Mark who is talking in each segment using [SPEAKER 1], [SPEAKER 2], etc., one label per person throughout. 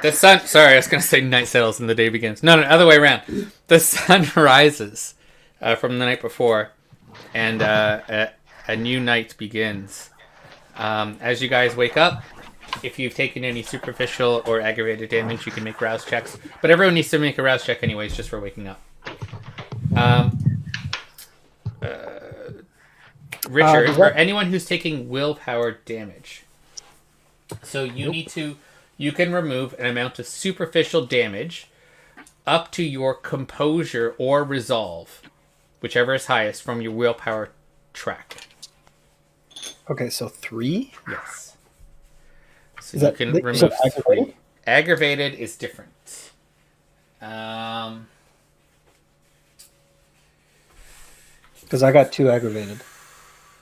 [SPEAKER 1] The sun. Sorry, I was going to say night settles and the day begins. No, other way around. The sun rises from the night before, and a new night begins. As you guys wake up, if you've taken any superficial or aggravated damage, you can make rouse checks. But everyone needs to make a rouse check anyways, just for waking up. Richard, or anyone who's taking willpower damage. So you can remove an amount of superficial damage up to your composure or resolve, whichever is highest, from your willpower track.
[SPEAKER 2] Okay, so 3?
[SPEAKER 1] Yes. So you can remove 3. Aggravated is different.
[SPEAKER 2] Because I got 2 aggravated.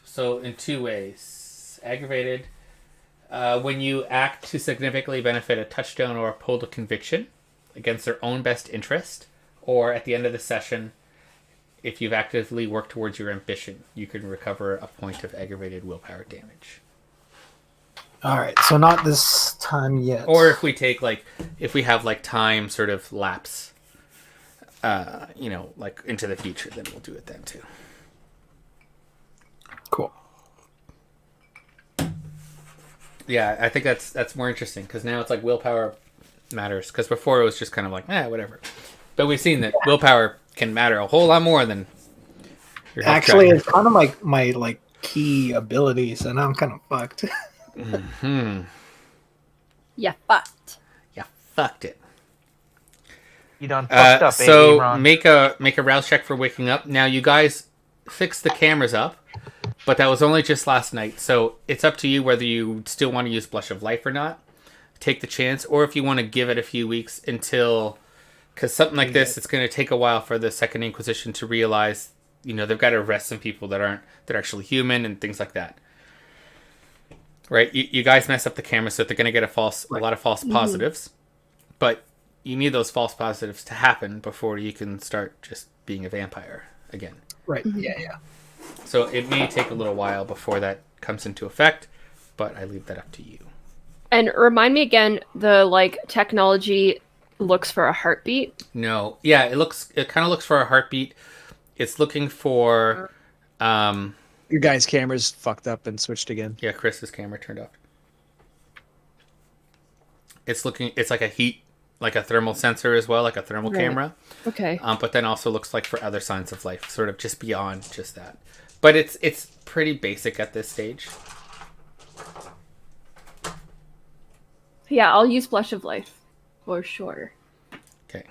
[SPEAKER 1] So in 2 ways. Aggravated, when you act to significantly benefit a touchstone or uphold a conviction against their own best interest, or at the end of the session, if you've actively worked towards your ambition, you can recover a point of aggravated willpower damage.
[SPEAKER 2] Alright, so not this time yet.
[SPEAKER 1] Or if we take, if we have, time sort of lapse, into the future, then we'll do it then too.
[SPEAKER 2] Cool.
[SPEAKER 1] Yeah, I think that's more interesting, because now it's willpower matters, because before it was just kind of whatever. But we've seen that willpower can matter a whole lot more than your health
[SPEAKER 2] Actually,
[SPEAKER 1] tracker.
[SPEAKER 2] it's kind of my key abilities, and I'm kind of fucked.
[SPEAKER 1] Mm-hmm.
[SPEAKER 3] Yeah, fucked.
[SPEAKER 1] Yeah, fucked it.
[SPEAKER 4] You done fucked up,
[SPEAKER 1] so
[SPEAKER 4] Ron.
[SPEAKER 1] make a rouse check for waking up. Now you guys fixed the cameras up, but that was only just last night. So it's up to you whether you still want to use Blush of Life or not. Take the chance, or if you want to give it a few weeks until, because something like this, it's going to take a while for the Second Inquisition to realize, they've got to arrest some people that are actually human and things like that. Right? You guys mess up the camera, so they're going to get a lot of false positives, but you need those false positives to happen before you can start just being a vampire again.
[SPEAKER 2] Right. Yeah.
[SPEAKER 1] So it may take a little while before that comes into effect, but I leave that up to you.
[SPEAKER 3] And remind me again, the technology looks for a heartbeat.
[SPEAKER 1] No, yeah, it kind of looks for a heartbeat. It's looking for
[SPEAKER 5] your guy's camera's fucked up and switched again.
[SPEAKER 1] Yeah, Chris's camera turned off. It's like a heat, like a thermal sensor as well, like a thermal camera.
[SPEAKER 3] Okay.
[SPEAKER 1] But then also looks for other signs of life, sort of just beyond just that. But it's pretty basic at this stage.
[SPEAKER 3] Yeah, I'll use Blush of Life for sure.
[SPEAKER 1] Okay.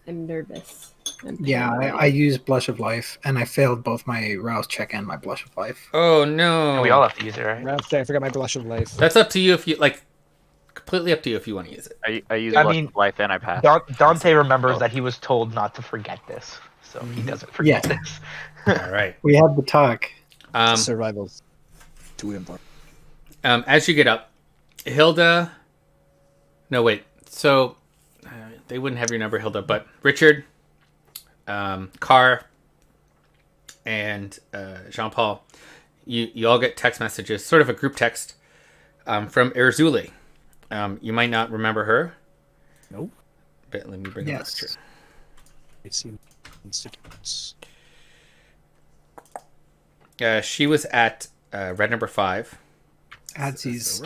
[SPEAKER 3] I'm nervous.
[SPEAKER 2] I used Blush of Life, and I failed both my rouse check and my Blush of Life.
[SPEAKER 1] Oh no!
[SPEAKER 4] And we all have to use it, right?
[SPEAKER 5] I forgot my Blush of Life.
[SPEAKER 1] That's up to you if you completely up to you if you want to use it.
[SPEAKER 6] I use Blush of Life and I passed.
[SPEAKER 4] Dante remembers that he was told not to forget this, so he doesn't forget this.
[SPEAKER 1] All right.
[SPEAKER 2] We had the talk.
[SPEAKER 5] Survival's too important.
[SPEAKER 1] As you get up, Hilda. No, wait. So they wouldn't have your number, Hilda, but Richard, Carr, and Jean-Paul, you all get text messages, sort of a group text from Erzuli. You might not remember her.
[SPEAKER 5] Nope.
[SPEAKER 1] But let me bring up the picture. She was at Red Number 5.
[SPEAKER 2] Adzy's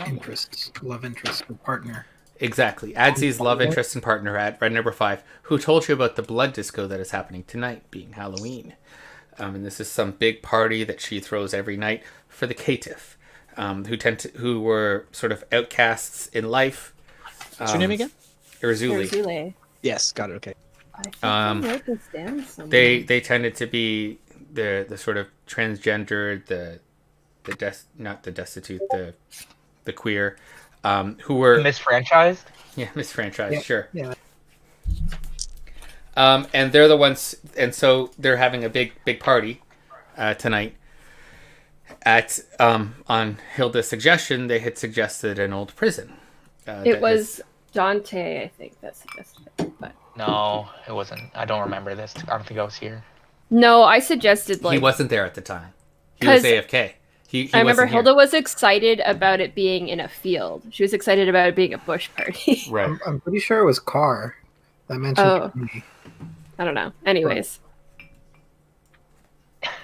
[SPEAKER 2] love interest, or partner.
[SPEAKER 1] Exactly. Adzy's love interest and partner at Red Number 5, who told you about the blood disco that is happening tonight, being Halloween. And this is some big party that she throws every night for the caitiff, who were sort of outcasts in life.
[SPEAKER 5] What's your name again?
[SPEAKER 1] Erzuli.
[SPEAKER 5] Yes, got it. Okay.
[SPEAKER 3] I think I wrote this down somewhere.
[SPEAKER 1] They tended to be the sort of transgendered, not the destitute, the queer, who were
[SPEAKER 4] misfranchised.
[SPEAKER 1] Yeah, misfranchised. Yeah, sure.
[SPEAKER 2] Yeah.
[SPEAKER 1] And they're the ones, and so they're having a big party tonight. At on Hilda's suggestion, they had suggested an old prison.
[SPEAKER 3] It was Dante, I think, that suggested it. But
[SPEAKER 4] no, it wasn't. I don't remember this. I don't think I was here.
[SPEAKER 3] No, I suggested
[SPEAKER 1] he wasn't there at the time. He was AFK. He
[SPEAKER 3] I remember
[SPEAKER 1] wasn't here.
[SPEAKER 3] Hilda was excited about it being in a field. She was excited about it being a bush party.
[SPEAKER 1] Right.
[SPEAKER 2] I'm pretty sure it was Carr that mentioned
[SPEAKER 3] Oh.
[SPEAKER 2] it to me.
[SPEAKER 3] I don't know. Anyways.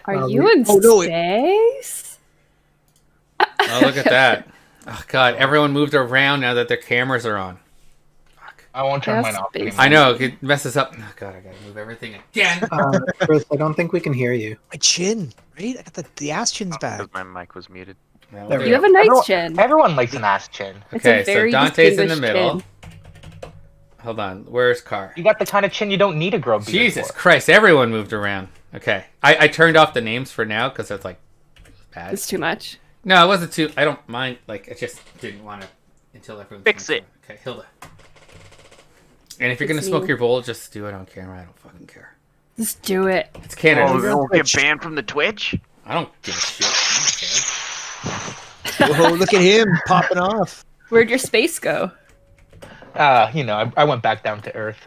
[SPEAKER 3] Are
[SPEAKER 2] Uh,
[SPEAKER 3] you
[SPEAKER 2] we-
[SPEAKER 3] in
[SPEAKER 5] Oh, no,
[SPEAKER 3] space?
[SPEAKER 1] Oh, look at that. Oh, God. Everyone moved around now that their cameras are on. Fuck.
[SPEAKER 4] I won't turn
[SPEAKER 3] That's
[SPEAKER 4] mine off
[SPEAKER 3] basic.
[SPEAKER 4] anymore.
[SPEAKER 1] I know. It messes up. Oh, God. I got to move everything again.
[SPEAKER 2] Chris, I don't think we can hear you.
[SPEAKER 5] My chin, right? I got the ass chin's back.
[SPEAKER 6] Because my mic was muted.
[SPEAKER 1] That'll
[SPEAKER 2] There
[SPEAKER 1] do
[SPEAKER 2] we
[SPEAKER 3] You
[SPEAKER 1] it.
[SPEAKER 3] have a nice
[SPEAKER 4] Everyone,
[SPEAKER 3] chin.
[SPEAKER 4] everyone likes an ass chin.
[SPEAKER 3] It's a
[SPEAKER 1] Okay, so
[SPEAKER 3] very
[SPEAKER 1] Dante's in the
[SPEAKER 3] distinguished
[SPEAKER 1] middle.
[SPEAKER 3] chin.
[SPEAKER 1] Hold on. Where's Car?
[SPEAKER 4] You got the kind of chin you don't need a grow beard
[SPEAKER 1] Jesus
[SPEAKER 4] for.
[SPEAKER 1] Christ. Everyone moved around. Okay. I turned off the names for now because it's like bad.
[SPEAKER 3] It's too much.
[SPEAKER 1] No, it wasn't too. I don't mind. Like, I just didn't want to until everyone.
[SPEAKER 6] Fix it.
[SPEAKER 1] Okay, Hilda. And if you're going to
[SPEAKER 3] It's
[SPEAKER 1] smoke
[SPEAKER 3] me.
[SPEAKER 1] your bowl, just do it on camera. I don't fucking care.
[SPEAKER 3] Just do it.
[SPEAKER 1] It's Canada.
[SPEAKER 6] Oh, we
[SPEAKER 2] real
[SPEAKER 6] won't get
[SPEAKER 2] Twitch.
[SPEAKER 6] banned from the Twitch?
[SPEAKER 1] I don't give a shit. I don't care.
[SPEAKER 5] Whoa, look at him popping off.
[SPEAKER 3] Where'd your space go?
[SPEAKER 4] I went back down to Earth.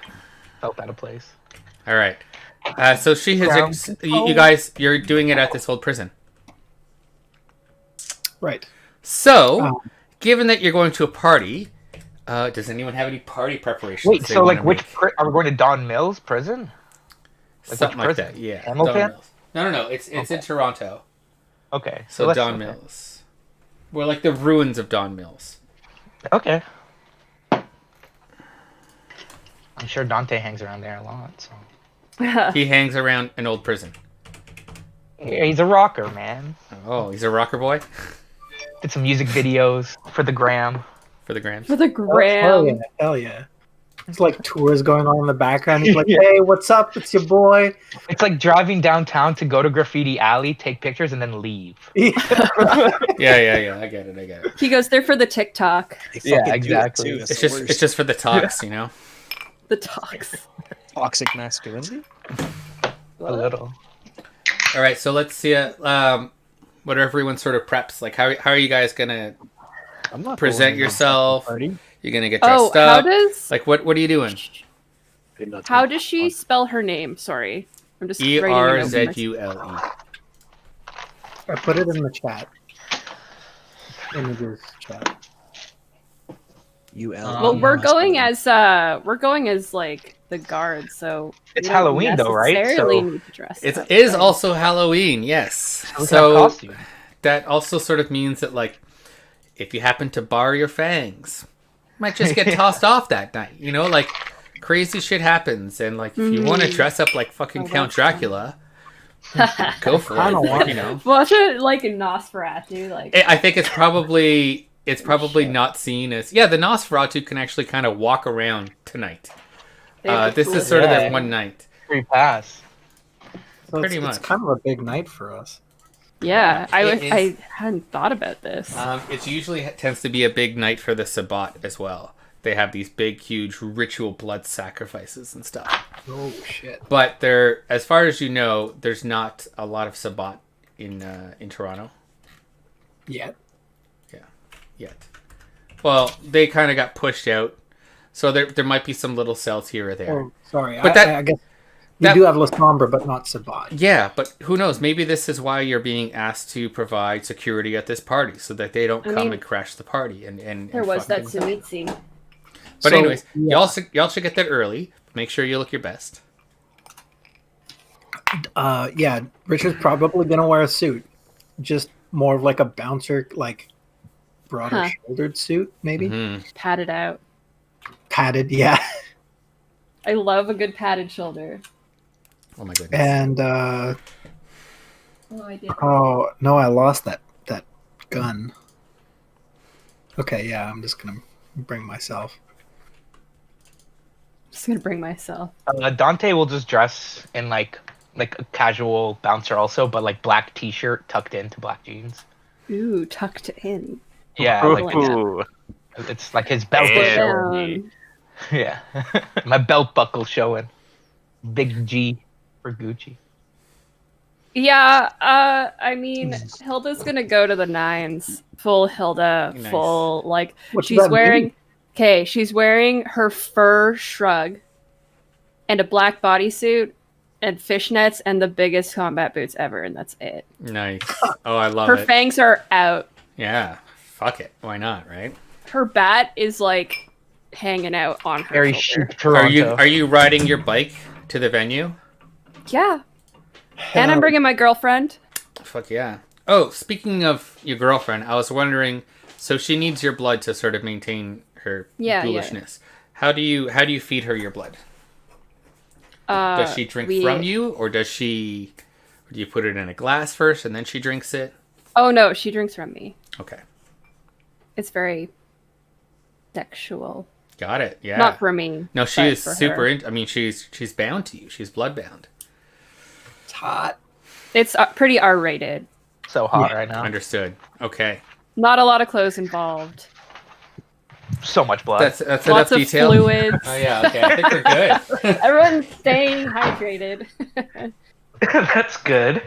[SPEAKER 4] Felt out of place.
[SPEAKER 1] All right. So she has.
[SPEAKER 4] Ground
[SPEAKER 1] You guys, you're doing it at this old prison.
[SPEAKER 2] Right.
[SPEAKER 1] So, given that you're going to a party, does anyone have any party preparations?
[SPEAKER 4] Wait,
[SPEAKER 1] they
[SPEAKER 4] so
[SPEAKER 1] wanna
[SPEAKER 4] like which
[SPEAKER 1] make?
[SPEAKER 4] are we going to Don Mills prison?
[SPEAKER 1] Something
[SPEAKER 4] which
[SPEAKER 1] like
[SPEAKER 4] prison?
[SPEAKER 1] that? Yeah.
[SPEAKER 4] Hamilton?
[SPEAKER 1] Don Mills. No. It's in Toronto.
[SPEAKER 4] Okay.
[SPEAKER 1] So
[SPEAKER 4] let's-
[SPEAKER 1] Don Mills. We're like the ruins of Don Mills.
[SPEAKER 4] Okay. I'm sure Dante hangs around there a lot. So
[SPEAKER 1] He hangs around an old prison.
[SPEAKER 4] yeah, he's a rocker, man.
[SPEAKER 1] Oh, he's a rocker boy
[SPEAKER 4] Did some music videos for the gram.
[SPEAKER 1] for the Grams.
[SPEAKER 3] For the
[SPEAKER 2] Hell
[SPEAKER 3] gram.
[SPEAKER 2] yeah. Hell yeah. There's like tours going on in the background. He's like,
[SPEAKER 4] Yeah.
[SPEAKER 2] hey, what's up? It's your boy.
[SPEAKER 4] It's like driving downtown to go to Graffiti Alley, take pictures, and then leave.
[SPEAKER 1] Yeah. I get it.
[SPEAKER 3] He goes there for the TikTok.
[SPEAKER 5] They
[SPEAKER 4] Yeah,
[SPEAKER 5] fucking do it,
[SPEAKER 4] exactly.
[SPEAKER 5] too. That's
[SPEAKER 1] It's
[SPEAKER 5] the
[SPEAKER 1] just
[SPEAKER 5] worst.
[SPEAKER 1] it's just for the talks, you know.
[SPEAKER 3] The talks.
[SPEAKER 5] Toxic masculinity.
[SPEAKER 4] A little.
[SPEAKER 1] All right, so let's see. What are everyone sort of preps? Like, how are you guys gonna
[SPEAKER 5] I'm not
[SPEAKER 1] present
[SPEAKER 5] going to a
[SPEAKER 1] yourself?
[SPEAKER 5] party.
[SPEAKER 1] You're gonna get
[SPEAKER 3] Oh,
[SPEAKER 1] dressed
[SPEAKER 3] how
[SPEAKER 1] up.
[SPEAKER 3] does
[SPEAKER 1] Like, what are you doing?
[SPEAKER 3] how does she spell her name? Sorry, I'm just
[SPEAKER 1] E
[SPEAKER 3] writing
[SPEAKER 1] R
[SPEAKER 3] it
[SPEAKER 1] Z
[SPEAKER 3] over.
[SPEAKER 1] U L E.
[SPEAKER 2] I put it in the chat. Images chat.
[SPEAKER 5] UL.
[SPEAKER 3] Well, we're going as like the guard, so
[SPEAKER 4] It's
[SPEAKER 3] we don't
[SPEAKER 4] Halloween though, right?
[SPEAKER 3] necessarily
[SPEAKER 4] So-
[SPEAKER 3] need to dress
[SPEAKER 1] It
[SPEAKER 3] up,
[SPEAKER 1] is
[SPEAKER 3] but-
[SPEAKER 1] also Halloween, yes.
[SPEAKER 4] We have
[SPEAKER 1] So
[SPEAKER 4] costumes.
[SPEAKER 1] that also sort of means that, like, if you happen to bar your fangs, might just get tossed off that night. You know, like, crazy shit happens, and like, if you want to dress up like fucking
[SPEAKER 3] Oh,
[SPEAKER 1] Count
[SPEAKER 3] that's fun.
[SPEAKER 1] Dracula, go for
[SPEAKER 2] I don't
[SPEAKER 1] it.
[SPEAKER 2] want
[SPEAKER 1] You know,
[SPEAKER 3] Watch it like in Nosferatu, like
[SPEAKER 1] I think it's probably not seen as the Nosferatu can actually kind of walk around tonight.
[SPEAKER 3] they have the
[SPEAKER 1] This
[SPEAKER 3] cool-
[SPEAKER 1] is sort of
[SPEAKER 4] Yeah.
[SPEAKER 1] their one night.
[SPEAKER 4] Free pass.
[SPEAKER 2] So
[SPEAKER 1] Pretty
[SPEAKER 2] it's
[SPEAKER 1] much.
[SPEAKER 2] kind of a big night for us.
[SPEAKER 3] Yeah,
[SPEAKER 1] It is.
[SPEAKER 3] I hadn't thought about this.
[SPEAKER 1] It usually tends to be a big night for the Sabbat as well. They have these big, huge ritual blood sacrifices and stuff.
[SPEAKER 2] Oh shit.
[SPEAKER 1] But there, as far as you know, there's not a lot of Sabbat in Toronto
[SPEAKER 2] Yet.
[SPEAKER 1] yet. Well, they kind of got pushed out, so there might be some little cells here or there.
[SPEAKER 2] Oh, sorry.
[SPEAKER 1] But
[SPEAKER 2] I guess you
[SPEAKER 1] that-
[SPEAKER 2] do have La Sombra, but not Sabat.
[SPEAKER 1] Yeah, but who knows? Maybe this is why you're being asked to provide security at this party, so that they don't
[SPEAKER 3] I
[SPEAKER 1] come
[SPEAKER 3] mean,
[SPEAKER 1] and crash the party. And
[SPEAKER 3] there was
[SPEAKER 1] fuck
[SPEAKER 3] that
[SPEAKER 1] things up.
[SPEAKER 3] Sumit scene.
[SPEAKER 1] But
[SPEAKER 2] So,
[SPEAKER 1] anyways,
[SPEAKER 2] yeah.
[SPEAKER 1] y'all should get there early. Make sure you look your best.
[SPEAKER 2] Yeah, Richard's probably gonna wear a suit, just more of like a bouncer, like broader
[SPEAKER 3] Huh.
[SPEAKER 2] shouldered suit, maybe
[SPEAKER 1] Mhm.
[SPEAKER 3] Padded out.
[SPEAKER 2] padded. Yeah,
[SPEAKER 3] I love a good padded shoulder.
[SPEAKER 1] Oh my goodness.
[SPEAKER 2] and
[SPEAKER 3] Oh, I did.
[SPEAKER 2] oh no, I lost that gun. Okay, yeah, I'm just gonna bring myself.
[SPEAKER 3] Just gonna bring myself.
[SPEAKER 4] Dante will just dress in like a casual bouncer also, but like black t-shirt tucked into black jeans.
[SPEAKER 3] Ooh, tucked in.
[SPEAKER 4] Yeah, like
[SPEAKER 6] Ooh.
[SPEAKER 4] it's like his belt is
[SPEAKER 6] Yeah.
[SPEAKER 4] showing.
[SPEAKER 3] Down.
[SPEAKER 4] Yeah, my belt buckle showing. Big G for Gucci.
[SPEAKER 3] Yeah, I mean, Hilda's gonna go to the nines. Full Hilda,
[SPEAKER 1] Nice.
[SPEAKER 3] full, like,
[SPEAKER 2] What does
[SPEAKER 3] she's
[SPEAKER 2] that
[SPEAKER 3] wearing,
[SPEAKER 2] mean?
[SPEAKER 3] okay, she's wearing her fur shrug and a black bodysuit and fishnets and the biggest combat boots ever, and that's it.
[SPEAKER 1] Nice. Oh, I love
[SPEAKER 3] Her
[SPEAKER 1] it.
[SPEAKER 3] fangs are out.
[SPEAKER 1] Yeah. Fuck it. Why not, right?
[SPEAKER 3] Her bat is like hanging out on her
[SPEAKER 4] Very
[SPEAKER 3] shoulder.
[SPEAKER 4] chic Toronto.
[SPEAKER 1] Are you riding your bike to the venue?
[SPEAKER 3] Yeah. And I'm bringing my girlfriend.
[SPEAKER 1] Fuck yeah. Oh, speaking of your girlfriend, I was wondering, so she needs your blood to sort of maintain her ghoulishness. How do you feed her your blood? Does she drink from you, or do you put it in a glass first and then she drinks it?
[SPEAKER 3] Oh no, she drinks from me.
[SPEAKER 1] Okay.
[SPEAKER 3] It's very sexual.
[SPEAKER 1] Got it. Yeah.
[SPEAKER 3] Not for me.
[SPEAKER 1] No, she
[SPEAKER 3] but
[SPEAKER 1] is
[SPEAKER 3] for
[SPEAKER 1] super
[SPEAKER 3] her.
[SPEAKER 1] I mean, she's bound to you. She's blood bound.
[SPEAKER 2] It's hot.
[SPEAKER 3] It's pretty R-rated.
[SPEAKER 4] So hot right now.
[SPEAKER 1] Understood. Okay.
[SPEAKER 3] Not a lot of clothes involved.
[SPEAKER 4] So much blood.
[SPEAKER 1] That's enough
[SPEAKER 3] Lots of
[SPEAKER 1] detail.
[SPEAKER 3] fluids.
[SPEAKER 1] Oh yeah, okay. I think we're good.
[SPEAKER 3] Everyone's staying hydrated.
[SPEAKER 4] That's good.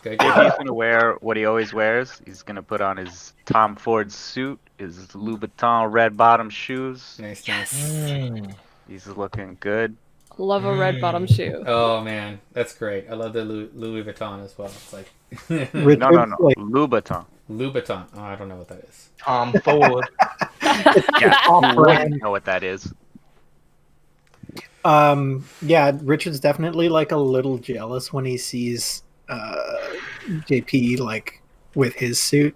[SPEAKER 1] Good.
[SPEAKER 6] He's gonna wear what he always wears. He's gonna put on his Tom Ford suit, his Louboutin red bottom shoes.
[SPEAKER 1] Nice, nice.
[SPEAKER 6] He's looking good.
[SPEAKER 3] Love a red bottom shoe.
[SPEAKER 1] Oh man, that's great. I love the Louis Vuitton as well. It's like
[SPEAKER 2] Richard's
[SPEAKER 6] No,
[SPEAKER 2] like,
[SPEAKER 6] Louboutin.
[SPEAKER 1] Louboutin. Oh, I don't know what that is.
[SPEAKER 4] Tom Ford.
[SPEAKER 6] Yeah, you
[SPEAKER 2] off-brand.
[SPEAKER 6] wouldn't know what that is.
[SPEAKER 2] Yeah, Richard's definitely like a little jealous when he sees JP like with his suit,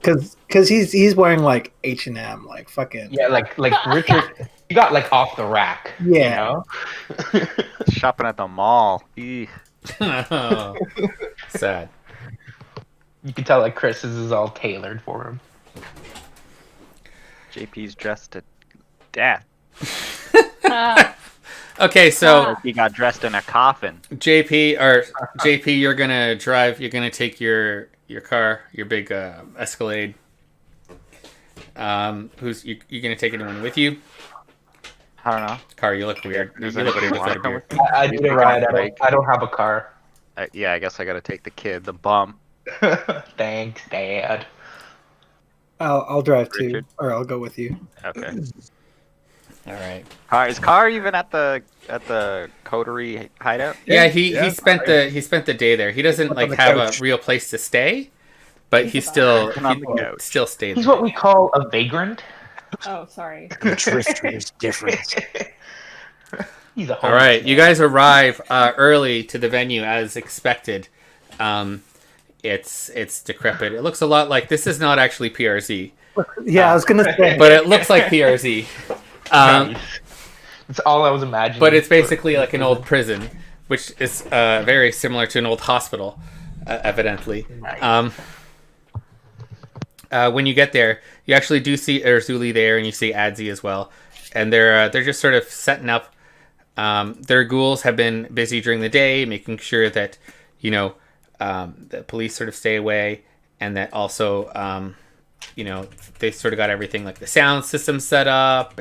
[SPEAKER 2] because he's wearing like H&M, like fucking
[SPEAKER 4] Yeah, like Richard, you got like off the rack.
[SPEAKER 2] Yeah.
[SPEAKER 4] You know?
[SPEAKER 6] Shopping at the mall. Eeh.
[SPEAKER 1] Oh, sad.
[SPEAKER 4] You can tell like Chris's is all tailored for him.
[SPEAKER 6] JP's dressed to death.
[SPEAKER 1] Okay, so
[SPEAKER 6] Like he got dressed in a coffin.
[SPEAKER 1] JP, you're gonna drive. You're gonna take your car, your big Escalade. You're gonna take anyone with you?
[SPEAKER 6] I don't know.
[SPEAKER 1] Car, you look weird.
[SPEAKER 6] Does
[SPEAKER 1] You look
[SPEAKER 6] anybody
[SPEAKER 1] without
[SPEAKER 6] want
[SPEAKER 1] a
[SPEAKER 6] to come
[SPEAKER 1] beard.
[SPEAKER 6] with me?
[SPEAKER 4] I need a ride. I don't have a car.
[SPEAKER 6] Yeah, I guess I gotta take the kid, the bum.
[SPEAKER 4] Thanks, Dad.
[SPEAKER 2] I'll drive too,
[SPEAKER 6] Richard?
[SPEAKER 2] or I'll go with you.
[SPEAKER 6] Okay.
[SPEAKER 1] All right.
[SPEAKER 6] Is Car even at the coterie hideout?
[SPEAKER 1] Yeah, he spent the day there. He doesn't like
[SPEAKER 2] the
[SPEAKER 1] have
[SPEAKER 2] couch.
[SPEAKER 1] a real place to stay, but he still
[SPEAKER 6] on the couch.
[SPEAKER 1] still stayed
[SPEAKER 4] He's
[SPEAKER 1] there.
[SPEAKER 4] what we call a vagrant.
[SPEAKER 3] Oh, sorry.
[SPEAKER 5] The drifter is different.
[SPEAKER 4] He's a
[SPEAKER 1] All right, you guys arrive early to the venue as expected. It's decrepit. It looks a lot like this is not actually PRZ,
[SPEAKER 2] Yeah, I was gonna say.
[SPEAKER 1] but it looks like PRZ.
[SPEAKER 4] Nice. That's all I was imagining.
[SPEAKER 1] But it's basically like an old prison, which is very similar to an old hospital, evidently. When you get there, you actually do see Erzuli there, and you see Adzi as well, and they're just sort of setting up. Their ghouls have been busy during the day, making sure that the police sort of stay away, and that also they sort of got everything like the sound system set up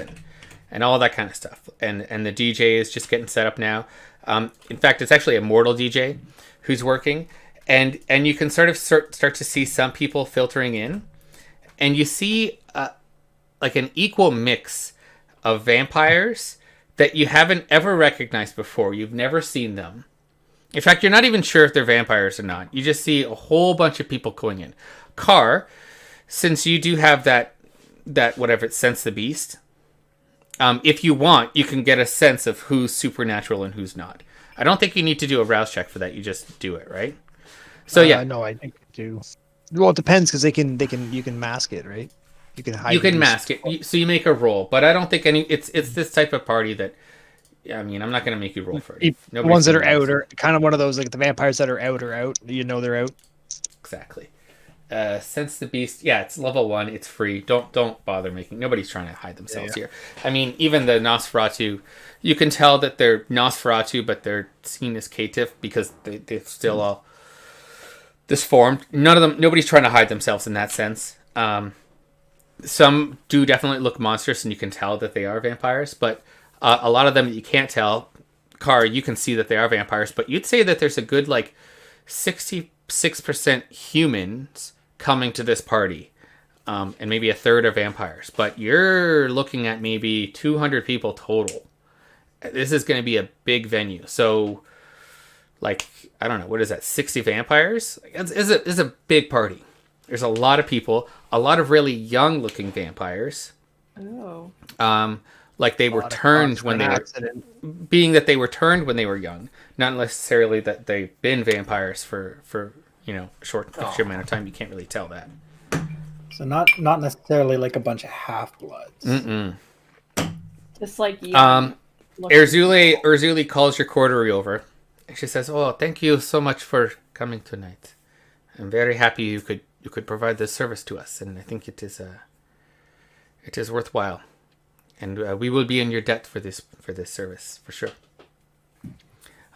[SPEAKER 1] and all that kind of stuff. And the DJ is just getting set up now. In fact, it's actually a mortal DJ who's working, and you can sort of start to see some people filtering in, and you see like an equal mix of vampires that you haven't ever recognized before. You've never seen them. In fact, you're not even sure if they're vampires or not. You just see a whole bunch of people going in. Car, since you do have that whatever, sense the beast, if you want, you can get a sense of who's supernatural and who's not. I don't think you need to do a rouse check for that. You just do it, right? So yeah,
[SPEAKER 5] No, I think I do. Well, it depends because you can mask it, right? You can hide.
[SPEAKER 1] you can
[SPEAKER 5] these-
[SPEAKER 1] mask it. So you make a roll, but I don't think it's this type of party that. I mean, I'm not going to make you roll for it.
[SPEAKER 5] The ones that are out are kind of one of those like the vampires that are out are out. You know they're out.
[SPEAKER 1] Exactly. Sense the beast. Yeah, it's level 1. It's free. Don't bother making. Nobody's trying to hide themselves here. I mean, even the Nosferatu, you can tell that they're Nosferatu, but they're seen as caitiff because they're still all disformed. Nobody's trying to hide themselves in that sense. Some do definitely look monstrous, and you can tell that they are vampires. But a lot of them you can't tell. Car, you can see that they are vampires, but you'd say that there's a good 66% humans coming to this party, and maybe a third are vampires. But you're looking at maybe 200 people total, this is going to be a big venue. So, like, I don't know, what is that? 60 vampires? It's a big party. There's a lot of people, a lot of really young-looking vampires.
[SPEAKER 3] Oh.
[SPEAKER 1] Like they were turned when they were, being that they were turned when they were young, not necessarily that they've been vampires for a short amount of time. You can't really tell that.
[SPEAKER 2] So not necessarily like a bunch of half-bloods.
[SPEAKER 1] Mm-mm.
[SPEAKER 3] Just like young.
[SPEAKER 1] Urzuli calls your coterie over, and she says, "Oh, thank you so much for coming tonight. I'm very happy you could provide this service to us, and I think it is worthwhile, and we will be in your debt for this service for sure."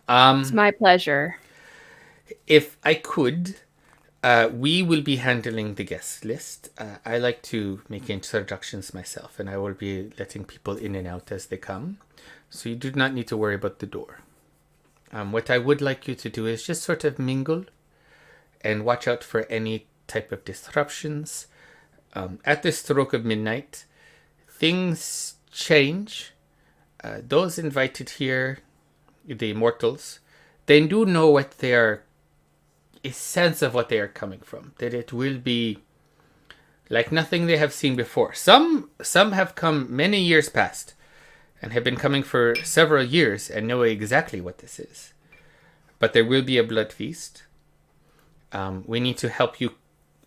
[SPEAKER 3] It's my pleasure.
[SPEAKER 1] If I could, we will be handling the guest list. I like to make introductions myself, and I will be letting people in and out as they come. So you do not need to worry about the door. What I would like you to do is just sort of mingle and watch out for any type of disruptions. At the stroke of midnight, things change. Those invited here, the immortals, they do know what they are, a sense of what they are coming from. That it will be like nothing they have seen before. Some have come many years past and have been coming for several years and know exactly what this is. But there will be a blood feast. We need to help you.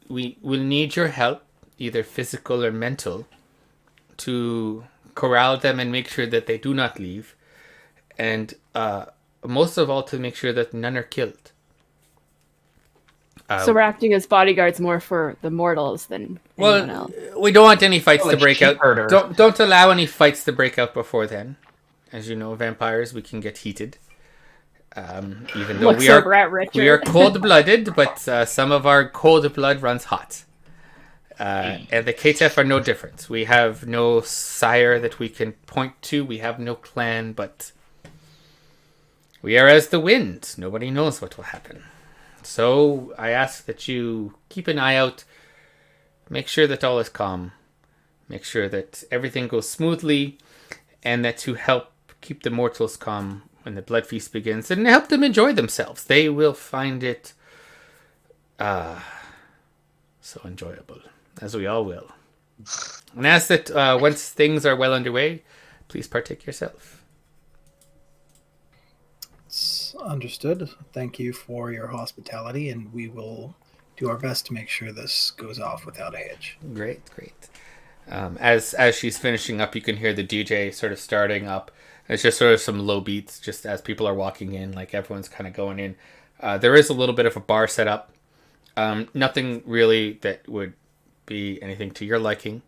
[SPEAKER 1] We will need your help, either physical or mental, to corral them and make sure that they do not leave. And most of all, to make sure that none are killed.
[SPEAKER 3] So we're acting as bodyguards more for the mortals than anyone else.
[SPEAKER 1] We don't want any fights to
[SPEAKER 4] Like
[SPEAKER 1] break out.
[SPEAKER 4] sheep-herders.
[SPEAKER 1] Don't allow any fights to break out before then. As you know, vampires, we can get heated. Even though
[SPEAKER 3] Looks over at Richard.
[SPEAKER 1] we are cold-blooded, but some of our cold blood runs hot. And the KTF are no different. We have no sire that we can point to. We have no clan, but we are as the wind. Nobody knows what will happen. So I ask that you keep an eye out. Make sure that all is calm. Make sure that everything goes smoothly. And that to help keep the mortals calm when the blood feast begins. And help them enjoy themselves. They will find it so enjoyable. As we all will. And ask that once things are well underway, please partake yourself.
[SPEAKER 2] It's understood. Thank you for your hospitality, and we will do our best to make sure this goes off without a hitch.
[SPEAKER 1] Great. As she's finishing up, you can hear the DJ sort of starting up. It's just sort of some low beats, just as people are walking in, like everyone's kind of going in. There is a little bit of a bar set up. Nothing really that would be anything to your liking,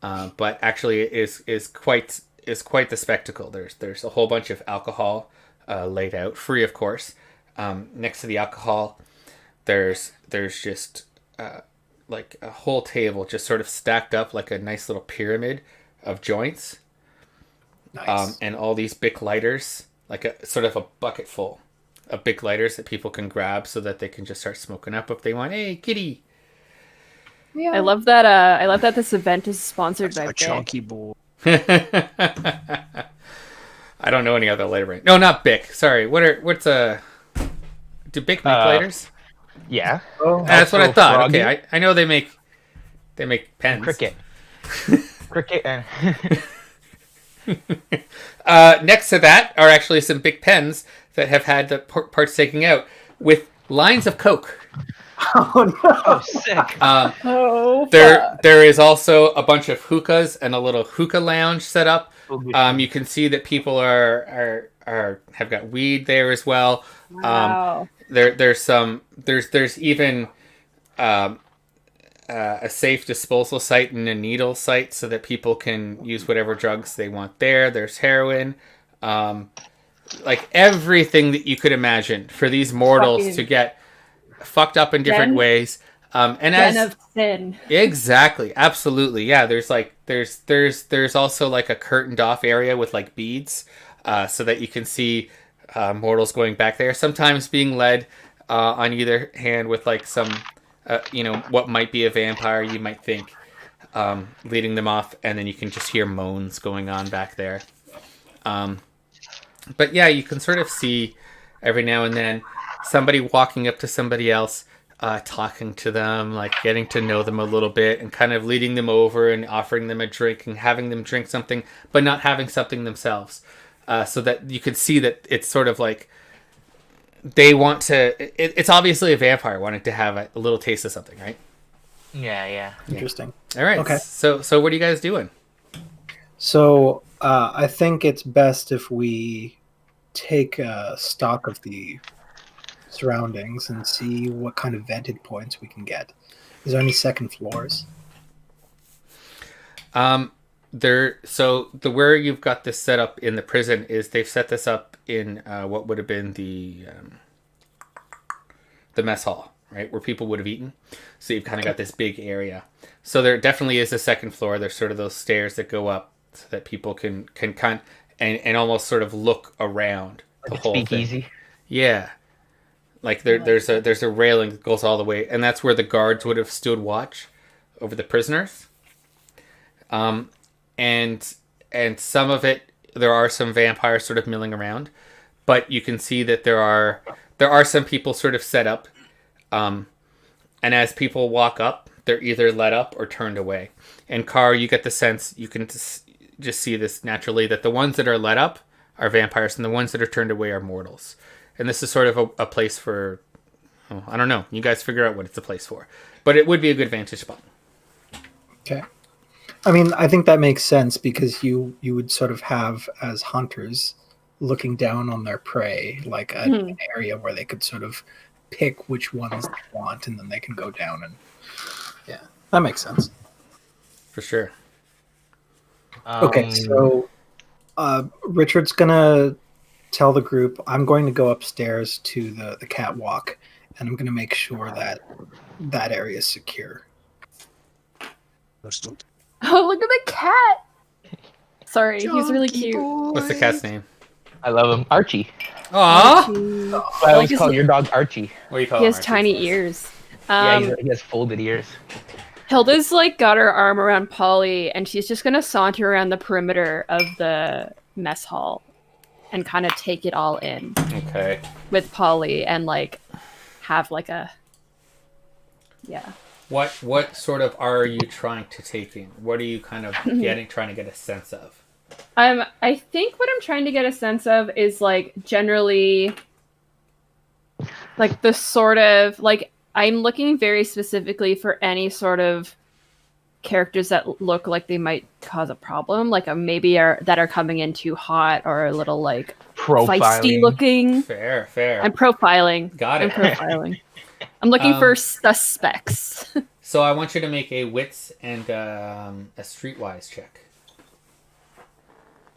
[SPEAKER 1] but actually it is quite the spectacle. There's a whole bunch of alcohol laid out, free of course. Next to the alcohol, there's just like a whole table just sort of stacked up like a nice little pyramid of joints.
[SPEAKER 2] Nice.
[SPEAKER 1] And all these Bic lighters, like a sort of a bucket full of Bic lighters that people can grab so that they can just start smoking up if they want. Hey, kitty.
[SPEAKER 3] Yeah. I love that this event is sponsored by
[SPEAKER 5] a
[SPEAKER 3] Bic.
[SPEAKER 5] chunky boy.
[SPEAKER 1] I don't know any other lighter brand. No, not Bic. Sorry. Do Bic make lighters?
[SPEAKER 4] Yeah.
[SPEAKER 2] Oh,
[SPEAKER 1] That's what I
[SPEAKER 4] Also
[SPEAKER 1] thought.
[SPEAKER 4] Froggy.
[SPEAKER 1] Okay, I know they make pens.
[SPEAKER 4] Cricket. Cricket and
[SPEAKER 1] Next to that are actually some big pens that have had the parts taken out with lines of Coke.
[SPEAKER 2] Oh, no.
[SPEAKER 4] oh, sick.
[SPEAKER 1] There is also a bunch of hookahs and a little hookah lounge set up. You can see that people have got weed there as well.
[SPEAKER 3] Wow.
[SPEAKER 1] There's even a safe disposal site and a needle site so that people can use whatever drugs they want there. There's heroin, like everything that you could imagine for these mortals to get fucked up in different ways. And
[SPEAKER 3] Den of sin.
[SPEAKER 1] Exactly, absolutely, yeah. There's also like a curtained off area with like beads, so that you can see mortals going back there. Sometimes being led on either hand with like some, what might be a vampire. You might think leading them off, and then you can just hear moans going on back there. But yeah, you can sort of see every now and then somebody walking up to somebody else, talking to them, like getting to know them a little bit, and kind of leading them over and offering them a drink and having them drink something, but not having something themselves. So that you can see that it's sort of like they want to. It's obviously a vampire wanting to have a little taste of something, right?
[SPEAKER 4] Yeah.
[SPEAKER 2] Interesting.
[SPEAKER 1] All right.
[SPEAKER 2] Okay.
[SPEAKER 1] So what are you guys doing?
[SPEAKER 2] So I think it's best if we take stock of the surroundings and see what kind of vantage points we can get. Is there any second floors?
[SPEAKER 1] Where you've got this set up in the prison is they've set this up in what would have been the mess hall, right, where people would have eaten. So you've kind of got this big area. So there definitely is a second floor. There's sort of those stairs that go up so that people can kind and almost sort of look around the
[SPEAKER 4] Like
[SPEAKER 1] whole thing.
[SPEAKER 4] speakeasy.
[SPEAKER 1] Yeah, like there's a railing that goes all the way, and that's where the guards would have stood watch over the prisoners. And some of it, there are some vampires sort of milling around, but you can see that there are some people sort of set up, and as people walk up, they're either let up or turned away. And Carr, you get the sense, you can just see this naturally, that the ones that are let up are vampires, and the ones that are turned away are mortals. And this is sort of a place for, I don't know, you guys figure out what it's a place for, but it would be a good vantage spot.
[SPEAKER 2] Okay. I mean, I think that makes sense because you would sort of have, as hunters, looking down on their prey, like an area where they could sort of pick which ones they want, and then they can go down and yeah, that makes sense.
[SPEAKER 1] For sure.
[SPEAKER 2] Okay, so Richard's gonna tell the group, I'm going to go upstairs to the catwalk, and I'm going to make sure that that area is secure.
[SPEAKER 3] Oh, look at the cat! Sorry, he's really cute.
[SPEAKER 1] What's the cat's name?
[SPEAKER 4] I love him, Archie.
[SPEAKER 1] Aww.
[SPEAKER 4] I always
[SPEAKER 3] his
[SPEAKER 4] call
[SPEAKER 3] name.
[SPEAKER 4] your dog Archie.
[SPEAKER 1] What do you call
[SPEAKER 3] He
[SPEAKER 1] him,
[SPEAKER 3] has
[SPEAKER 1] Archie?
[SPEAKER 3] tiny ears.
[SPEAKER 4] Yeah, he has folded ears.
[SPEAKER 3] Hilda's like got her arm around Polly, and she's just gonna saunter around the perimeter of the mess hall and kind of take it all in
[SPEAKER 1] Okay.
[SPEAKER 3] with Polly and like have like a
[SPEAKER 1] What sort of are you trying to take in? What are you kind of trying to get a sense of?
[SPEAKER 3] I think what I'm trying to get a sense of is like generally like the sort of like I'm looking very specifically for any sort of characters that look like they might cause a problem, like maybe that are coming in too hot or a little like feisty
[SPEAKER 4] Profiling.
[SPEAKER 3] looking.
[SPEAKER 1] Fair.
[SPEAKER 3] I'm profiling.
[SPEAKER 1] Got
[SPEAKER 3] I'm
[SPEAKER 1] it.
[SPEAKER 3] profiling. I'm looking for suspects.
[SPEAKER 1] So I want you to make a wits and a streetwise check.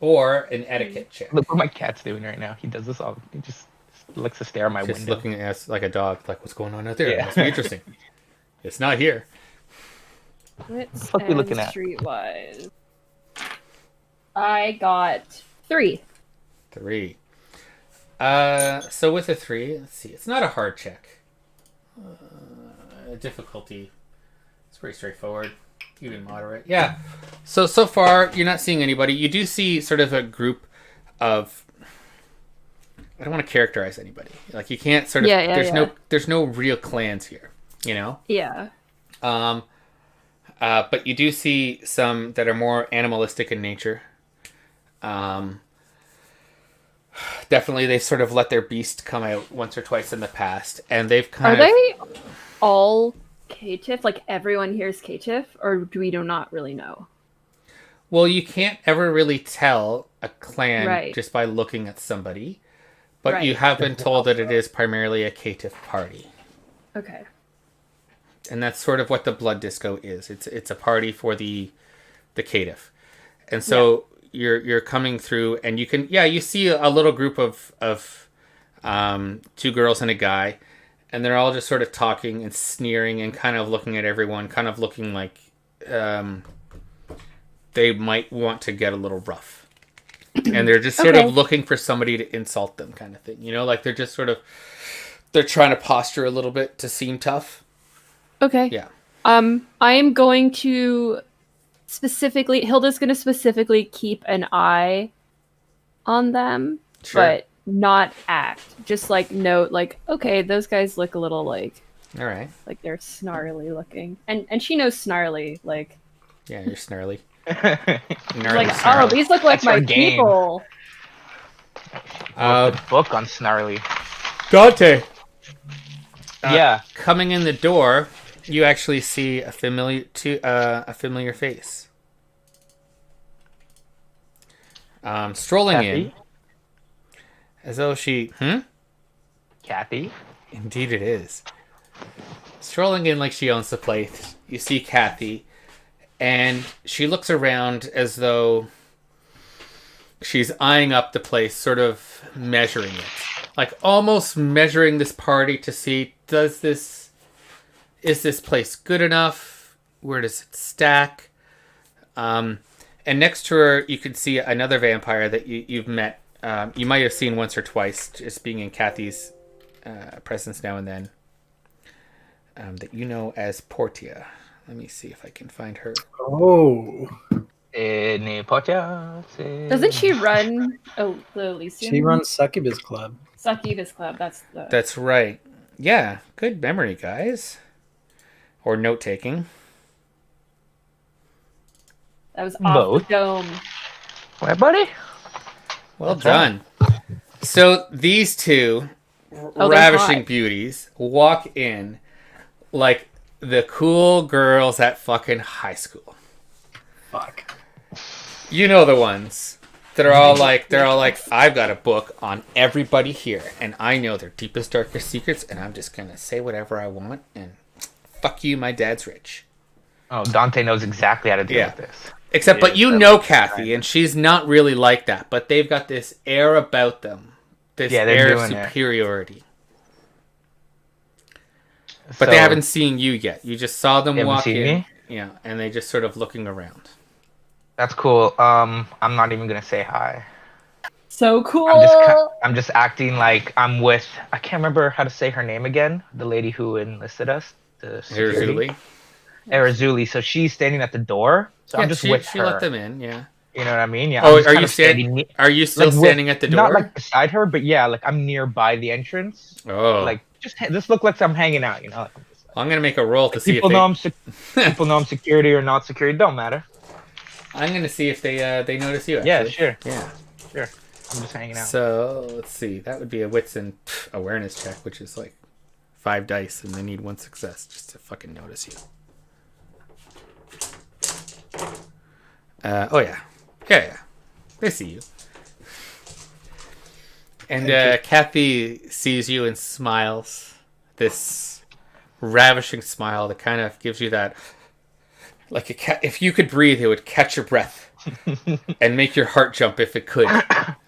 [SPEAKER 1] Or an etiquette check.
[SPEAKER 4] Look what my cat's doing right now. He does this all. He just likes to stare at my
[SPEAKER 1] Just
[SPEAKER 4] window.
[SPEAKER 1] looking at us like a dog, like what's going on out there?
[SPEAKER 4] Yeah.
[SPEAKER 1] It must be interesting. It's not here.
[SPEAKER 3] Wits
[SPEAKER 4] fuck we looking
[SPEAKER 3] and
[SPEAKER 4] at?
[SPEAKER 3] streetwise. I got 3.
[SPEAKER 1] 3. So with a 3, let's see. It's not a hard check. Difficulty. It's pretty straightforward. Even moderate. Yeah. So far, you're not seeing anybody. You do see sort of a group of... I don't want to characterize anybody. Like, you can't sort of... There's no real clans here, you know?
[SPEAKER 3] Yeah.
[SPEAKER 1] But you do see some that are more animalistic in nature. Definitely, they sort of let their beast come out once or twice in the past, and they've kind
[SPEAKER 3] Are
[SPEAKER 1] of...
[SPEAKER 3] they all caitiff? Like everyone here is caitiff, or do we not really know?
[SPEAKER 1] Well, you can't ever really tell a clan
[SPEAKER 3] Right.
[SPEAKER 1] just by looking at somebody, but
[SPEAKER 3] Right.
[SPEAKER 1] you have been told that it is primarily a caitiff party.
[SPEAKER 3] Okay.
[SPEAKER 1] And that's sort of what the blood disco is. It's a party for the caitiff. And so you're coming through, and you see a little group of 2 girls and a guy, and they're all just sort of talking and sneering and kind of looking at everyone, kind of looking like they might want to get a little rough. And they're just sort of looking for somebody to insult them, kind of thing. You know, like they're just sort of, they're trying to posture a little bit to seem tough.
[SPEAKER 3] Okay.
[SPEAKER 1] Yeah.
[SPEAKER 3] I am going to Hilda's going to specifically keep an eye on them.
[SPEAKER 1] Sure.
[SPEAKER 3] but not act. Just like note, like, okay, those guys look a little like
[SPEAKER 1] All right.
[SPEAKER 3] they're snarly looking, and she knows snarly. Like,
[SPEAKER 1] Yeah, you're snarly.
[SPEAKER 3] like, oh,
[SPEAKER 1] snarly.
[SPEAKER 3] these look like
[SPEAKER 4] That's her
[SPEAKER 3] my
[SPEAKER 4] game.
[SPEAKER 3] people.
[SPEAKER 4] Wrote the book on Snarly.
[SPEAKER 1] Dante.
[SPEAKER 4] Yeah.
[SPEAKER 1] Coming in the door, you actually see a familiar face. Strolling in,
[SPEAKER 4] Kathy?
[SPEAKER 1] as though she.
[SPEAKER 4] Kathy?
[SPEAKER 1] Indeed, it is. Strolling in like she owns the place, you see Kathy, and she looks around as though she's eyeing up the place, sort of measuring it. Like almost measuring this party to see, is this place good enough? Where does it stack? And next to her, you can see another vampire that you've met. You might have seen once or twice, just being in Kathy's presence now and then. That you know as Portia. Let me see if I can find her.
[SPEAKER 2] Oh,
[SPEAKER 3] Doesn't she run the Elysium?
[SPEAKER 2] she runs Succubus Club.
[SPEAKER 3] Succubus Club.
[SPEAKER 1] That's right. Yeah, good memory, guys. Or note taking.
[SPEAKER 3] That was off
[SPEAKER 4] Both.
[SPEAKER 3] the dome.
[SPEAKER 4] What, buddy?
[SPEAKER 1] Well done. So these two
[SPEAKER 3] they're
[SPEAKER 1] ravishing
[SPEAKER 3] hot.
[SPEAKER 1] beauties walk in like the cool girls at fucking high school.
[SPEAKER 2] Fuck.
[SPEAKER 1] You know the ones that are all like, I've got a book on everybody here, and I know their deepest, darkest secrets, and I'm just gonna say whatever I want, and fuck you, my dad's rich.
[SPEAKER 4] Oh, Dante knows exactly how to deal with this.
[SPEAKER 1] Except, but
[SPEAKER 6] Yeah,
[SPEAKER 1] you
[SPEAKER 6] that
[SPEAKER 1] know
[SPEAKER 6] looks
[SPEAKER 1] Kathy,
[SPEAKER 6] right.
[SPEAKER 1] and she's not really like that, but they've got this air about them. This
[SPEAKER 4] Yeah, they're
[SPEAKER 1] air of
[SPEAKER 4] doing it.
[SPEAKER 1] superiority. But they haven't seen you yet. You just saw them
[SPEAKER 4] They haven't
[SPEAKER 1] walk
[SPEAKER 4] seen
[SPEAKER 1] in.
[SPEAKER 4] me?
[SPEAKER 1] Yeah, and they just sort of looking around.
[SPEAKER 4] That's cool. I'm not even gonna say hi.
[SPEAKER 3] So cool.
[SPEAKER 4] I'm just acting like I'm with. I can't remember how to say her name again. The lady who enlisted us. The security.
[SPEAKER 1] Arizuli.
[SPEAKER 4] So she's standing at the door. So I'm just with
[SPEAKER 1] she
[SPEAKER 4] her.
[SPEAKER 1] let them in, yeah.
[SPEAKER 4] You know what I mean? Yeah.
[SPEAKER 1] Oh,
[SPEAKER 4] I'm just
[SPEAKER 1] are
[SPEAKER 4] kind
[SPEAKER 1] you
[SPEAKER 4] of standing
[SPEAKER 1] Are you still
[SPEAKER 4] like,
[SPEAKER 1] standing at the door?
[SPEAKER 4] Not like beside her, but yeah, like I'm nearby the entrance.
[SPEAKER 1] Oh.
[SPEAKER 4] Like just look like I'm hanging out. You know. Like, I'm just,
[SPEAKER 1] I'm gonna make a roll to see if
[SPEAKER 4] people
[SPEAKER 1] they...
[SPEAKER 4] know people know I'm security or not security. Don't matter.
[SPEAKER 1] I'm gonna see if they notice you. Actually.
[SPEAKER 4] Yeah, sure.
[SPEAKER 1] Yeah.
[SPEAKER 4] Sure. I'm just hanging out.
[SPEAKER 1] So let's see. That would be a wits and awareness check, which is like 5 dice, and they need 1 success just to fucking notice you. Oh yeah, yeah. They see you. And Kathy sees you and smiles. This ravishing smile that kind of gives you that, like a cat. If you could breathe, it would catch your breath and make your heart jump if it could.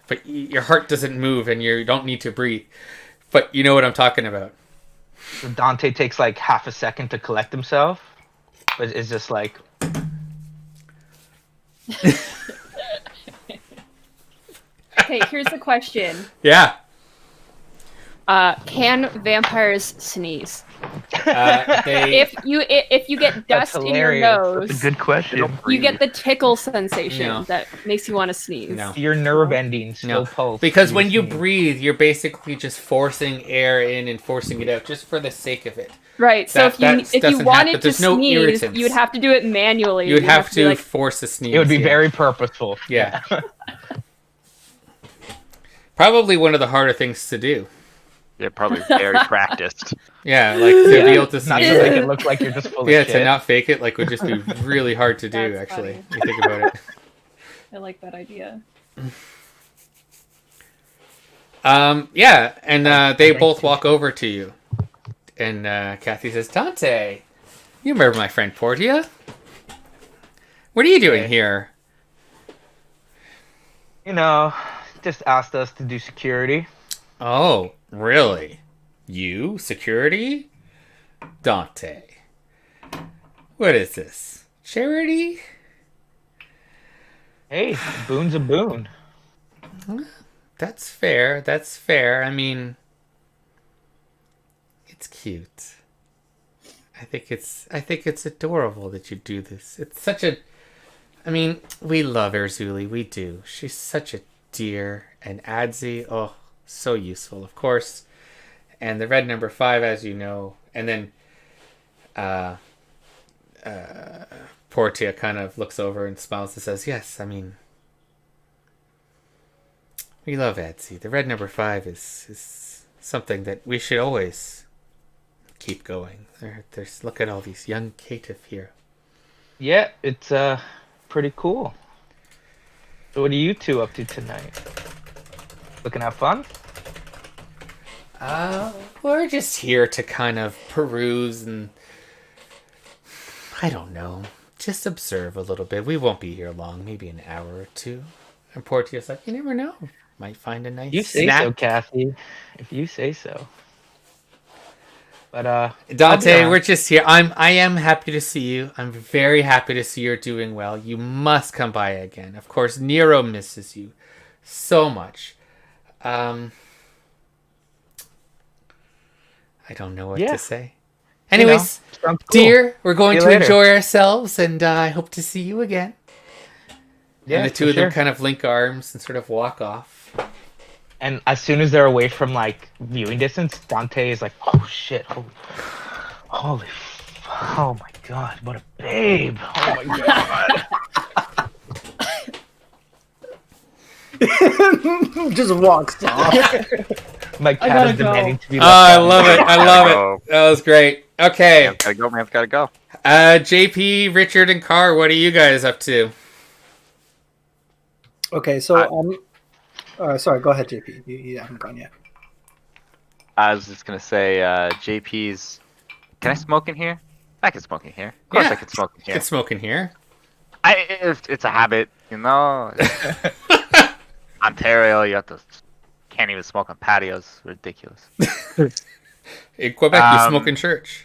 [SPEAKER 1] But your heart doesn't move, and you don't need to breathe. But you know what I'm talking about.
[SPEAKER 4] So Dante takes like half a second to collect himself, but it's just like.
[SPEAKER 3] Okay, here's the question.
[SPEAKER 1] Yeah.
[SPEAKER 3] Can vampires sneeze?
[SPEAKER 1] They,
[SPEAKER 3] If you get dust in your nose,
[SPEAKER 4] That's a good question.
[SPEAKER 3] you get the tickle sensation
[SPEAKER 1] No.
[SPEAKER 3] that makes you want to sneeze.
[SPEAKER 1] No.
[SPEAKER 4] Your nerve endings still
[SPEAKER 1] No,
[SPEAKER 4] pulse.
[SPEAKER 1] because when you
[SPEAKER 4] sneeze.
[SPEAKER 1] breathe, you're basically just forcing air in and forcing it out, just for the sake of it.
[SPEAKER 3] Right. So
[SPEAKER 1] That
[SPEAKER 3] if you
[SPEAKER 1] doesn't happen.
[SPEAKER 3] wanted to
[SPEAKER 1] There's no
[SPEAKER 3] sneeze,
[SPEAKER 1] irritants.
[SPEAKER 3] you would have to do it manually.
[SPEAKER 1] You would have
[SPEAKER 3] be
[SPEAKER 1] to
[SPEAKER 3] like,
[SPEAKER 1] force a sneeze.
[SPEAKER 4] It would be
[SPEAKER 1] yeah.
[SPEAKER 4] very purposeful.
[SPEAKER 1] Yeah. Probably one of the harder things to do.
[SPEAKER 6] Yeah, probably very practiced.
[SPEAKER 1] Yeah, like to be able to
[SPEAKER 4] Not
[SPEAKER 1] sneeze.
[SPEAKER 4] to make it look like you're just full
[SPEAKER 1] Yeah,
[SPEAKER 4] of shit.
[SPEAKER 1] to not fake it like would just be really hard to do.
[SPEAKER 3] That's
[SPEAKER 1] Actually,
[SPEAKER 3] funny.
[SPEAKER 1] you think about it.
[SPEAKER 3] I like that idea.
[SPEAKER 1] Yeah, and they
[SPEAKER 4] Thank
[SPEAKER 1] both
[SPEAKER 4] you.
[SPEAKER 1] walk over to you, and Kathy says, "Dante, you remember my friend Portia? What are you doing
[SPEAKER 4] Okay.
[SPEAKER 1] here?"
[SPEAKER 4] You know, just asked us to do security.
[SPEAKER 1] Oh, really? You? Security? Dante. What is this? Charity?
[SPEAKER 4] Hey, boon's a boon.
[SPEAKER 1] That's fair. That's fair. I mean, it's cute. I think it's adorable that you do this. It's such a... I mean, we love Erzuli. We do. She's such a Deer, and Adzi. Oh, so useful, of course. And the red number 5, as you know. And then Portia kind of looks over and smiles and says, yes, I mean, we love Adzi. The red number 5 is something that we should always keep going. There's look at all these young caitiff here.
[SPEAKER 4] Yeah, it's pretty cool. So what are you two up to tonight? Looking to have fun?
[SPEAKER 1] We're just here to kind of peruse and I don't know, just observe a little bit. We won't be here long, maybe an hour or two. And Portia's like, you never know. Might find a nice
[SPEAKER 4] You say
[SPEAKER 1] snack.
[SPEAKER 4] so, Kathy. If you say so. But
[SPEAKER 1] Dante, we're just here. I am happy to see you. I'm very happy to see you're doing well. You must come by again. Of course, Nero misses you so much. I don't know what to say. Anyways,
[SPEAKER 4] cool.
[SPEAKER 1] dear, we're going
[SPEAKER 4] See
[SPEAKER 1] to
[SPEAKER 4] you later.
[SPEAKER 1] enjoy ourselves, and I hope to see you again.
[SPEAKER 4] Yeah,
[SPEAKER 1] And the two of them kind of link arms and sort of walk off.
[SPEAKER 4] And as soon as they're away from like viewing distance, Dante is like, "Oh shit! Holy, oh my god! What a babe! Oh my god!"
[SPEAKER 2] Just walks off.
[SPEAKER 4] My cat
[SPEAKER 3] gotta
[SPEAKER 4] is
[SPEAKER 3] go.
[SPEAKER 4] demanding to be.
[SPEAKER 1] Oh, I
[SPEAKER 4] left
[SPEAKER 1] love it. I love
[SPEAKER 6] Go.
[SPEAKER 1] it. That was great. Okay.
[SPEAKER 6] Man's gotta go. Man's gotta go.
[SPEAKER 1] JP, Richard, and Carr, what are you guys up to?
[SPEAKER 2] Okay, so sorry, go ahead, JP. You haven't gone yet.
[SPEAKER 6] I was just gonna say, JP's. Can I smoke in here? I can smoke in here. Of course,
[SPEAKER 1] Yeah.
[SPEAKER 6] I can smoke in
[SPEAKER 1] You
[SPEAKER 6] here.
[SPEAKER 1] can smoke in here.
[SPEAKER 6] It's a habit, you know. Ontario, you can't even smoke on patios. Ridiculous.
[SPEAKER 1] In Quebec, you
[SPEAKER 6] Um,
[SPEAKER 1] smoke in church.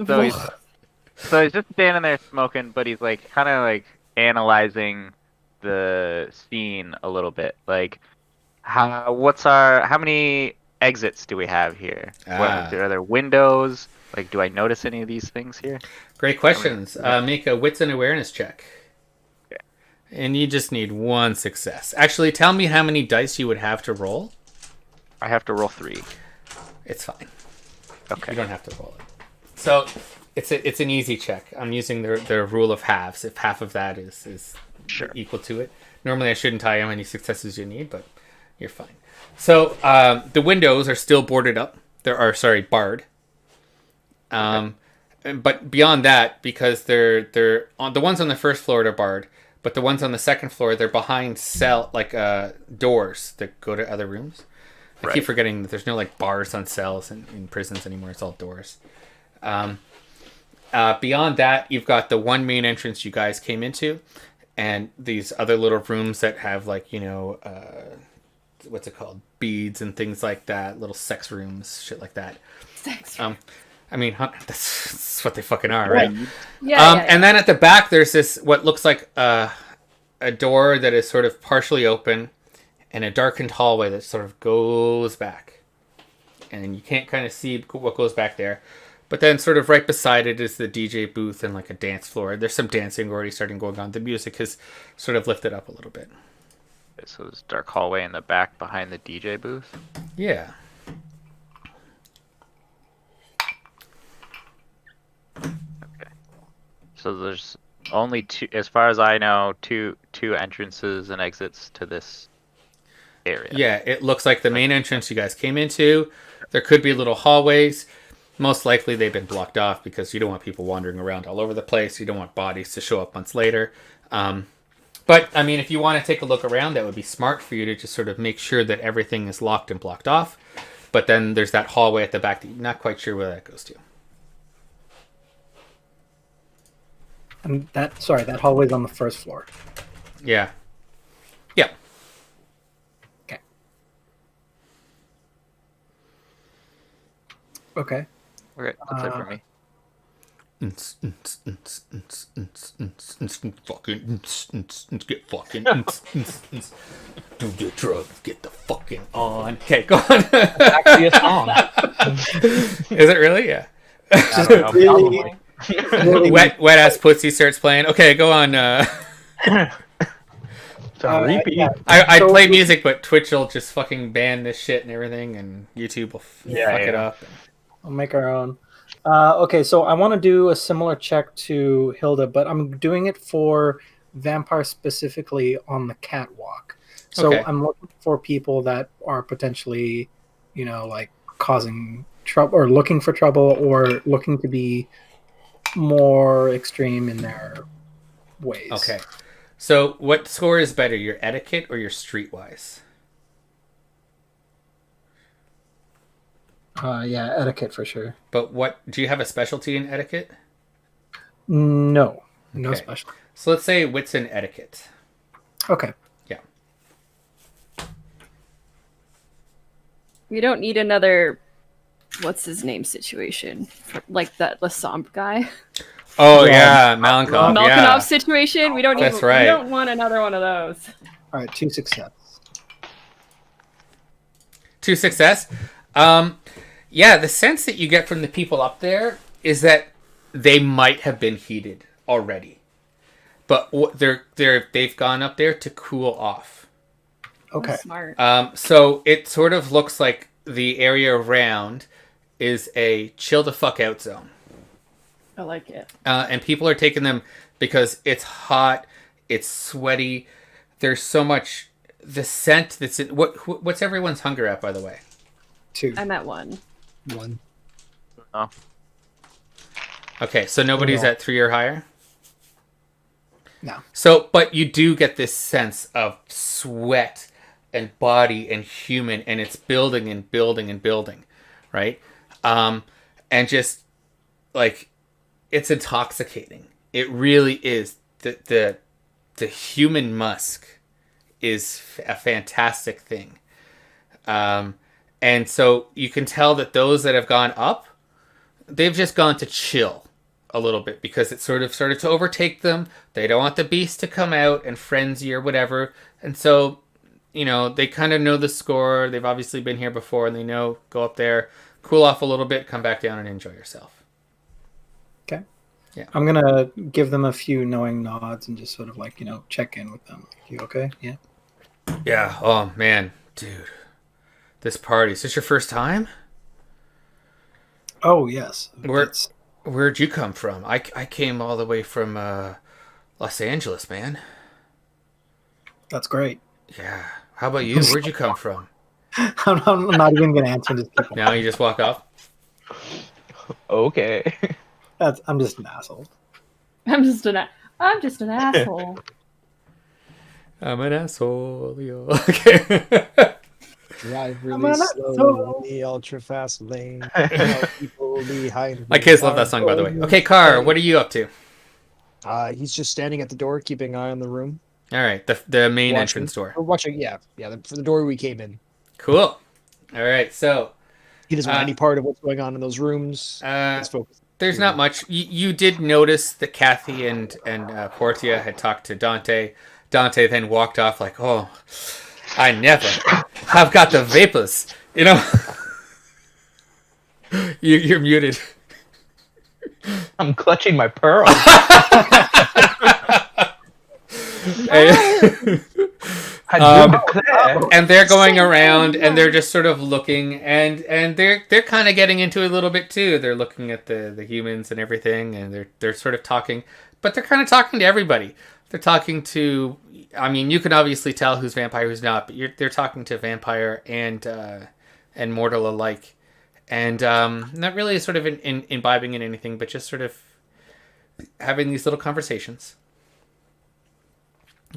[SPEAKER 6] So he's just standing there smoking, but he's like kind of like analyzing the scene a little bit. Like, how many exits do we have here?
[SPEAKER 1] Ah.
[SPEAKER 6] Are there windows? Like, do I notice any of these things here?
[SPEAKER 1] Great questions. Make a wits and awareness check.
[SPEAKER 6] Okay.
[SPEAKER 1] And you just need one success. Actually, tell me how many dice you would have to roll.
[SPEAKER 6] I have to roll 3.
[SPEAKER 1] It's fine.
[SPEAKER 6] Okay.
[SPEAKER 1] You don't have to roll it. So it's an easy check. I'm using the rule of halves. If half of that is
[SPEAKER 6] Sure.
[SPEAKER 1] equal to it. Normally I shouldn't tell you how many successes you need, but you're fine. So the windows are still boarded up. Barred. But beyond that, because they're on the ones on the first floor are barred, but the ones on the second floor they're behind doors that go to other rooms. I keep
[SPEAKER 6] Right.
[SPEAKER 1] forgetting that there's no like bars on cells in prisons anymore. It's all doors. Beyond that, you've got the one main entrance you guys came into, and these other little rooms that have like what's it called, beads and things like that, little sex rooms, shit like that.
[SPEAKER 3] Sex.
[SPEAKER 1] I mean, that's what they fucking are, right?
[SPEAKER 3] Yeah,
[SPEAKER 1] And then at the back, there's this what looks like a door that is sort of partially open, and a darkened hallway that sort of goes back, and you can't kind of see what goes back there. But then, sort of right beside it is the DJ booth and like a dance floor. There's some dancing already starting going on. The music has sort of lifted up a little bit.
[SPEAKER 6] So there's a dark hallway in the back behind the DJ booth.
[SPEAKER 1] Yeah.
[SPEAKER 6] Okay. So there's only two, as far as I know, two entrances and exits to this area.
[SPEAKER 1] Yeah, it looks like the main entrance you guys came into. There could be little hallways. Most likely they've been blocked off because you don't want people wandering around all over the place. You don't want bodies to show up months later. But, I mean, if you want to take a look around, that would be smart for you to just sort of make sure that everything is locked and blocked off. But then there's that hallway at the back that you're not quite sure where that goes to.
[SPEAKER 2] And that hallway's on the first floor.
[SPEAKER 1] Yeah. Yeah.
[SPEAKER 2] Okay. Okay.
[SPEAKER 6] Okay, that's it for me.
[SPEAKER 1] Get fucking do the drugs, get the fucking on. Okay, go on.
[SPEAKER 4] Actually, a song.
[SPEAKER 1] Is it really? Yeah.
[SPEAKER 4] I don't know,
[SPEAKER 2] Really-
[SPEAKER 4] probably.
[SPEAKER 2] Really
[SPEAKER 1] Wet ass pussy starts playing. Okay, go on.
[SPEAKER 4] It's a repeat.
[SPEAKER 2] yeah.
[SPEAKER 1] I
[SPEAKER 2] So-
[SPEAKER 1] play music, but Twitch will just fucking ban this shit and everything, and YouTube will fuck it
[SPEAKER 4] yeah.
[SPEAKER 1] up.
[SPEAKER 2] We'll make our own. Okay, so I want to do a similar check to Hilda, but I'm doing it for vampire specifically on the catwalk. So
[SPEAKER 1] Okay.
[SPEAKER 2] I'm looking for people that are potentially, like causing trouble or looking for trouble or looking to be more extreme in their ways.
[SPEAKER 1] Okay. So what score is better, your etiquette or your streetwise?
[SPEAKER 2] Yeah, etiquette for sure.
[SPEAKER 1] But what do you have a specialty in etiquette?
[SPEAKER 2] No
[SPEAKER 1] Okay.
[SPEAKER 2] special.
[SPEAKER 1] So let's say wits and etiquette.
[SPEAKER 2] Okay.
[SPEAKER 1] Yeah.
[SPEAKER 3] We don't need another what's his name situation. Like that Lassomp guy.
[SPEAKER 1] Oh
[SPEAKER 2] Yeah.
[SPEAKER 1] yeah, Malenkov.
[SPEAKER 3] Malkinov
[SPEAKER 1] Yeah.
[SPEAKER 3] situation. We don't
[SPEAKER 1] That's
[SPEAKER 3] need
[SPEAKER 1] right.
[SPEAKER 3] we don't want another one of those.
[SPEAKER 2] All right, 2 success.
[SPEAKER 1] 2 success. Yeah, the sense that you get from the people up there is that they might have been heated already, but they've gone up there to cool off.
[SPEAKER 2] Okay.
[SPEAKER 3] Smart.
[SPEAKER 1] So it sort of looks like the area around is a chill the fuck out zone,
[SPEAKER 3] I like it.
[SPEAKER 1] and people are taking them because it's hot, it's sweaty. There's so much the scent that's in. What's everyone's hunger at, by the way?
[SPEAKER 2] 2.
[SPEAKER 3] I'm at 1.
[SPEAKER 5] 1.
[SPEAKER 6] Oh.
[SPEAKER 1] Okay, so nobody's
[SPEAKER 2] No.
[SPEAKER 1] at 3 or higher?
[SPEAKER 2] No.
[SPEAKER 1] So, but you do get this sense of sweat and body and human, and it's building and building and building, right? And just, like, it's intoxicating. It really is. The human musk is a fantastic thing. And so you can tell that those that have gone up, they've just gone to chill a little bit because it sort of started to overtake them. They don't want the beast to come out and frenzy or whatever. And so, they kind of know the score. They've obviously been here before and they know, go up there, cool off a little bit, come back down and enjoy yourself.
[SPEAKER 2] Okay.
[SPEAKER 1] Yeah.
[SPEAKER 2] I'm going to give them a few knowing nods and just sort of like, check in with them. You okay? Yeah.
[SPEAKER 1] Yeah. Oh, man. Dude. This party. Is this your first time?
[SPEAKER 2] Oh, yes.
[SPEAKER 1] Where'd you come from? I came all the way from Los Angeles, man.
[SPEAKER 2] That's great.
[SPEAKER 1] Yeah. How about you? Where'd you come from?
[SPEAKER 2] I'm not even going to answer this. People.
[SPEAKER 1] Now you just walk off?
[SPEAKER 4] Okay.
[SPEAKER 2] I'm just an asshole.
[SPEAKER 3] I'm just an asshole.
[SPEAKER 1] I'm an asshole. Yo. Okay.
[SPEAKER 5] Drive
[SPEAKER 2] I'm
[SPEAKER 5] really
[SPEAKER 2] an
[SPEAKER 5] slow
[SPEAKER 2] asshole.
[SPEAKER 5] in the ultra fast lane. Tell people behind
[SPEAKER 1] My
[SPEAKER 5] me
[SPEAKER 1] kids love that
[SPEAKER 5] are
[SPEAKER 1] song, by the way.
[SPEAKER 5] going
[SPEAKER 1] Okay, Car, what are you up to?
[SPEAKER 5] He's just standing at the door, keeping an eye on the room.
[SPEAKER 1] All right, the main
[SPEAKER 5] Watching.
[SPEAKER 1] entrance door.
[SPEAKER 5] Or watching, for the door we came in.
[SPEAKER 1] Cool. All right, so
[SPEAKER 5] He doesn't want any part of what's going on in those rooms. Let's focus.
[SPEAKER 1] there's not much. You did notice that Kathy and Portia had talked to Dante. Dante then walked off like, oh, I never. I've got the vapors. You're muted.
[SPEAKER 4] I'm clutching my pearl. I do declare.
[SPEAKER 1] And they're going around and they're just sort of looking and they're kind of getting into it a little bit too. They're looking at the humans and everything and they're sort of talking, but they're kind of talking to everybody. They're talking to, I mean, you can obviously tell who's vampire, who's not, but they're talking to vampire and mortal alike. And not really sort of imbibing in anything, but just sort of having these little conversations.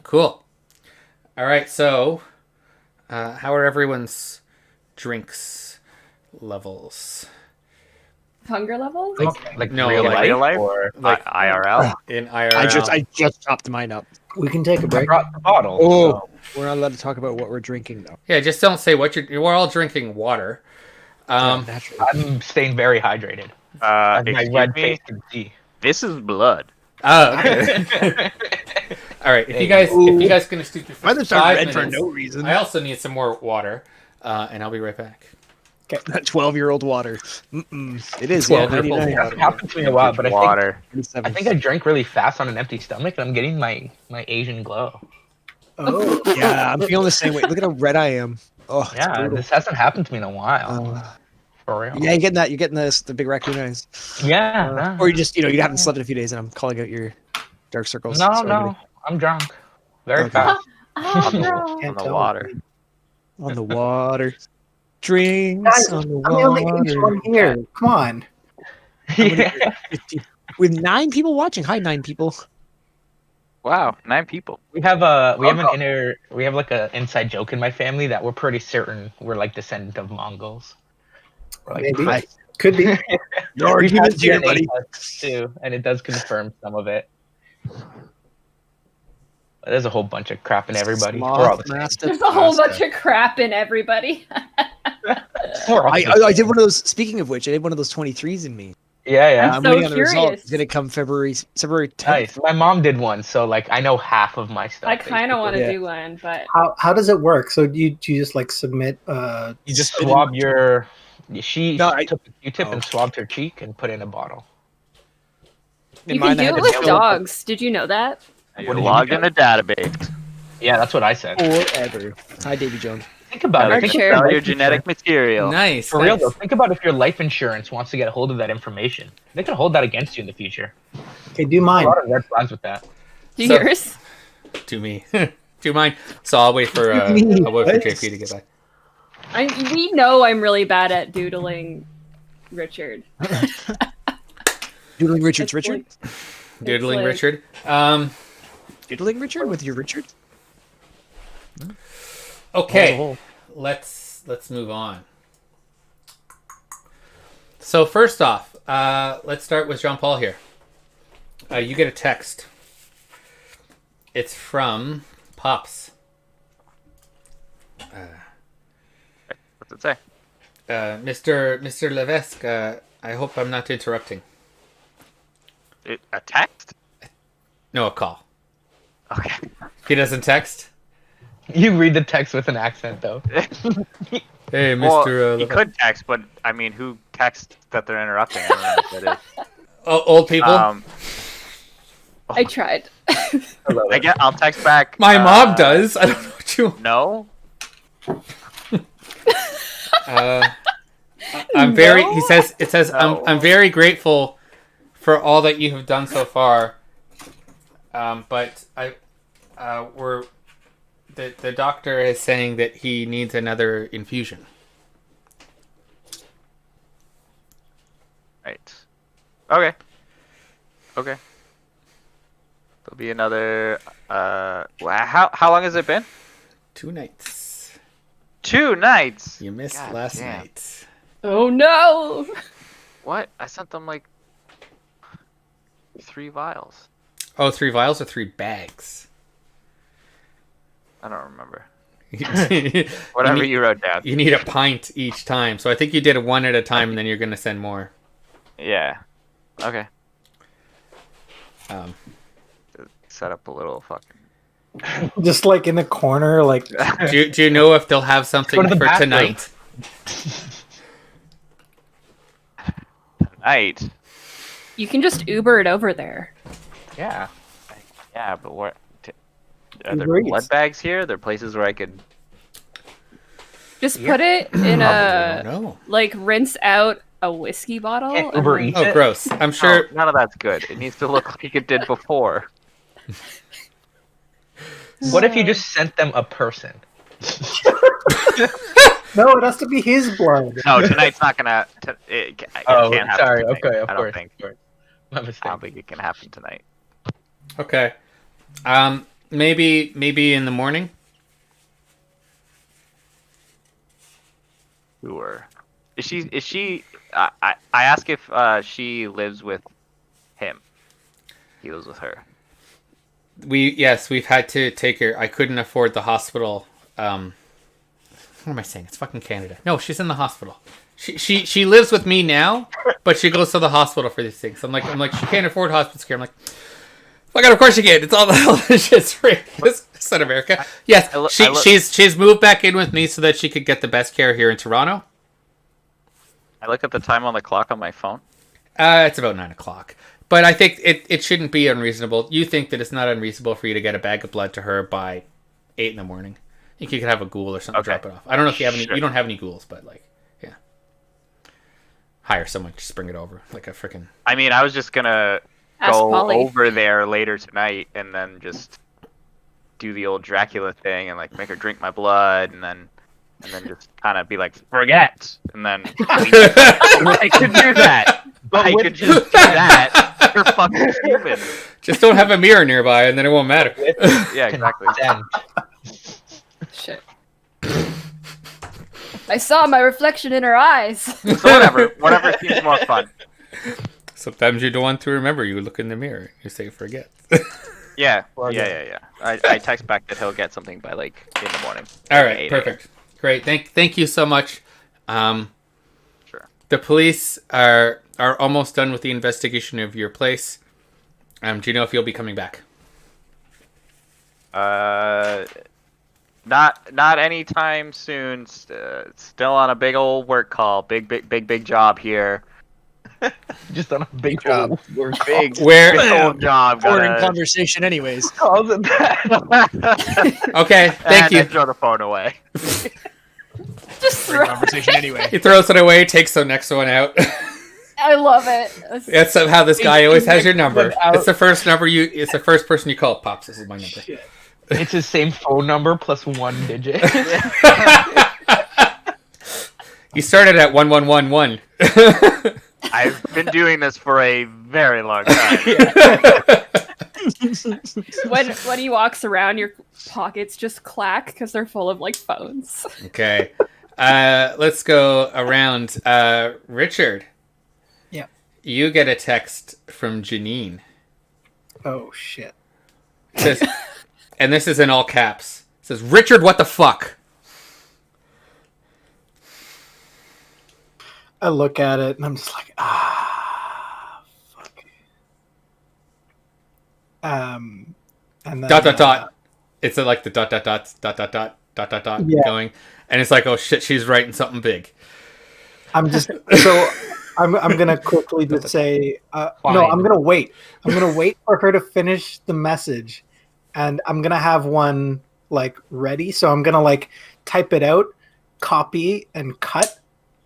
[SPEAKER 1] Cool. All right, so how are everyone's drinks levels?
[SPEAKER 3] Hunger levels?
[SPEAKER 4] Like
[SPEAKER 1] No,
[SPEAKER 4] real
[SPEAKER 1] like
[SPEAKER 6] real life?
[SPEAKER 4] or
[SPEAKER 1] Like
[SPEAKER 6] IRL?
[SPEAKER 1] in IRL?
[SPEAKER 5] I just topped mine up.
[SPEAKER 2] We can take a
[SPEAKER 4] I
[SPEAKER 2] break.
[SPEAKER 4] brought the bottle.
[SPEAKER 5] Oh, we're not allowed to talk about what we're drinking though.
[SPEAKER 1] Yeah, just don't say what we're all drinking water.
[SPEAKER 5] Naturally.
[SPEAKER 4] I'm staying very hydrated. As my
[SPEAKER 6] Excuse
[SPEAKER 4] red
[SPEAKER 6] me?
[SPEAKER 4] face can see.
[SPEAKER 6] This is blood.
[SPEAKER 1] Oh, okay. All right, if you guys gonna stoop your
[SPEAKER 5] Why they start
[SPEAKER 1] 5
[SPEAKER 5] red for
[SPEAKER 1] minutes,
[SPEAKER 5] no reason?
[SPEAKER 1] I also need some more water, and I'll be right back.
[SPEAKER 5] That 12-year-old water. Mm-mm. It is
[SPEAKER 1] 12-year-old
[SPEAKER 5] 99.
[SPEAKER 1] water.
[SPEAKER 4] It happened to me a while, but
[SPEAKER 6] Water.
[SPEAKER 4] I think I drank really fast on an empty stomach, and I'm getting my Asian glow.
[SPEAKER 2] Oh,
[SPEAKER 5] Yeah, I'm feeling the same way. Look at how red I am. Oh, it's
[SPEAKER 4] Yeah,
[SPEAKER 5] brutal.
[SPEAKER 4] this hasn't happened to me in a while. For real.
[SPEAKER 5] Yeah, you're getting that. You're getting the big raccoon eyes.
[SPEAKER 4] Yeah.
[SPEAKER 5] Or you just, you haven't slept in a few days, and I'm calling out your dark circles.
[SPEAKER 4] No,
[SPEAKER 5] Sorry,
[SPEAKER 4] no.
[SPEAKER 5] buddy.
[SPEAKER 4] I'm drunk. Very
[SPEAKER 5] Okay.
[SPEAKER 4] fast.
[SPEAKER 3] Oh,
[SPEAKER 6] On
[SPEAKER 3] no.
[SPEAKER 2] can't
[SPEAKER 6] the
[SPEAKER 2] tell.
[SPEAKER 6] water.
[SPEAKER 5] On the water. Drinks
[SPEAKER 2] Guys,
[SPEAKER 5] on the
[SPEAKER 2] I'm the only H
[SPEAKER 5] water.
[SPEAKER 2] one here. Come on.
[SPEAKER 5] How many- 50 With 9 people watching. Hi, 9 people.
[SPEAKER 6] Wow, 9 people.
[SPEAKER 4] We have like a inside joke in my family that we're pretty certain we're like descendant of Mongols. We're, like,
[SPEAKER 2] Maybe.
[SPEAKER 5] Hi.
[SPEAKER 2] Could be.
[SPEAKER 5] Your
[SPEAKER 4] We've had
[SPEAKER 5] arguments here,
[SPEAKER 4] DNA
[SPEAKER 5] buddy.
[SPEAKER 4] tests too, and it does confirm some of it. But there's a whole bunch of crap in everybody. We're all the
[SPEAKER 5] Sloth
[SPEAKER 4] same.
[SPEAKER 5] Mastiff
[SPEAKER 3] There's a whole bunch
[SPEAKER 5] Mastiff.
[SPEAKER 3] of crap in everybody.
[SPEAKER 4] We're all
[SPEAKER 5] I
[SPEAKER 4] the
[SPEAKER 5] did
[SPEAKER 4] same.
[SPEAKER 5] one of those. Speaking of which, I did one of those 23s in me.
[SPEAKER 4] Yeah, yeah.
[SPEAKER 3] I'm
[SPEAKER 5] waiting
[SPEAKER 3] so
[SPEAKER 5] on the result.
[SPEAKER 3] curious.
[SPEAKER 5] It's gonna come February 10th.
[SPEAKER 4] Nice. My mom did one, so like I know half of my stuff.
[SPEAKER 3] I kind of want to
[SPEAKER 5] Yeah.
[SPEAKER 3] do one, but
[SPEAKER 2] How does it work? So do you just like submit?
[SPEAKER 4] You just
[SPEAKER 5] spit it
[SPEAKER 4] swab
[SPEAKER 5] in-
[SPEAKER 4] your. She
[SPEAKER 5] No, I-
[SPEAKER 4] took a Q-tip
[SPEAKER 5] Oh.
[SPEAKER 4] and swabbed her cheek and put it in a bottle.
[SPEAKER 5] In
[SPEAKER 3] you
[SPEAKER 5] mine,
[SPEAKER 3] can
[SPEAKER 5] I
[SPEAKER 3] do
[SPEAKER 5] had
[SPEAKER 3] it
[SPEAKER 5] to
[SPEAKER 3] with
[SPEAKER 5] fill
[SPEAKER 3] dogs. Did you know that?
[SPEAKER 6] You're
[SPEAKER 4] What did you
[SPEAKER 6] logged
[SPEAKER 4] do?
[SPEAKER 6] in a database.
[SPEAKER 4] Yeah, that's what I said.
[SPEAKER 5] Forever. Hi, Davy Jones.
[SPEAKER 4] Think about
[SPEAKER 6] Now
[SPEAKER 4] it.
[SPEAKER 6] they
[SPEAKER 4] Think
[SPEAKER 6] can
[SPEAKER 3] Sure.
[SPEAKER 4] about
[SPEAKER 6] sell
[SPEAKER 4] life
[SPEAKER 6] your genetic
[SPEAKER 4] insurance.
[SPEAKER 6] material.
[SPEAKER 1] Nice.
[SPEAKER 4] For real
[SPEAKER 1] nice.
[SPEAKER 4] though, think about if your life insurance wants to get a hold of that information. They could hold that against you in the future.
[SPEAKER 2] Okay, do
[SPEAKER 4] A
[SPEAKER 2] mine.
[SPEAKER 4] lot of red flags with that.
[SPEAKER 3] Do
[SPEAKER 1] So-
[SPEAKER 3] yours?
[SPEAKER 1] Do me. Do mine. So I'll wait for
[SPEAKER 5] Me,
[SPEAKER 1] I'll wait for
[SPEAKER 5] what?
[SPEAKER 1] JP to get back.
[SPEAKER 3] We know I'm really bad at doodling Richard.
[SPEAKER 5] Doodling Richard's
[SPEAKER 3] It's
[SPEAKER 5] Richard?
[SPEAKER 3] like-
[SPEAKER 1] Doodling
[SPEAKER 3] like-
[SPEAKER 1] Richard.
[SPEAKER 5] Doodling Richard with your Richard?
[SPEAKER 1] Okay.
[SPEAKER 5] Oh,
[SPEAKER 1] Let's move on. So first off, let's start with Jean Paul here. You get a text. It's from Pops.
[SPEAKER 6] What's it say?
[SPEAKER 1] Mr. Levesque, I hope I'm not interrupting.
[SPEAKER 6] A text?
[SPEAKER 1] No, a call.
[SPEAKER 6] Okay.
[SPEAKER 1] He doesn't text.
[SPEAKER 4] You read the text with an accent though.
[SPEAKER 1] Hey,
[SPEAKER 6] Well,
[SPEAKER 1] Mr.
[SPEAKER 6] he
[SPEAKER 1] Levesque.
[SPEAKER 6] could text, but I mean, who texts that they're interrupting? I don't know what that is.
[SPEAKER 1] Oh, old people.
[SPEAKER 3] I tried.
[SPEAKER 6] I'll text back.
[SPEAKER 1] My mom does. I don't know what you.
[SPEAKER 6] No.
[SPEAKER 1] I'm very.
[SPEAKER 3] No?
[SPEAKER 1] He says. It says.
[SPEAKER 6] No.
[SPEAKER 1] I'm very grateful for all that you have done so far. But we're. The doctor is saying that he needs another infusion.
[SPEAKER 6] Right. Okay. Okay. There'll be another. How long has it been?
[SPEAKER 1] 2 nights.
[SPEAKER 6] 2 nights.
[SPEAKER 1] You missed
[SPEAKER 6] God
[SPEAKER 1] last
[SPEAKER 6] damn.
[SPEAKER 1] night.
[SPEAKER 3] Oh no!
[SPEAKER 6] What? I sent them like 3 vials.
[SPEAKER 1] Oh, 3 vials or 3 bags?
[SPEAKER 6] I don't remember.
[SPEAKER 1] you,
[SPEAKER 6] Whatever
[SPEAKER 1] need,
[SPEAKER 6] you wrote down.
[SPEAKER 1] you need a pint each time. So I think you did it 1 at a time, and then you're going to send more.
[SPEAKER 6] Yeah. Okay.
[SPEAKER 1] Um,
[SPEAKER 6] Set up a little fucking.
[SPEAKER 2] Just like in the corner, like
[SPEAKER 1] do you know if they'll have something
[SPEAKER 4] Go to the
[SPEAKER 1] for
[SPEAKER 4] bathroom.
[SPEAKER 1] tonight?
[SPEAKER 6] Night.
[SPEAKER 3] You can just Uber it over there.
[SPEAKER 4] Yeah.
[SPEAKER 6] Yeah, but what? Are there
[SPEAKER 2] Uber Eats.
[SPEAKER 6] blood bags here? There are places where I could.
[SPEAKER 3] Just put it in a
[SPEAKER 1] No.
[SPEAKER 3] like rinse out a whiskey bottle.
[SPEAKER 4] Can't
[SPEAKER 3] and
[SPEAKER 4] Uber
[SPEAKER 3] then-
[SPEAKER 4] Eats
[SPEAKER 1] Oh,
[SPEAKER 4] it?
[SPEAKER 1] gross. I'm sure.
[SPEAKER 6] Oh, none of that's good. It needs to look like it did before.
[SPEAKER 4] What if you just sent them a person?
[SPEAKER 2] no, it has to be his blood.
[SPEAKER 6] No, tonight's not gonna. It can't happen
[SPEAKER 4] sorry.
[SPEAKER 6] tonight.
[SPEAKER 4] Okay, of
[SPEAKER 6] I
[SPEAKER 4] course.
[SPEAKER 6] don't think.
[SPEAKER 4] Of course. My
[SPEAKER 6] I
[SPEAKER 4] mistake.
[SPEAKER 6] don't think it can happen tonight.
[SPEAKER 1] Okay. Maybe in the morning.
[SPEAKER 6] Sure. Is she? I ask if she lives with him. He lives with her.
[SPEAKER 1] We've had to take her. I couldn't afford the hospital. What am I saying? It's fucking Canada. No, she's in the hospital. She lives with me now, but she goes to the hospital for these things. I'm like she can't afford hospice care. I'm like, fuck it, of course she can. It's all the hell shit's free. This in America. Yes, she's moved back in with me so that she could get the best care here in Toronto.
[SPEAKER 6] I look at the time on the clock on my phone.
[SPEAKER 1] It's about 9:00. But I think it shouldn't be unreasonable. You think that it's not unreasonable for you to get a bag of blood to her by 8 in the morning. I think you could have a ghoul or something
[SPEAKER 6] Okay.
[SPEAKER 1] drop it off. I don't know if you have any.
[SPEAKER 6] Sure.
[SPEAKER 1] You don't have any ghouls, but like, yeah, hire someone just bring it over like a freaking.
[SPEAKER 6] I mean, I was just gonna
[SPEAKER 3] Ask
[SPEAKER 6] go
[SPEAKER 3] Polly.
[SPEAKER 6] over there later tonight and then just do the old Dracula thing and like make her drink my blood and then just kind of be like, forget, and then
[SPEAKER 4] I could do that.
[SPEAKER 6] I could just do that. You're fucking human.
[SPEAKER 1] Just don't have a mirror nearby, and then it won't matter.
[SPEAKER 6] Yeah, exactly.
[SPEAKER 4] Then,
[SPEAKER 3] Shit. I saw my reflection in her eyes.
[SPEAKER 6] So whatever seems more fun.
[SPEAKER 1] Sometimes you don't want to remember. You look in the mirror. You say forget.
[SPEAKER 6] Yeah,
[SPEAKER 4] Well,
[SPEAKER 6] yeah. I text back that he'll get something by like in the morning.
[SPEAKER 1] All
[SPEAKER 6] Like
[SPEAKER 1] right,
[SPEAKER 6] 8 a.m.
[SPEAKER 1] perfect, great. Thank you so much.
[SPEAKER 6] Sure.
[SPEAKER 1] The police are almost done with the investigation of your place. Do you know if you'll be coming back?
[SPEAKER 6] Not anytime soon. Still on a big old work call. Big job here.
[SPEAKER 4] just on a big
[SPEAKER 5] job.
[SPEAKER 4] Work.
[SPEAKER 6] Big
[SPEAKER 1] Where?
[SPEAKER 6] old job.
[SPEAKER 5] Boring
[SPEAKER 6] Gotta...
[SPEAKER 5] conversation, anyways.
[SPEAKER 4] Calls it that.
[SPEAKER 1] Okay, thank
[SPEAKER 6] and
[SPEAKER 1] you.
[SPEAKER 6] then throw the phone away.
[SPEAKER 3] Just
[SPEAKER 5] Boring conversation, anyway.
[SPEAKER 1] He throws it away, takes the next one out.
[SPEAKER 3] I love it.
[SPEAKER 1] That's how this guy always has your number.
[SPEAKER 4] Out.
[SPEAKER 1] It's the first number it's the first person you call. Pops, this is my number.
[SPEAKER 4] It's his same phone number plus 1 digit.
[SPEAKER 1] You started at 1111.
[SPEAKER 6] I've been doing this for a very long time.
[SPEAKER 3] When he walks around, your pockets just clack because they're full of like phones.
[SPEAKER 1] Okay. Let's go around. Richard.
[SPEAKER 2] Yeah.
[SPEAKER 1] You get a text from Janine.
[SPEAKER 2] Oh shit.
[SPEAKER 1] It says, and this is in all caps. It says, Richard, what the fuck?
[SPEAKER 2] I look at it and I'm just like, fuck. And then
[SPEAKER 1] Dot. It's like the dot
[SPEAKER 2] Yeah.
[SPEAKER 1] going. And it's like, oh shit, she's writing something big.
[SPEAKER 2] I'm just so I'm gonna quickly just say no. I'm gonna wait. I'm gonna wait for her to finish the message, and I'm gonna have one like ready. So I'm gonna like type it out, copy and cut,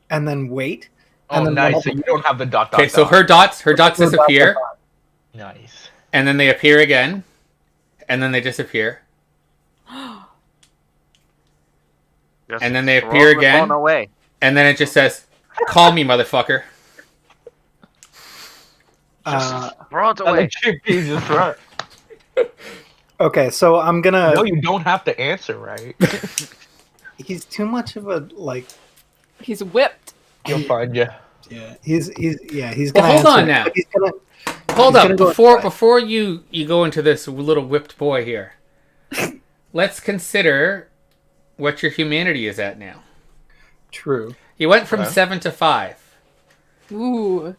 [SPEAKER 2] and then wait.
[SPEAKER 4] Oh,
[SPEAKER 2] And then
[SPEAKER 4] nice.
[SPEAKER 2] we'll-
[SPEAKER 4] So you don't have the dot.
[SPEAKER 1] Okay, so her dots disappear,
[SPEAKER 4] Nice.
[SPEAKER 1] and then they appear again, and then they disappear,
[SPEAKER 6] Just
[SPEAKER 1] And then they
[SPEAKER 6] throw
[SPEAKER 1] appear
[SPEAKER 6] the
[SPEAKER 1] again.
[SPEAKER 6] phone away.
[SPEAKER 1] and then it just says, "Call me, motherfucker."
[SPEAKER 6] Throw it away.
[SPEAKER 4] Jesus Christ.
[SPEAKER 2] Okay, so I'm gonna.
[SPEAKER 4] No, you don't have to answer, right?
[SPEAKER 2] He's too much of a like.
[SPEAKER 3] He's whipped.
[SPEAKER 4] He'll find you.
[SPEAKER 2] Yeah, he's
[SPEAKER 1] Well,
[SPEAKER 2] gonna.
[SPEAKER 1] hold
[SPEAKER 2] answer.
[SPEAKER 1] on now.
[SPEAKER 2] He's gonna.
[SPEAKER 1] Hold
[SPEAKER 2] He's
[SPEAKER 1] up,
[SPEAKER 2] gonna go
[SPEAKER 1] before
[SPEAKER 2] inside.
[SPEAKER 1] you go into this little whipped boy here, let's consider what your humanity is at now.
[SPEAKER 2] True.
[SPEAKER 1] You went from
[SPEAKER 4] Okay.
[SPEAKER 1] 7 to 5.
[SPEAKER 3] Ooh.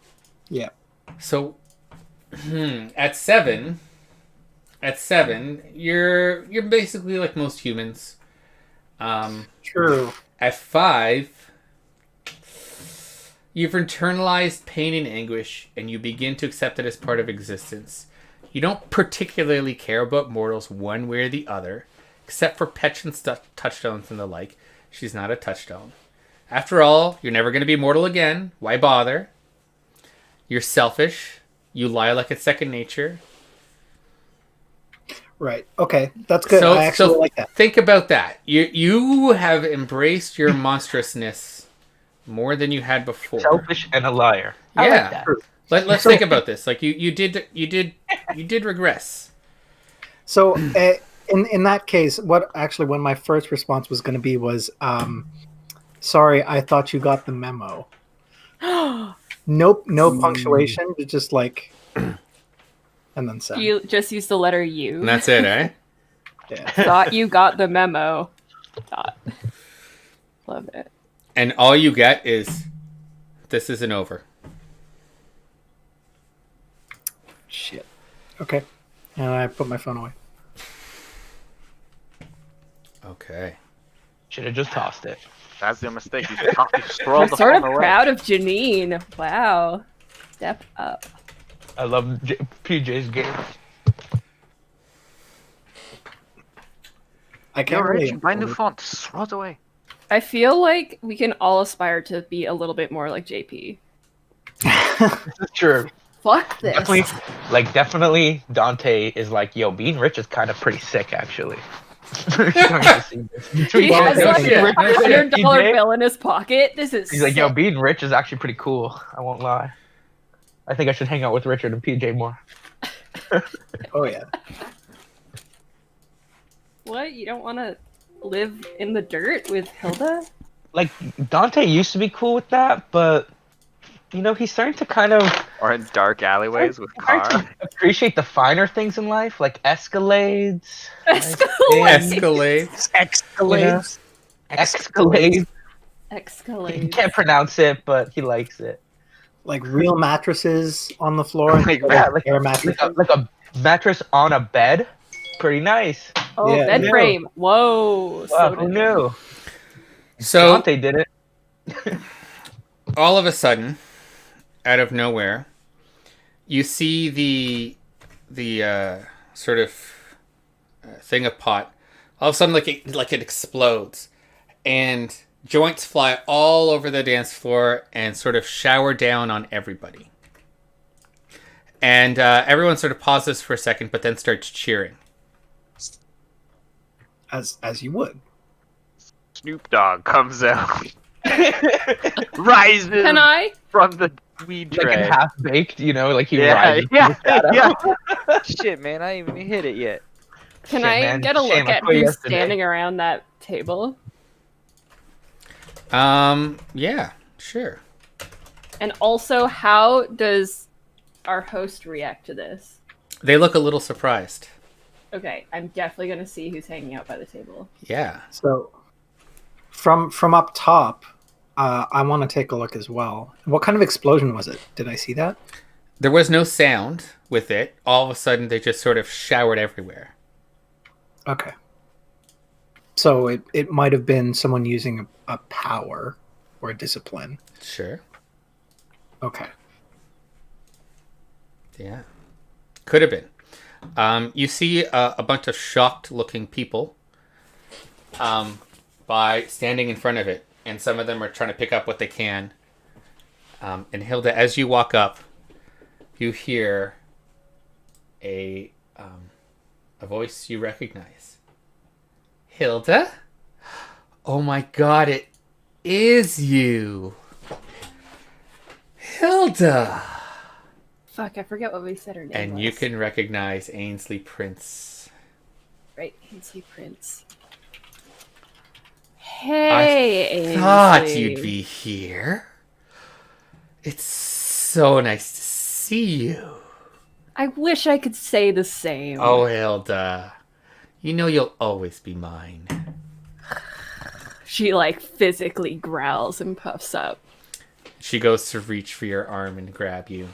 [SPEAKER 2] Yeah.
[SPEAKER 1] So, at 7, you're basically like most humans.
[SPEAKER 2] True.
[SPEAKER 1] At 5, you've internalized pain and anguish, and you begin to accept it as part of existence. You don't particularly care about mortals one way or the other, except for pets and touchstones and the like. She's not a touchstone. After all, you're never going to be mortal again. Why bother? You're selfish. You lie like it's second nature.
[SPEAKER 2] Right. Okay. That's good. I actually like that.
[SPEAKER 1] Think about that. You have embraced your monstrousness more than you had before.
[SPEAKER 4] Selfish and a liar. I
[SPEAKER 1] Yeah.
[SPEAKER 4] like that.
[SPEAKER 1] Let's think about this. Like you did regress.
[SPEAKER 2] So in that case, when my first response was going to be was, sorry, I thought you got the memo. Nope, no punctuation, but just like, and then send.
[SPEAKER 3] You just use the letter U.
[SPEAKER 1] And that's it, eh?
[SPEAKER 2] Yeah.
[SPEAKER 3] Thought you got the memo. Thought. Love it.
[SPEAKER 1] And all you get is, this isn't over.
[SPEAKER 2] Shit. Okay. And I put my phone away.
[SPEAKER 1] Okay.
[SPEAKER 4] Should have just tossed it.
[SPEAKER 6] That's your mistake. You scrolled
[SPEAKER 3] I'm
[SPEAKER 6] the
[SPEAKER 3] sort of
[SPEAKER 6] phone away.
[SPEAKER 3] proud of Janine. Wow. Step up.
[SPEAKER 4] I love PJ's game.
[SPEAKER 2] I
[SPEAKER 6] You're
[SPEAKER 2] can't
[SPEAKER 6] rich.
[SPEAKER 2] really.
[SPEAKER 6] You buy new font. Throw it away.
[SPEAKER 3] I feel like we can all aspire to be a little bit more like JP.
[SPEAKER 4] This is true.
[SPEAKER 3] Fuck this.
[SPEAKER 4] Definitely, Dante is like, yo, being rich is kind of pretty sick, actually. Starting to see this. Between
[SPEAKER 3] He has
[SPEAKER 4] Dante
[SPEAKER 3] like
[SPEAKER 4] and
[SPEAKER 1] shit.
[SPEAKER 3] a $100
[SPEAKER 4] PJ,
[SPEAKER 3] bill in his pocket. This is
[SPEAKER 4] he's like, yo,
[SPEAKER 3] sick.
[SPEAKER 4] being rich is actually pretty cool. I won't lie. I think I should hang out with Richard and PJ more.
[SPEAKER 2] Oh yeah.
[SPEAKER 3] What? You don't want to live in the dirt with Hilda?
[SPEAKER 4] Like, Dante used to be cool with that, but, you know, he's starting to kind of
[SPEAKER 6] Or in dark alleyways with
[SPEAKER 4] starting
[SPEAKER 6] car.
[SPEAKER 4] to appreciate the finer things in life, like Escalades.
[SPEAKER 1] Escalade.
[SPEAKER 5] Escalades.
[SPEAKER 4] Escalades. He
[SPEAKER 3] Escalade.
[SPEAKER 4] can't pronounce it, but he likes it.
[SPEAKER 2] Like real mattresses on the floor.
[SPEAKER 6] Like
[SPEAKER 4] Yeah, like,
[SPEAKER 2] air mattresses.
[SPEAKER 4] like a mattress on a bed. Pretty nice.
[SPEAKER 3] Oh,
[SPEAKER 2] Yeah,
[SPEAKER 3] bed
[SPEAKER 2] no.
[SPEAKER 3] frame. Whoa.
[SPEAKER 4] Wow,
[SPEAKER 3] So
[SPEAKER 4] who knew?
[SPEAKER 1] So
[SPEAKER 4] Dante did it.
[SPEAKER 1] all of a sudden, out of nowhere, you see the sort of thing of pot. All of a sudden, like it explodes, and joints fly all over the dance floor and sort of shower down on everybody. And everyone sort of pauses for a second, but then starts cheering.
[SPEAKER 2] As you would.
[SPEAKER 6] Snoop Dogg comes out. Rises
[SPEAKER 3] Can I?
[SPEAKER 6] from the weed
[SPEAKER 4] Like
[SPEAKER 6] tray.
[SPEAKER 4] in Half Baked, you know, like he
[SPEAKER 6] Yeah,
[SPEAKER 4] rises.
[SPEAKER 6] yeah,
[SPEAKER 4] from the shadow.
[SPEAKER 6] yeah.
[SPEAKER 7] Shit, man, I ain't even hit it yet.
[SPEAKER 3] Can
[SPEAKER 4] Shit,
[SPEAKER 3] I
[SPEAKER 4] man.
[SPEAKER 3] get a look
[SPEAKER 4] Shame, I
[SPEAKER 3] at
[SPEAKER 4] quit
[SPEAKER 3] who's
[SPEAKER 4] yesterday.
[SPEAKER 3] standing around that table?
[SPEAKER 1] Yeah, sure.
[SPEAKER 3] And also, how does our host react to this?
[SPEAKER 1] They look a little surprised.
[SPEAKER 3] Okay, I'm definitely gonna see who's hanging out by the table.
[SPEAKER 1] Yeah.
[SPEAKER 2] So from up top, I want to take a look as well. What kind of explosion was it? Did I see that?
[SPEAKER 1] There was no sound with it. All of a sudden, they just sort of showered everywhere.
[SPEAKER 2] Okay. So it might have been someone using a power or a discipline.
[SPEAKER 1] Sure.
[SPEAKER 2] Okay.
[SPEAKER 1] Yeah. Could have been. You see a bunch of shocked-looking people by standing in front of it, and some of them are trying to pick up what they can. And Hilda, as you walk up, you hear a voice you recognize. Hilda? Oh my God! It is you, Hilda.
[SPEAKER 3] Fuck, I forget what we said her name
[SPEAKER 1] And
[SPEAKER 3] was.
[SPEAKER 1] you can recognize Ainsley Prince.
[SPEAKER 3] Right, Ainsley Prince. Hey, Ainsley.
[SPEAKER 1] Thought you'd be here. It's so nice to see you.
[SPEAKER 3] I wish I could say the same.
[SPEAKER 1] Oh, Hilda. You know you'll always be mine.
[SPEAKER 3] She, like, physically growls and puffs up.
[SPEAKER 1] She goes to reach for your arm and grab you.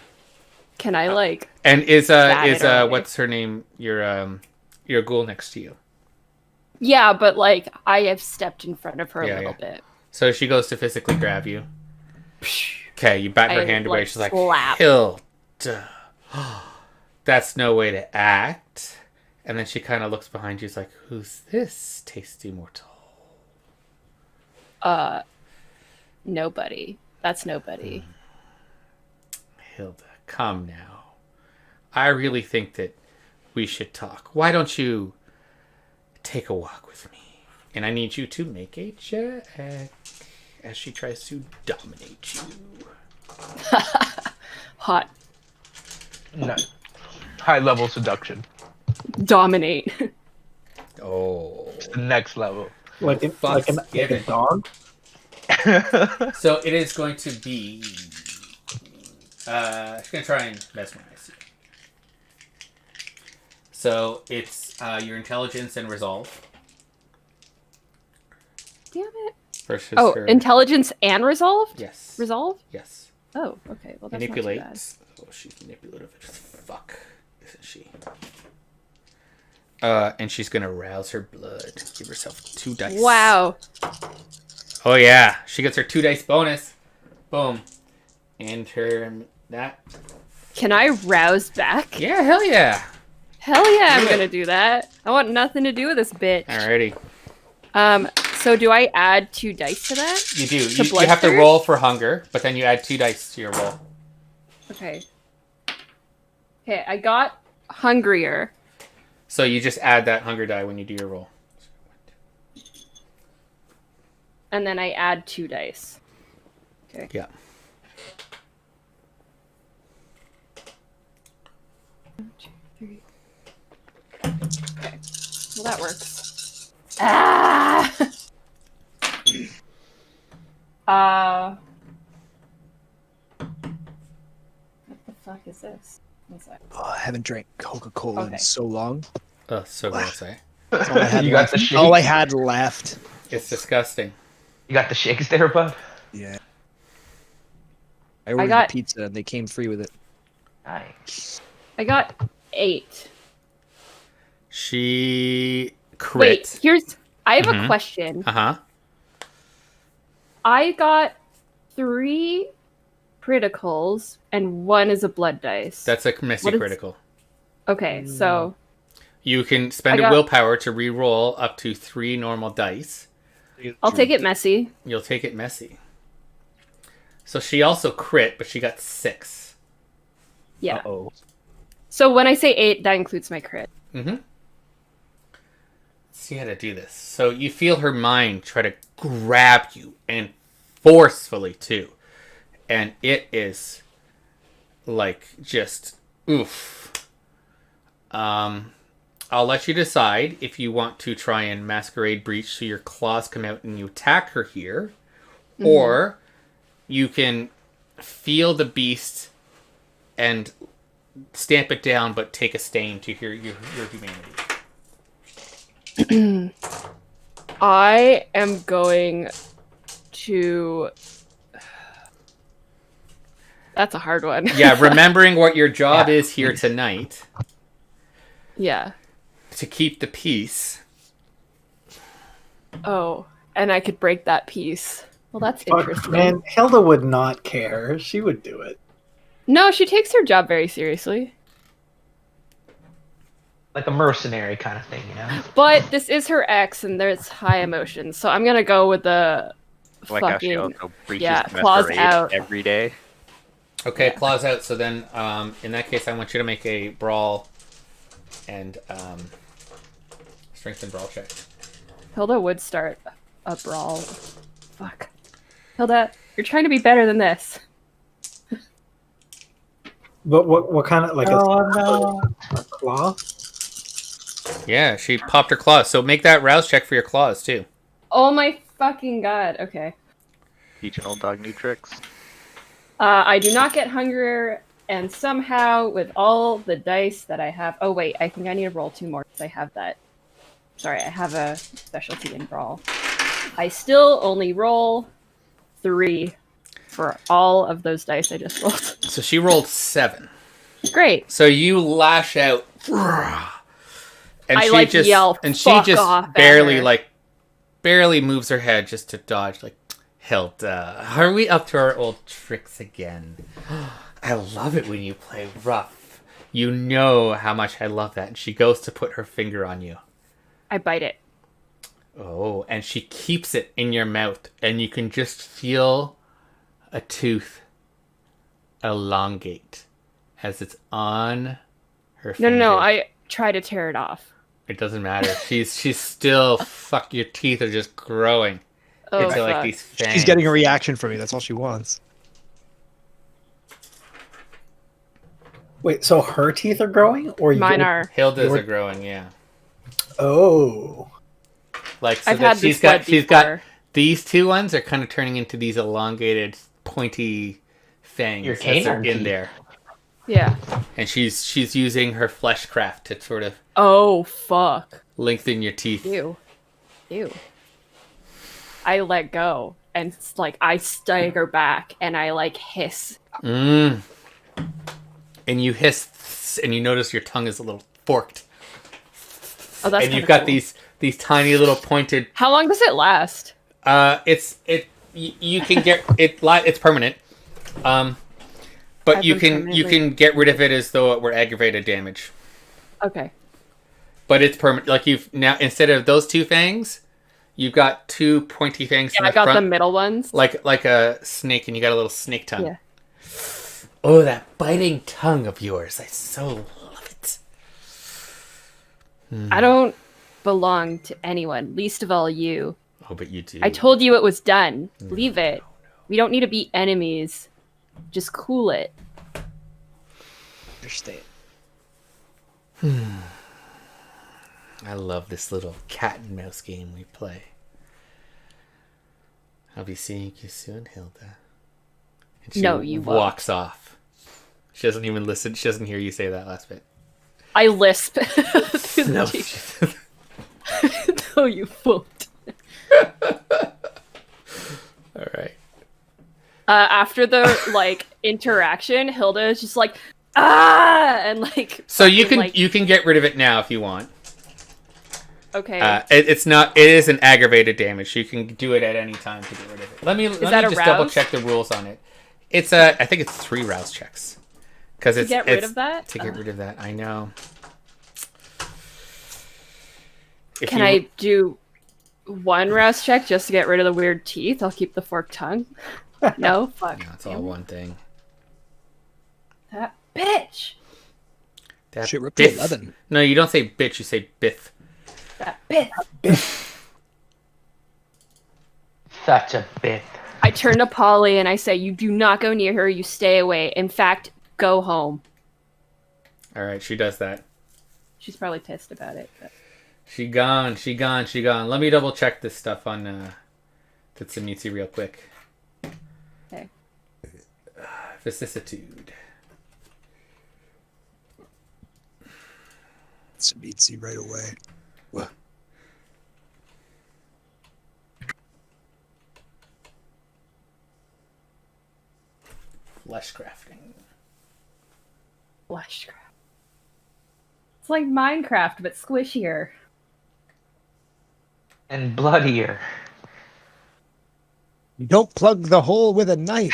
[SPEAKER 3] Can I, like...
[SPEAKER 1] And is
[SPEAKER 3] Bat it away.
[SPEAKER 1] what's her name? Your ghoul next to you.
[SPEAKER 3] Yeah, but, like, I have stepped in front of her
[SPEAKER 1] Yeah,
[SPEAKER 3] a little bit.
[SPEAKER 1] So she goes to physically grab you. Okay, you bat her
[SPEAKER 3] I,
[SPEAKER 1] hand away.
[SPEAKER 3] like,
[SPEAKER 1] She's like,
[SPEAKER 3] slap.
[SPEAKER 1] Hilda. That's no way to act. And then she kind of looks behind you. She's like, who's this tasty mortal?
[SPEAKER 3] Nobody. That's nobody.
[SPEAKER 1] Hilda, come now. I really think that we should talk. Why don't you take a walk with me? And I need you to make a check as she tries to dominate you.
[SPEAKER 3] Hot.
[SPEAKER 4] No. High level seduction.
[SPEAKER 3] Dominate.
[SPEAKER 1] Oh.
[SPEAKER 4] The next level.
[SPEAKER 2] Like
[SPEAKER 1] Fuck's
[SPEAKER 2] a
[SPEAKER 1] given.
[SPEAKER 2] dog?
[SPEAKER 1] So it is going to be... she's going to try and mesmerize you. So it's your intelligence and resolve.
[SPEAKER 3] Damn it.
[SPEAKER 1] Versus
[SPEAKER 3] Oh,
[SPEAKER 1] her...
[SPEAKER 3] intelligence and resolve?
[SPEAKER 1] Yes.
[SPEAKER 3] Resolve?
[SPEAKER 1] Yes.
[SPEAKER 3] Oh, okay. Well, that's
[SPEAKER 1] Manipulate.
[SPEAKER 3] not too bad.
[SPEAKER 1] Oh, she's manipulative as fuck, isn't she? And she's gonna rouse her blood. Give herself 2 dice.
[SPEAKER 3] Wow.
[SPEAKER 1] Oh yeah, she gets her 2 dice bonus. Boom. And her that.
[SPEAKER 3] Can I rouse back?
[SPEAKER 1] Yeah, hell yeah.
[SPEAKER 3] Hell yeah, I'm
[SPEAKER 1] Do it.
[SPEAKER 3] gonna do that. I want nothing to do with this bitch.
[SPEAKER 1] Alrighty.
[SPEAKER 3] So do I add 2 dice to that?
[SPEAKER 1] You do.
[SPEAKER 3] To
[SPEAKER 1] You have to
[SPEAKER 3] blood
[SPEAKER 1] roll for hunger, but then you add 2 dice to your roll.
[SPEAKER 3] Okay. Okay, I got hungrier.
[SPEAKER 1] So you just add that hunger die when you do your roll.
[SPEAKER 3] And then I add 2 dice. Okay.
[SPEAKER 1] Yeah.
[SPEAKER 3] 1, 2, 3. Okay. Well, that works. Ah! What the fuck is this? One sec.
[SPEAKER 5] Oh, I haven't drank Coca-Cola
[SPEAKER 3] Okay.
[SPEAKER 5] in so long.
[SPEAKER 1] Oh, so gross, eh?
[SPEAKER 5] That's all I had
[SPEAKER 4] You got
[SPEAKER 5] left.
[SPEAKER 4] the shakes?
[SPEAKER 5] All I had left.
[SPEAKER 1] It's disgusting.
[SPEAKER 4] You got the shakes there, bud?
[SPEAKER 5] Yeah. I ordered
[SPEAKER 3] got-
[SPEAKER 5] the pizza and they came free with it.
[SPEAKER 4] Nice.
[SPEAKER 3] I got 8.
[SPEAKER 1] She
[SPEAKER 3] Wait,
[SPEAKER 1] crit.
[SPEAKER 3] I have
[SPEAKER 1] Mhm.
[SPEAKER 3] a question.
[SPEAKER 1] Uh-huh.
[SPEAKER 3] I got 3 criticals and 1 is a blood dice.
[SPEAKER 1] That's a messy
[SPEAKER 3] What is-
[SPEAKER 1] critical.
[SPEAKER 3] Okay, so
[SPEAKER 1] You can spend
[SPEAKER 3] I
[SPEAKER 1] a
[SPEAKER 3] got-
[SPEAKER 1] willpower to re-roll up to 3 normal dice.
[SPEAKER 3] I'll take it messy.
[SPEAKER 1] You'll take it messy. So she also crit, but she got 6.
[SPEAKER 3] Yeah.
[SPEAKER 5] Uh-oh.
[SPEAKER 3] So when I say 8, that includes my crit.
[SPEAKER 1] Mm-hmm. Let's see how to do this. So you feel her mind try to grab you, and forcefully too. And it is like just oof. I'll let you decide if you want to try and masquerade breach so your claws come out and you attack her here, or you can feel the beast and stamp it down, but take a stain to your humanity.
[SPEAKER 3] I am going to. That's a hard one.
[SPEAKER 1] Yeah, remembering what your job is here tonight
[SPEAKER 3] Yeah.
[SPEAKER 1] to keep the peace.
[SPEAKER 3] Oh, and I could break that piece. Well, that's
[SPEAKER 2] Fuck,
[SPEAKER 3] interesting.
[SPEAKER 2] man, Hilda would not care. She would do it.
[SPEAKER 3] No, she takes her job very seriously.
[SPEAKER 4] Like a mercenary kind of thing, you know?
[SPEAKER 3] But this is her ex, and there's high emotions, so I'm gonna go with the
[SPEAKER 6] Like how she
[SPEAKER 3] fucking
[SPEAKER 6] also breaches
[SPEAKER 3] yeah, claws
[SPEAKER 6] Masquerade
[SPEAKER 3] out.
[SPEAKER 6] every day.
[SPEAKER 1] Okay,
[SPEAKER 3] Yeah.
[SPEAKER 1] claws out. So then, in that case, I want you to make a brawl and strength and brawl check.
[SPEAKER 3] Hilda would start a brawl. Fuck. Hilda, you're trying to be better than this.
[SPEAKER 2] But what kind of like a claw?
[SPEAKER 1] Yeah, she popped her claws. So make that rouse check for your claws too.
[SPEAKER 3] Oh my fucking god. Okay.
[SPEAKER 6] Teach an old dog new tricks.
[SPEAKER 3] I do not get hungrier, and somehow with all the dice that I have. Oh wait, I think I need to roll 2 more because I have that. Sorry, I have a specialty in brawl. I still only roll 3 for all of those dice I just rolled.
[SPEAKER 1] So she rolled 7.
[SPEAKER 3] Great.
[SPEAKER 1] So you lash out, and
[SPEAKER 3] I,
[SPEAKER 1] she
[SPEAKER 3] like,
[SPEAKER 1] just
[SPEAKER 3] yell,
[SPEAKER 1] and she
[SPEAKER 3] "Fuck
[SPEAKER 1] just
[SPEAKER 3] off" at
[SPEAKER 1] barely
[SPEAKER 3] her.
[SPEAKER 1] barely moves her head just to dodge. Like, Hilda, are we up to our old tricks again? I love it when you play rough. You know how much I love that. And she goes to put her finger on you.
[SPEAKER 3] I bite it.
[SPEAKER 1] Oh, and she keeps it in your mouth, and you can just feel a tooth elongate as it's on her finger.
[SPEAKER 3] No. I try to tear it off.
[SPEAKER 1] It doesn't matter. She's still fuck. Your teeth are just growing
[SPEAKER 3] Oh,
[SPEAKER 1] into like
[SPEAKER 3] fuck.
[SPEAKER 1] these fangs.
[SPEAKER 5] She's getting a reaction from me. That's all she wants.
[SPEAKER 2] Wait, so her teeth are growing, or
[SPEAKER 3] Mine
[SPEAKER 2] your-
[SPEAKER 3] are.
[SPEAKER 1] Hilda's
[SPEAKER 2] Your-
[SPEAKER 1] are growing. Yeah,
[SPEAKER 2] Oh,
[SPEAKER 1] like so
[SPEAKER 3] I've
[SPEAKER 1] that
[SPEAKER 3] had
[SPEAKER 1] she's
[SPEAKER 3] this
[SPEAKER 1] got
[SPEAKER 3] blood
[SPEAKER 1] she's got
[SPEAKER 3] before.
[SPEAKER 1] these 2 ones are kind of turning into these elongated, pointy fangs
[SPEAKER 4] Your
[SPEAKER 1] as they're
[SPEAKER 4] canine
[SPEAKER 1] in
[SPEAKER 4] teeth.
[SPEAKER 1] there,
[SPEAKER 3] Yeah.
[SPEAKER 1] and she's using her fleshcraft to sort of
[SPEAKER 3] Oh fuck.
[SPEAKER 1] lengthen your teeth.
[SPEAKER 3] Ew. I let go, and it's like I stagger back, and I like hiss.
[SPEAKER 1] And you hiss, and you notice your tongue is a little forked,
[SPEAKER 3] Oh, that's.
[SPEAKER 1] and you've
[SPEAKER 3] kinda
[SPEAKER 1] got
[SPEAKER 3] cool.
[SPEAKER 1] these tiny little pointed.
[SPEAKER 3] How long does it last?
[SPEAKER 1] You can get it. It's permanent. But
[SPEAKER 3] I've
[SPEAKER 1] you
[SPEAKER 3] been
[SPEAKER 1] can
[SPEAKER 3] permanently-
[SPEAKER 1] get rid of it as though it were aggravated damage.
[SPEAKER 3] Okay.
[SPEAKER 1] But it's permanent. Like you've now, instead of those 2 fangs, You've got two pointy things in
[SPEAKER 3] Yeah,
[SPEAKER 1] the
[SPEAKER 3] I got
[SPEAKER 1] front,
[SPEAKER 3] the middle ones.
[SPEAKER 1] like a snake, and you got a little snake tongue.
[SPEAKER 3] Yeah.
[SPEAKER 1] Oh, that biting tongue of yours! I so love it.
[SPEAKER 3] I don't belong to anyone, least of all you.
[SPEAKER 1] Oh, but you do.
[SPEAKER 3] I told you it was done. Leave it. We don't need to be enemies. Just cool it.
[SPEAKER 5] Understand.
[SPEAKER 1] I love this little cat and mouse game we play. I'll be seeing you soon, Hilda. And she
[SPEAKER 3] No, you won't.
[SPEAKER 1] walks off. She doesn't even listen. She doesn't hear you say that last bit.
[SPEAKER 3] I lisp. through the
[SPEAKER 1] No,
[SPEAKER 3] cheek. No, you won't.
[SPEAKER 1] All right.
[SPEAKER 3] After the like interaction, Hilda is just like, ah, and like.
[SPEAKER 1] So you
[SPEAKER 3] fucking,
[SPEAKER 1] can
[SPEAKER 3] like,
[SPEAKER 1] you can get rid of it now if you want.
[SPEAKER 3] Okay.
[SPEAKER 1] It's not. It is an aggravated damage. You can do it at any time to get rid of it. Let me
[SPEAKER 3] that a
[SPEAKER 1] just double
[SPEAKER 3] rouse?
[SPEAKER 1] check the rules on it. It's I think it's 3 rouse checks. Because
[SPEAKER 3] to get rid of that.
[SPEAKER 1] To get rid of that, I know. If
[SPEAKER 3] Can
[SPEAKER 1] you-
[SPEAKER 3] I do one rouse check just to get rid of the weird teeth? I'll keep the forked tongue. No, fuck.
[SPEAKER 1] No, it's all
[SPEAKER 3] Damn it.
[SPEAKER 1] one thing.
[SPEAKER 3] That bitch.
[SPEAKER 1] That
[SPEAKER 5] Shit, rip to
[SPEAKER 1] biff.
[SPEAKER 5] 11.
[SPEAKER 1] No, you don't say bitch. You say biff.
[SPEAKER 3] That bitch.
[SPEAKER 4] Such a bit.
[SPEAKER 3] I turn to Polly and I say, "You do not go near her. You stay away. In fact, go home."
[SPEAKER 1] All right, she does that.
[SPEAKER 3] She's probably pissed about it. But...
[SPEAKER 1] She gone. Let me double check this stuff on Tsumitsu real quick.
[SPEAKER 3] Okay.
[SPEAKER 1] Vicissitude.
[SPEAKER 5] It's Mitzi right away. What?
[SPEAKER 1] Flesh crafting.
[SPEAKER 3] Fleshcraft. It's like Minecraft, but squishier.
[SPEAKER 4] And bloodier.
[SPEAKER 5] You don't plug the hole with a knife.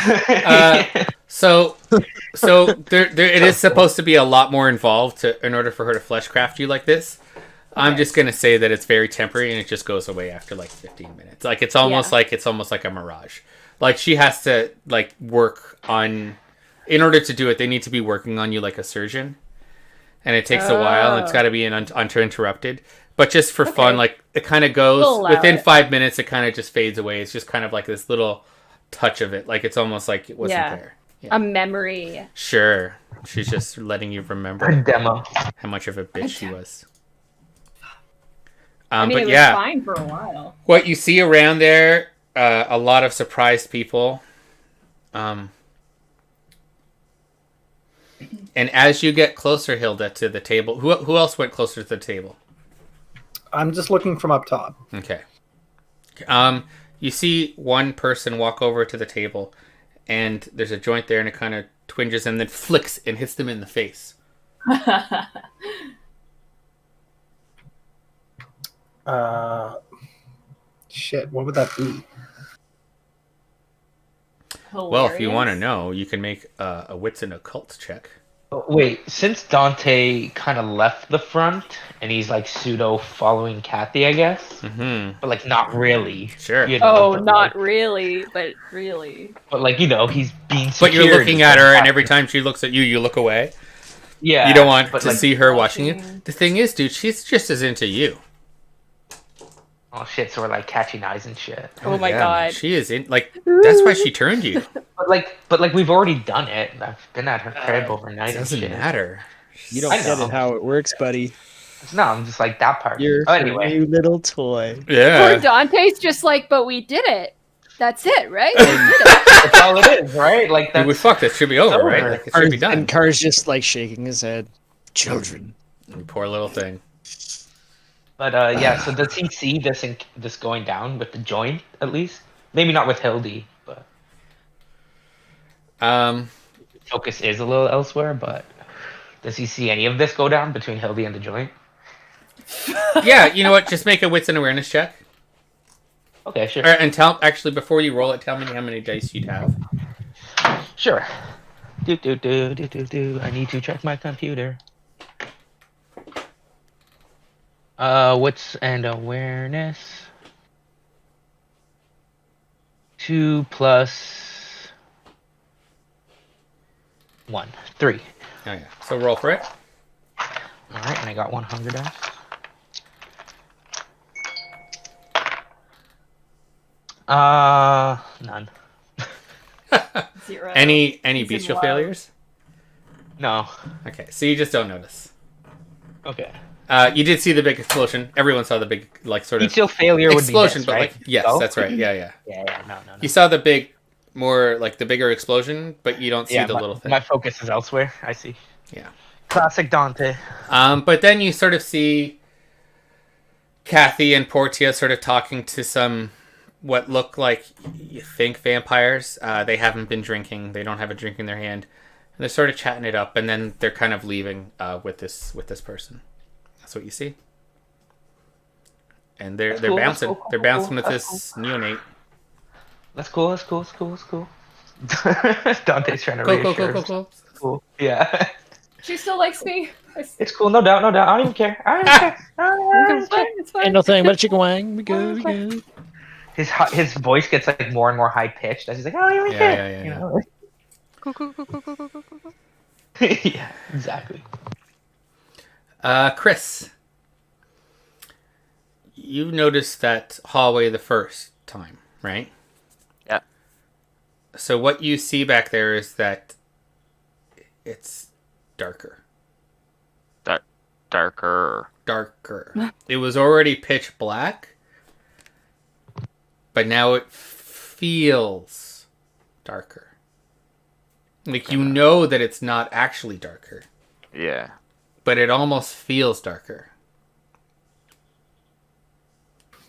[SPEAKER 1] So there it is supposed to be a lot more involved in order for her to flesh craft you like this. I'm just gonna say that it's very temporary and it just goes away after like 15 minutes. Like it's almost like a mirage. Like she has to like work on, in order to do it, they need to be working on you like a surgeon, and it takes a while. And it's got to be uninterrupted. But just for fun, like it kind of goes
[SPEAKER 3] We'll allow
[SPEAKER 1] within
[SPEAKER 3] it.
[SPEAKER 1] 5 minutes. It kind of just fades away. It's just kind of like this little touch of it. Like it's almost like it wasn't
[SPEAKER 3] Yeah.
[SPEAKER 1] there.
[SPEAKER 3] A memory.
[SPEAKER 1] Sure, she's just letting you
[SPEAKER 4] A
[SPEAKER 1] remember
[SPEAKER 4] demo.
[SPEAKER 1] how much of a bitch she was.
[SPEAKER 3] I mean,
[SPEAKER 1] But
[SPEAKER 3] it was
[SPEAKER 1] yeah,
[SPEAKER 3] fine for a while.
[SPEAKER 1] what you see around there, a lot of surprised people. And as you get closer, Hilda, to the table, who else went closer to the table?
[SPEAKER 2] I'm just looking from up top.
[SPEAKER 1] Okay. You see one person walk over to the table, and there's a joint there, and it kind of twinges and then flicks and hits them in the face.
[SPEAKER 2] Shit, what would that be?
[SPEAKER 1] Well, if you want to know, you can make a wits and occult check.
[SPEAKER 4] Wait, since Dante kind of left the front and he's like pseudo following Kathy, I guess,
[SPEAKER 1] Mm-hmm.
[SPEAKER 4] but like not really.
[SPEAKER 1] Sure.
[SPEAKER 4] You know,
[SPEAKER 3] Oh,
[SPEAKER 4] but,
[SPEAKER 3] not
[SPEAKER 4] like,
[SPEAKER 3] really, but really.
[SPEAKER 4] But like, you know, he's being.
[SPEAKER 1] But you're
[SPEAKER 4] secured
[SPEAKER 1] looking
[SPEAKER 4] and
[SPEAKER 1] at her, and
[SPEAKER 4] stuff.
[SPEAKER 1] every time she looks at you, you look away.
[SPEAKER 4] Yeah.
[SPEAKER 1] You don't want
[SPEAKER 4] but
[SPEAKER 1] to
[SPEAKER 4] like,
[SPEAKER 1] see her watching you. The thing is, dude, she's just as into you.
[SPEAKER 4] Oh shit! So we're like catching eyes and shit.
[SPEAKER 3] Oh my
[SPEAKER 1] Yeah,
[SPEAKER 3] god.
[SPEAKER 1] she is in. Like that's why she turned you.
[SPEAKER 4] But like we've already done it. I've been at her crib overnight
[SPEAKER 1] It
[SPEAKER 4] and
[SPEAKER 1] doesn't
[SPEAKER 4] shit.
[SPEAKER 1] matter.
[SPEAKER 5] You don't
[SPEAKER 4] I
[SPEAKER 5] get
[SPEAKER 4] know.
[SPEAKER 5] it how it works, buddy.
[SPEAKER 4] No, I'm just like that part.
[SPEAKER 5] You're
[SPEAKER 4] Oh,
[SPEAKER 5] a
[SPEAKER 4] anyway.
[SPEAKER 5] new little toy.
[SPEAKER 3] Poor
[SPEAKER 1] Yeah.
[SPEAKER 3] Dante's just like, but we did it. That's it, right?
[SPEAKER 4] That's all it is, right? Like
[SPEAKER 1] We
[SPEAKER 4] that's
[SPEAKER 1] fucked. It should be over,
[SPEAKER 4] over.
[SPEAKER 1] right? Like, it should be done.
[SPEAKER 5] And Car's just like shaking his head. Children.
[SPEAKER 1] Poor little thing.
[SPEAKER 4] But yeah, so does he see this going down with the joint at least? Maybe not with Hildy, but focus is a little elsewhere. But does he see any of this go down between Hildy and the joint?
[SPEAKER 1] Yeah. You know what? Just make a wits and awareness check.
[SPEAKER 4] Okay, sure,
[SPEAKER 1] And actually, before you roll it, tell me how many dice you'd have.
[SPEAKER 4] sure. I need to check my computer. Wits and awareness. 2 plus 1. 3.
[SPEAKER 1] Oh yeah. So roll for it.
[SPEAKER 4] Alright, and I got 1 hunger dice. None.
[SPEAKER 3] Zero.
[SPEAKER 1] Any
[SPEAKER 3] He's in
[SPEAKER 1] bestial
[SPEAKER 3] love.
[SPEAKER 1] failures?
[SPEAKER 4] No.
[SPEAKER 1] Okay, so you just don't notice.
[SPEAKER 4] Okay.
[SPEAKER 1] You did see the big explosion. Everyone saw the big, like, sort of
[SPEAKER 4] Bestial failure would be
[SPEAKER 1] explosion,
[SPEAKER 4] this,
[SPEAKER 1] but
[SPEAKER 4] right?
[SPEAKER 1] like, yes,
[SPEAKER 4] Go?
[SPEAKER 1] that's right. Yeah.
[SPEAKER 4] Yeah, no.
[SPEAKER 1] You saw the big, more like the bigger explosion, but you don't see the little thing.
[SPEAKER 4] My focus is elsewhere. I see.
[SPEAKER 1] Yeah.
[SPEAKER 4] Classic Dante.
[SPEAKER 1] But then you sort of see Kathy and Portia sort of talking to some what look like, you think, vampires. They haven't been drinking. They don't have a drink in their hand. And they're sort of chatting it up, and then they're kind of leaving with this person. That's what you see. And they're
[SPEAKER 4] cool,
[SPEAKER 1] bouncing.
[SPEAKER 4] cool,
[SPEAKER 1] They're bouncing with this neonate.
[SPEAKER 4] That's cool. Dante's trying to reassure us. Cool. Yeah.
[SPEAKER 3] She still likes me.
[SPEAKER 4] It's cool, no doubt. I don't even care.
[SPEAKER 3] It's fine. It's fine.
[SPEAKER 5] Ain't no thing but a chicken wang. We good.
[SPEAKER 4] His voice gets like more and more high pitched as he's like, I don't even care.
[SPEAKER 1] Yeah.
[SPEAKER 4] You know? Yeah, exactly.
[SPEAKER 1] Chris, you noticed that hallway the first time, right?
[SPEAKER 6] Yeah.
[SPEAKER 1] So what you see back there is that it's darker.
[SPEAKER 6] Darker.
[SPEAKER 1] It was already pitch black, but now it feels darker. Like, you know that it's not actually darker,
[SPEAKER 6] Yeah.
[SPEAKER 1] but it almost feels darker.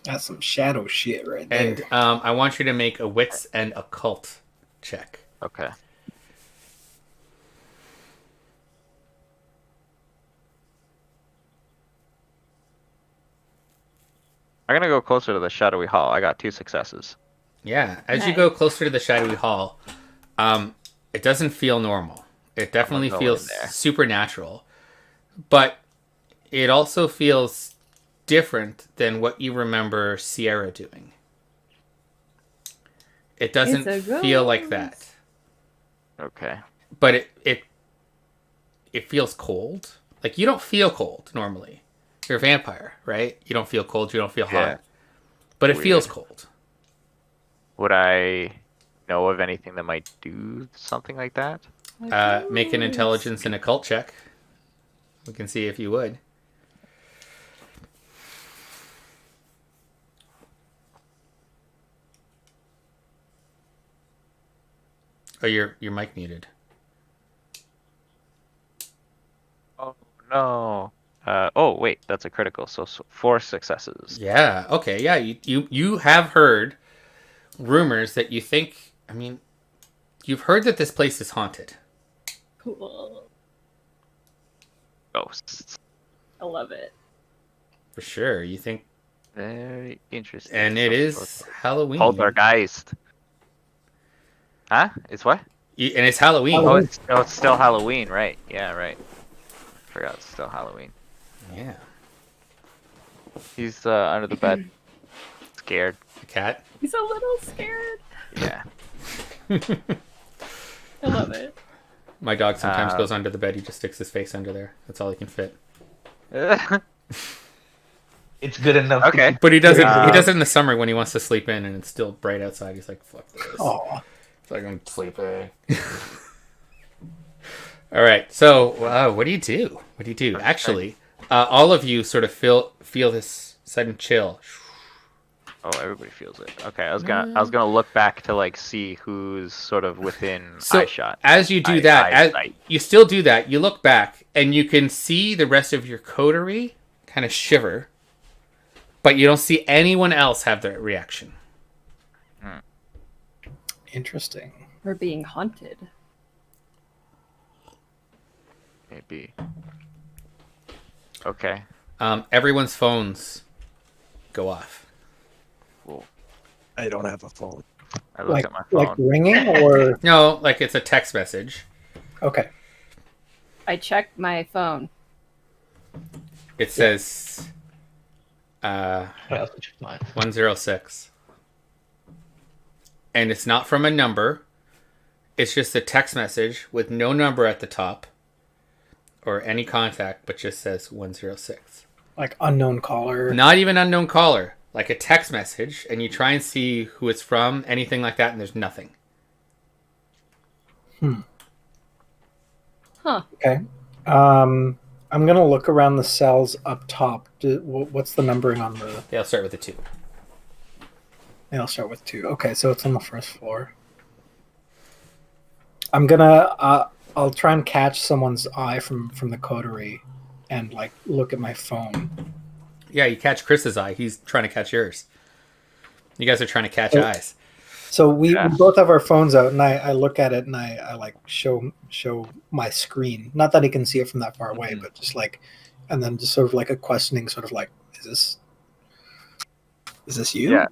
[SPEAKER 2] That's some shadow shit right there.
[SPEAKER 1] And I want you to make a wits and occult check.
[SPEAKER 6] Okay. I'm gonna go closer to the shadowy hall. I got 2 successes.
[SPEAKER 1] Yeah, as you
[SPEAKER 3] Nice.
[SPEAKER 1] go closer to the shadowy hall, it doesn't feel normal. It definitely
[SPEAKER 6] I'm gonna go in
[SPEAKER 1] feels
[SPEAKER 6] there.
[SPEAKER 1] supernatural, but it also feels different than what you remember Sierra doing. It doesn't
[SPEAKER 3] It's a
[SPEAKER 1] feel like
[SPEAKER 3] ghost.
[SPEAKER 1] that,
[SPEAKER 6] Okay.
[SPEAKER 1] but it feels cold. Like, you don't feel cold normally. You're a vampire, right? You don't feel cold. You don't feel hot,
[SPEAKER 6] Yeah.
[SPEAKER 1] but it
[SPEAKER 6] Weird.
[SPEAKER 1] feels cold.
[SPEAKER 6] Would I know of anything that might do something like that?
[SPEAKER 1] Make an intelligence and occult check. We can see if you would. Oh, your mic muted.
[SPEAKER 6] Oh no. Oh wait, that's a critical. So 4 successes.
[SPEAKER 1] Yeah. Okay. Yeah. You have heard rumors that you think. I mean, you've heard that this place is haunted.
[SPEAKER 3] Cool.
[SPEAKER 6] Ghosts.
[SPEAKER 3] I love it.
[SPEAKER 1] For sure. You think,
[SPEAKER 6] Very interesting.
[SPEAKER 1] and it is Halloween.
[SPEAKER 6] Poltergeist. Huh? It's what?
[SPEAKER 1] And it's Halloween.
[SPEAKER 6] Oh, it's still Halloween, right? Yeah, right. Forgot it's still Halloween.
[SPEAKER 1] Yeah.
[SPEAKER 6] He's under the bed, scared.
[SPEAKER 1] The cat.
[SPEAKER 3] He's a little scared.
[SPEAKER 6] Yeah.
[SPEAKER 3] I love it.
[SPEAKER 1] My dog sometimes goes under the bed. He just sticks his face under there. That's all he can fit.
[SPEAKER 4] It's good enough.
[SPEAKER 6] Okay.
[SPEAKER 1] But he does it. He does it in the summer when he wants to sleep in, and it's still bright outside. He's like, "Fuck this."
[SPEAKER 2] Oh,
[SPEAKER 1] It's like I'm sleeping. All right. So, what do you do? What do you do? Actually, all of you sort of feel this sudden chill.
[SPEAKER 6] Oh, everybody feels it. Okay, I was gonna look back to like see who's sort of within
[SPEAKER 1] So
[SPEAKER 6] eyeshot.
[SPEAKER 1] as you do
[SPEAKER 6] Eye-
[SPEAKER 1] that,
[SPEAKER 6] eyesight.
[SPEAKER 1] you still do that. You look back, and you can see the rest of your coterie kind of shiver, but you don't see anyone else have that reaction.
[SPEAKER 2] interesting.
[SPEAKER 3] We're being haunted.
[SPEAKER 6] Maybe. Okay.
[SPEAKER 1] Everyone's phones go off.
[SPEAKER 6] Cool.
[SPEAKER 5] I don't have a phone.
[SPEAKER 6] I look
[SPEAKER 2] Like,
[SPEAKER 6] at my phone.
[SPEAKER 2] like ringing or
[SPEAKER 1] No, like it's a text message.
[SPEAKER 2] okay.
[SPEAKER 3] I checked my phone.
[SPEAKER 1] It says
[SPEAKER 4] I also checked mine.
[SPEAKER 1] 106. and it's not from a number. It's just a text message with no number at the top or any contact, but just says 106.
[SPEAKER 2] Like unknown caller.
[SPEAKER 1] Not even unknown caller, like a text message, and you try and see who it's from, anything like that, and there's nothing.
[SPEAKER 3] Huh.
[SPEAKER 2] Okay. I'm gonna look around the cells up top. What's the numbering on the?
[SPEAKER 1] They'll start with a 2.
[SPEAKER 2] I'll start with 2. Okay, so it's on the first floor. I'm gonna. I'll try and catch someone's eye from the coterie, and like look at my phone.
[SPEAKER 1] Yeah, you catch Chris's eye. He's trying to catch yours. You guys are trying to catch eyes.
[SPEAKER 2] So we both have our phones out, and I look at it, and I like show my screen. Not that he can see it from that far away, but just like, and then just sort of like a questioning, sort of like, is this you?
[SPEAKER 6] Yeah.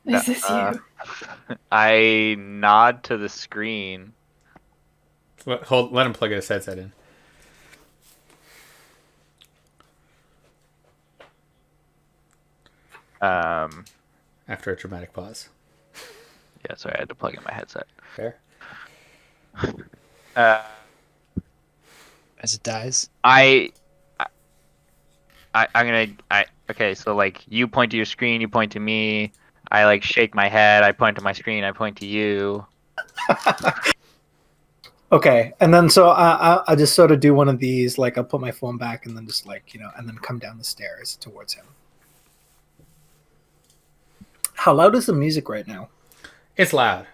[SPEAKER 3] Is this you?
[SPEAKER 6] I nod to the screen.
[SPEAKER 1] Let him plug his headset in. After a dramatic pause.
[SPEAKER 6] Yeah, sorry, I had to plug in my headset.
[SPEAKER 1] Fair.
[SPEAKER 5] As it dies.
[SPEAKER 6] Okay, so like you point to your screen, you point to me. I like shake my head. I point to my screen. I point to you.
[SPEAKER 2] Okay, and then so I just sort of do one of these, like I'll put my phone back, and then just like and then come down the stairs towards him. How loud is the music right now?
[SPEAKER 1] It's loud.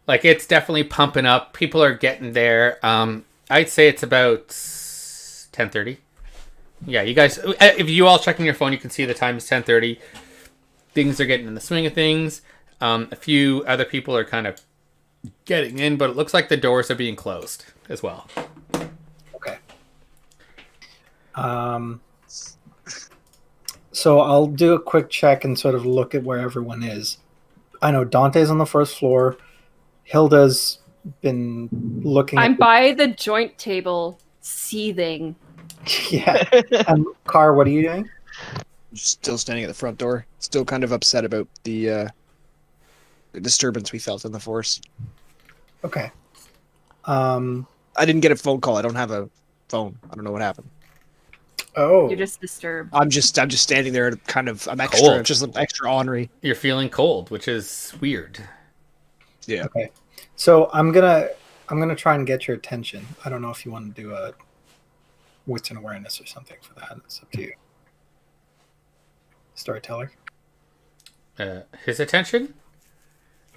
[SPEAKER 1] Like, it's definitely pumping up. People are getting there. I'd say it's about 10:30. Yeah, you guys, if you all checking your phone, you can see the time is 10:30. Things are getting in the swing of things. A few other people are kind of getting in, but it looks like the doors are being closed as well.
[SPEAKER 2] Okay. So I'll do a quick check and sort of look at where everyone is. I know Dante's on the first floor. Hilda's been looking.
[SPEAKER 3] I'm by the joint table, seething.
[SPEAKER 2] Yeah. And Car, what are you doing?
[SPEAKER 5] Still standing at the front door. Still kind of upset about the disturbance we felt in the force.
[SPEAKER 2] Okay.
[SPEAKER 5] I didn't get a phone call. I don't have a phone. I don't know what happened.
[SPEAKER 2] Oh.
[SPEAKER 3] You're just disturbed.
[SPEAKER 5] I'm just standing there. I'm extra,
[SPEAKER 1] Cold.
[SPEAKER 5] just extra ornery.
[SPEAKER 1] You're feeling cold, which is weird.
[SPEAKER 5] Yeah.
[SPEAKER 2] Okay. So I'm gonna try and get your attention. I don't know if you want to do a wits and awareness or something for that. It's up to you. Storyteller.
[SPEAKER 1] His attention?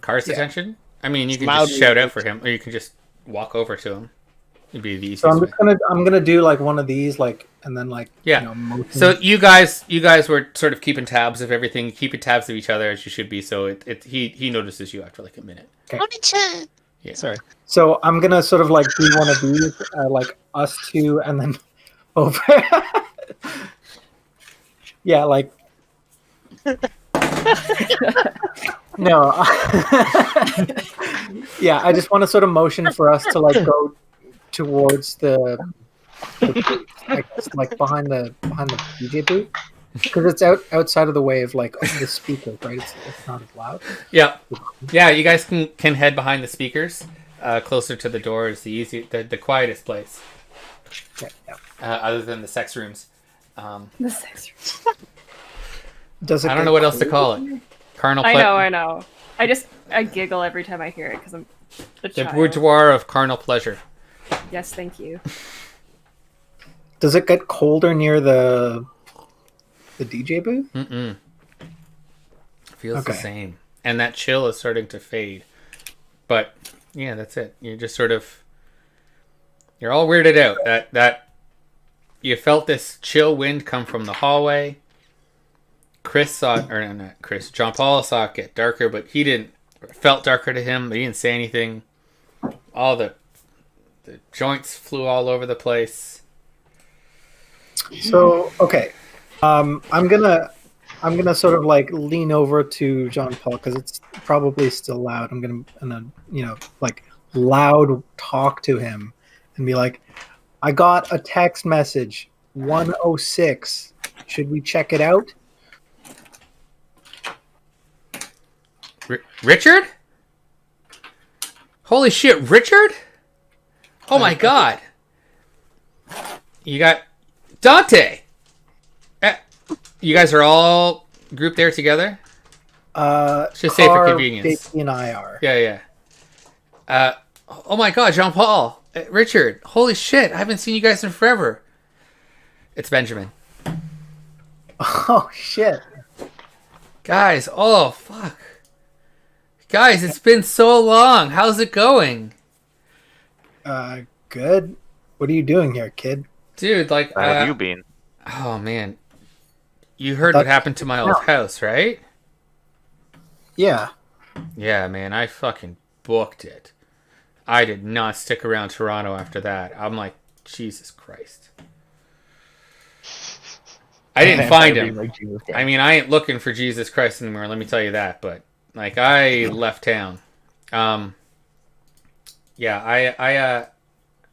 [SPEAKER 1] Car's attention? I mean, you can
[SPEAKER 5] Loudly.
[SPEAKER 1] just shout out for him, or you can just walk over to him. It'd be the easiest
[SPEAKER 2] So
[SPEAKER 1] way.
[SPEAKER 2] I'm gonna do like one of these, like, and then like
[SPEAKER 1] Yeah.
[SPEAKER 2] motion.
[SPEAKER 1] So you guys were sort of keeping tabs of everything, keeping tabs of each other as you should be. So he notices you after like a minute. Yeah.
[SPEAKER 5] Sorry.
[SPEAKER 2] So I'm gonna sort of like do one of these, like us two, and then over. Yeah, like. No. Yeah, I just want to sort of motion for us to like go towards the I guess, like behind the DJ booth, because it's outside of the way of like the speakers, right? It's not as loud.
[SPEAKER 1] Yeah. You guys can head behind the speakers, closer to the door is the quietest place,
[SPEAKER 2] Yeah.
[SPEAKER 1] other than the sex rooms.
[SPEAKER 3] The sex
[SPEAKER 2] Does it?
[SPEAKER 1] I don't know what else to call it. Carnal.
[SPEAKER 3] I know. I giggle every time I hear it because I'm a
[SPEAKER 1] The
[SPEAKER 3] child.
[SPEAKER 1] boudoir of carnal pleasure.
[SPEAKER 3] Yes, thank you.
[SPEAKER 2] Does it get colder near the DJ booth?
[SPEAKER 1] Mm-mm. Feels the
[SPEAKER 2] Okay.
[SPEAKER 1] same, and that chill is starting to fade. But yeah, that's it. You're just sort of you're all weirded out. That you felt this chill wind come from the hallway. John Paul saw it get darker, but he didn't. It felt darker to him, but he didn't say anything. All the joints flew all over the place.
[SPEAKER 2] So okay, I'm gonna sort of like lean over to John Paul because it's probably still loud. I'm gonna like loud talk to him and be like, I got a text message 106. Should we check it out?
[SPEAKER 1] Richard? Holy shit, Richard? Oh my god. You got Dante. You guys are all grouped there together? Just say for convenience.
[SPEAKER 2] JP and I are.
[SPEAKER 1] Yeah. Oh my god, Jean-Paul. Richard. Holy shit, I haven't seen you guys in forever. It's Benjamin.
[SPEAKER 2] Oh shit.
[SPEAKER 1] Guys, oh fuck. Guys, it's been so long. How's it going?
[SPEAKER 2] Good. What are you doing here, kid?
[SPEAKER 1] Dude, like,
[SPEAKER 6] How have you been?
[SPEAKER 1] oh man. You heard what happened to my old house, right?
[SPEAKER 2] Yeah.
[SPEAKER 1] Yeah, man, I fucking booked it. I did not stick around Toronto after that. I'm like, Jesus Christ. I didn't find him. I mean, I ain't looking for Jesus Christ anymore, let me tell you that, but like I left town. Yeah,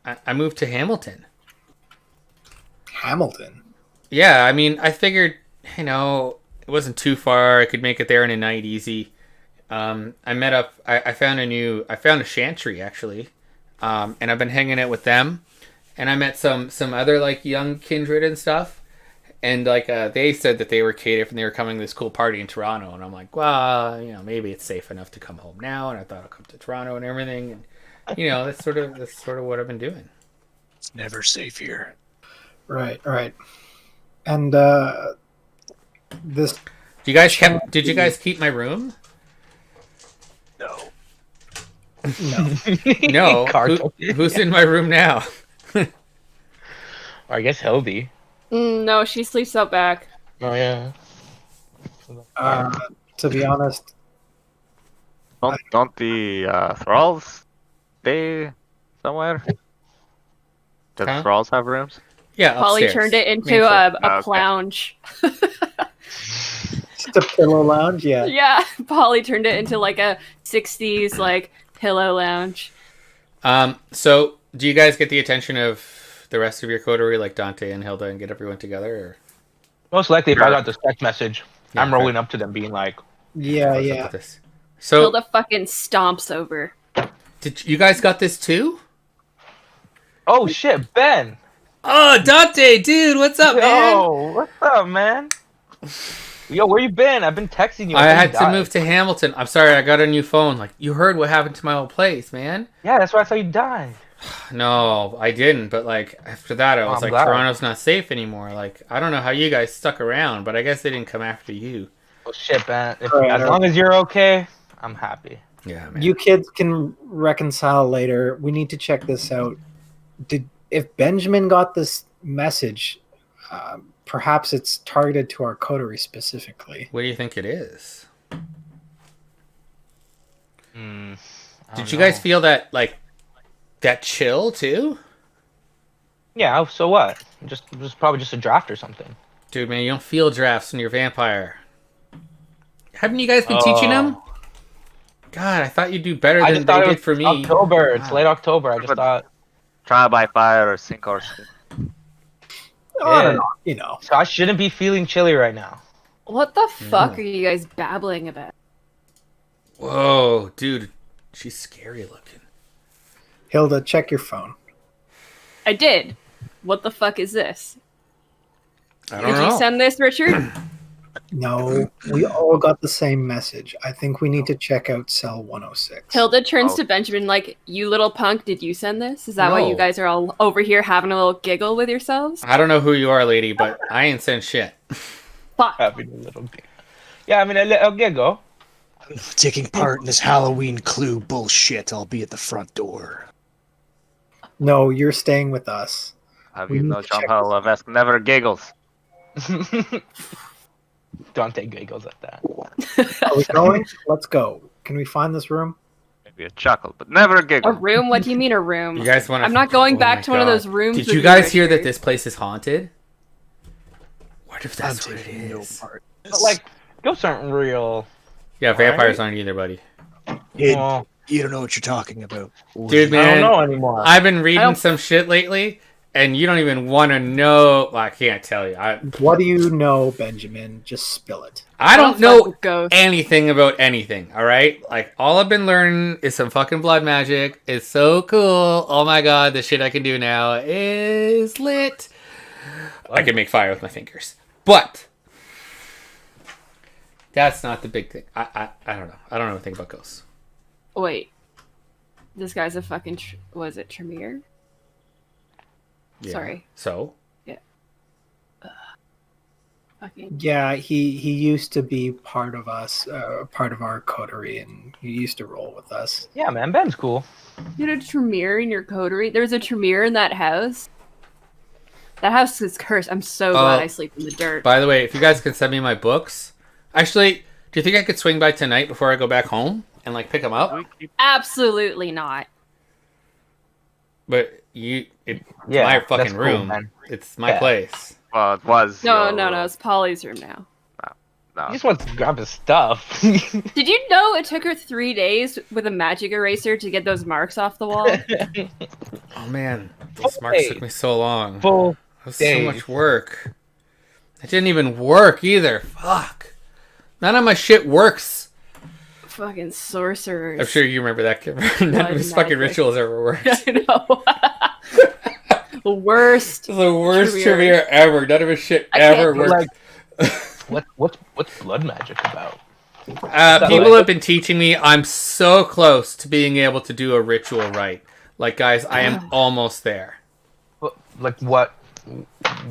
[SPEAKER 1] I moved to Hamilton.
[SPEAKER 2] Hamilton.
[SPEAKER 1] Yeah, I mean, I figured, you know, it wasn't too far. I could make it there in a night easy. I found a chantry actually, and I've been hanging out with them, and I met some other like young kindred and stuff, and like they said that they were catered and they were coming to this cool party in Toronto, and I'm like, well, you know, maybe it's safe enough to come home now, and I thought I'd come to Toronto and everything, and you know, that's sort of what I've been doing.
[SPEAKER 5] It's never safe here.
[SPEAKER 2] Right. And this.
[SPEAKER 1] Did you guys keep my room?
[SPEAKER 5] No.
[SPEAKER 2] No.
[SPEAKER 1] No. Who's in my room now?
[SPEAKER 4] I guess Hildy.
[SPEAKER 3] No, she sleeps out back.
[SPEAKER 4] Oh yeah.
[SPEAKER 2] To be honest,
[SPEAKER 6] Don't the thralls stay somewhere? Do the
[SPEAKER 1] Huh?
[SPEAKER 6] thralls have rooms?
[SPEAKER 1] Yeah,
[SPEAKER 3] Polly
[SPEAKER 1] upstairs.
[SPEAKER 3] turned it
[SPEAKER 1] Main
[SPEAKER 3] into
[SPEAKER 1] floor.
[SPEAKER 3] a
[SPEAKER 6] Okay.
[SPEAKER 3] lounge.
[SPEAKER 2] just a pillow lounge. Yeah.
[SPEAKER 3] Yeah, Polly turned it into like a 60s like pillow lounge.
[SPEAKER 1] So do you guys get the attention of the rest of your coterie, like Dante and Hilda, and get everyone together? Or?
[SPEAKER 4] Most likely, if I got this text message,
[SPEAKER 1] Yeah,
[SPEAKER 4] I'm rolling up to them, being like,
[SPEAKER 2] Yeah.
[SPEAKER 1] What's up
[SPEAKER 2] Yeah.
[SPEAKER 1] with this? So
[SPEAKER 3] Hilda fucking stomps over.
[SPEAKER 1] did you guys got this too?
[SPEAKER 4] "Oh shit, Ben!
[SPEAKER 1] Oh, Dante, dude, what's up, man?
[SPEAKER 4] Yo, what's up, man? Yo, where you been? I've been texting you.
[SPEAKER 1] I
[SPEAKER 4] thought you
[SPEAKER 1] had to
[SPEAKER 4] died."
[SPEAKER 1] move to Hamilton. I'm sorry, I got a new phone. Like, you heard what happened to my old place, man.
[SPEAKER 4] Yeah, that's why I thought you died.
[SPEAKER 1] No, I didn't. But like after that, I was
[SPEAKER 4] I'm
[SPEAKER 1] like,
[SPEAKER 4] glad.
[SPEAKER 1] Toronto's not safe anymore. Like, I don't know how you guys stuck around, but I guess they didn't come after you.
[SPEAKER 4] Oh shit, Ben.
[SPEAKER 2] Alright,
[SPEAKER 4] As long as you're okay, I'm happy.
[SPEAKER 1] Yeah, man.
[SPEAKER 2] You kids can reconcile later. We need to check this out. If Benjamin got this message, perhaps it's targeted to our coterie specifically.
[SPEAKER 1] What do you think it is?
[SPEAKER 4] I
[SPEAKER 1] Did
[SPEAKER 4] don't
[SPEAKER 1] you guys
[SPEAKER 4] know.
[SPEAKER 1] feel that like that chill too?
[SPEAKER 4] Yeah. So what? Just probably just a draft or something.
[SPEAKER 1] Dude, man, you don't feel drafts when you're a vampire. Haven't you guys been teaching them? God, I thought you'd do better
[SPEAKER 4] I
[SPEAKER 1] than
[SPEAKER 4] just
[SPEAKER 1] they
[SPEAKER 4] thought it
[SPEAKER 1] did
[SPEAKER 4] was
[SPEAKER 1] for me.
[SPEAKER 4] October. It's
[SPEAKER 1] Wow.
[SPEAKER 4] late October. I just thought.
[SPEAKER 6] Trial by fire or sink or swim.
[SPEAKER 2] I don't
[SPEAKER 4] Yeah.
[SPEAKER 2] know. You know.
[SPEAKER 4] So I shouldn't be feeling chilly right now.
[SPEAKER 3] What the fuck are you guys babbling about?
[SPEAKER 1] Whoa, dude, she's scary looking.
[SPEAKER 2] Hilda, check your phone.
[SPEAKER 3] I did. What the fuck is this?
[SPEAKER 1] I don't
[SPEAKER 3] Did
[SPEAKER 1] know.
[SPEAKER 3] you send this, Richard?
[SPEAKER 2] No, we all got the same message. I think we need to check out cell 106.
[SPEAKER 3] Hilda turns
[SPEAKER 6] Oh.
[SPEAKER 3] to Benjamin like, "You little punk, did you send this? Is that why
[SPEAKER 1] No.
[SPEAKER 3] you guys are all over here having a little giggle with yourselves?"
[SPEAKER 1] I don't know who you are, lady, but I ain't sent shit.
[SPEAKER 3] Fuck.
[SPEAKER 4] Having a little bit. Yeah, I mean, a giggle.
[SPEAKER 5] I'm taking part in this Halloween clue bullshit. I'll be at the front door.
[SPEAKER 2] No, you're staying with us.
[SPEAKER 6] Have
[SPEAKER 2] We
[SPEAKER 6] you
[SPEAKER 2] need
[SPEAKER 6] know
[SPEAKER 2] to check
[SPEAKER 6] Jean-Paul Levesque never giggles?
[SPEAKER 4] Dante giggles at that.
[SPEAKER 2] Are we going? Let's go. Can we find this room?
[SPEAKER 6] Maybe a chuckle, but never a
[SPEAKER 3] A
[SPEAKER 6] giggle.
[SPEAKER 3] room? What do you mean a room?
[SPEAKER 1] You guys want to?
[SPEAKER 3] I'm not going back to one of those rooms.
[SPEAKER 1] Did
[SPEAKER 3] with
[SPEAKER 1] you guys hear
[SPEAKER 3] Richard.
[SPEAKER 1] that this place is haunted? What if
[SPEAKER 5] I'm
[SPEAKER 1] that's what it
[SPEAKER 5] taking no
[SPEAKER 1] is?
[SPEAKER 5] part.
[SPEAKER 4] But like, ghosts aren't real.
[SPEAKER 1] Yeah, vampires aren't either, buddy.
[SPEAKER 5] Kid,
[SPEAKER 4] Well,
[SPEAKER 5] you don't know what you're talking about.
[SPEAKER 1] Dude,
[SPEAKER 4] I
[SPEAKER 1] man,
[SPEAKER 4] don't know anymore.
[SPEAKER 1] I've been reading
[SPEAKER 3] don't-
[SPEAKER 1] some shit lately, and you don't even want to know. Well, I can't tell you.
[SPEAKER 2] What do you know, Benjamin? Just spill it.
[SPEAKER 1] I don't
[SPEAKER 3] fuck
[SPEAKER 1] know
[SPEAKER 3] with ghosts.
[SPEAKER 1] anything about anything. All right, like all I've been learning is some fucking blood magic. It's so cool. Oh my god, the shit I can do now is lit. I can make fire with my fingers, but that's not the big thing. I don't know. I don't know anything about ghosts.
[SPEAKER 3] Wait, this guy's a fucking. Was it Tremere?
[SPEAKER 1] Yeah.
[SPEAKER 3] Sorry.
[SPEAKER 1] So
[SPEAKER 3] Fucking.
[SPEAKER 2] Yeah, he used to be part of us, part of our coterie, and he used to roll with us.
[SPEAKER 4] Yeah, man, Ben's cool.
[SPEAKER 3] You had a Tremere in your coterie? There was a Tremere in that house? That house is cursed. I'm so glad I sleep in the dirt.
[SPEAKER 1] by the way, if you guys can send me my books, actually, do you think I could swing by tonight before I go back home and like pick them up?
[SPEAKER 3] Absolutely not.
[SPEAKER 1] But it's
[SPEAKER 4] Yeah,
[SPEAKER 1] my
[SPEAKER 4] that's
[SPEAKER 1] fucking
[SPEAKER 4] cool,
[SPEAKER 1] room.
[SPEAKER 4] man.
[SPEAKER 1] It's my
[SPEAKER 4] Yeah.
[SPEAKER 1] place.
[SPEAKER 6] Well, it was.
[SPEAKER 3] No,
[SPEAKER 6] your
[SPEAKER 3] no,
[SPEAKER 6] room.
[SPEAKER 3] no. It's Polly's room now.
[SPEAKER 6] No.
[SPEAKER 4] He just wants to grab his stuff.
[SPEAKER 3] Did you know it took her 3 days with a magic eraser to get those marks off the wall?
[SPEAKER 1] Oh man, those marks
[SPEAKER 4] Hey.
[SPEAKER 1] took me so long.
[SPEAKER 4] Full
[SPEAKER 1] It was so
[SPEAKER 4] days.
[SPEAKER 1] much work. It didn't even work either. Fuck. None of my shit works.
[SPEAKER 3] Fucking sorcerers.
[SPEAKER 1] I'm sure you remember that, Kim. None of his fucking
[SPEAKER 3] magic.
[SPEAKER 1] rituals ever worked.
[SPEAKER 3] I know. The worst.
[SPEAKER 1] The worst
[SPEAKER 3] Trivia.
[SPEAKER 1] trivia ever. None of his shit
[SPEAKER 3] I
[SPEAKER 1] ever
[SPEAKER 3] can't-
[SPEAKER 1] worked.
[SPEAKER 4] What's blood magic about?
[SPEAKER 1] People have been teaching me. I'm so close to being able to do a ritual right. Like, guys, I am almost there.
[SPEAKER 4] Like what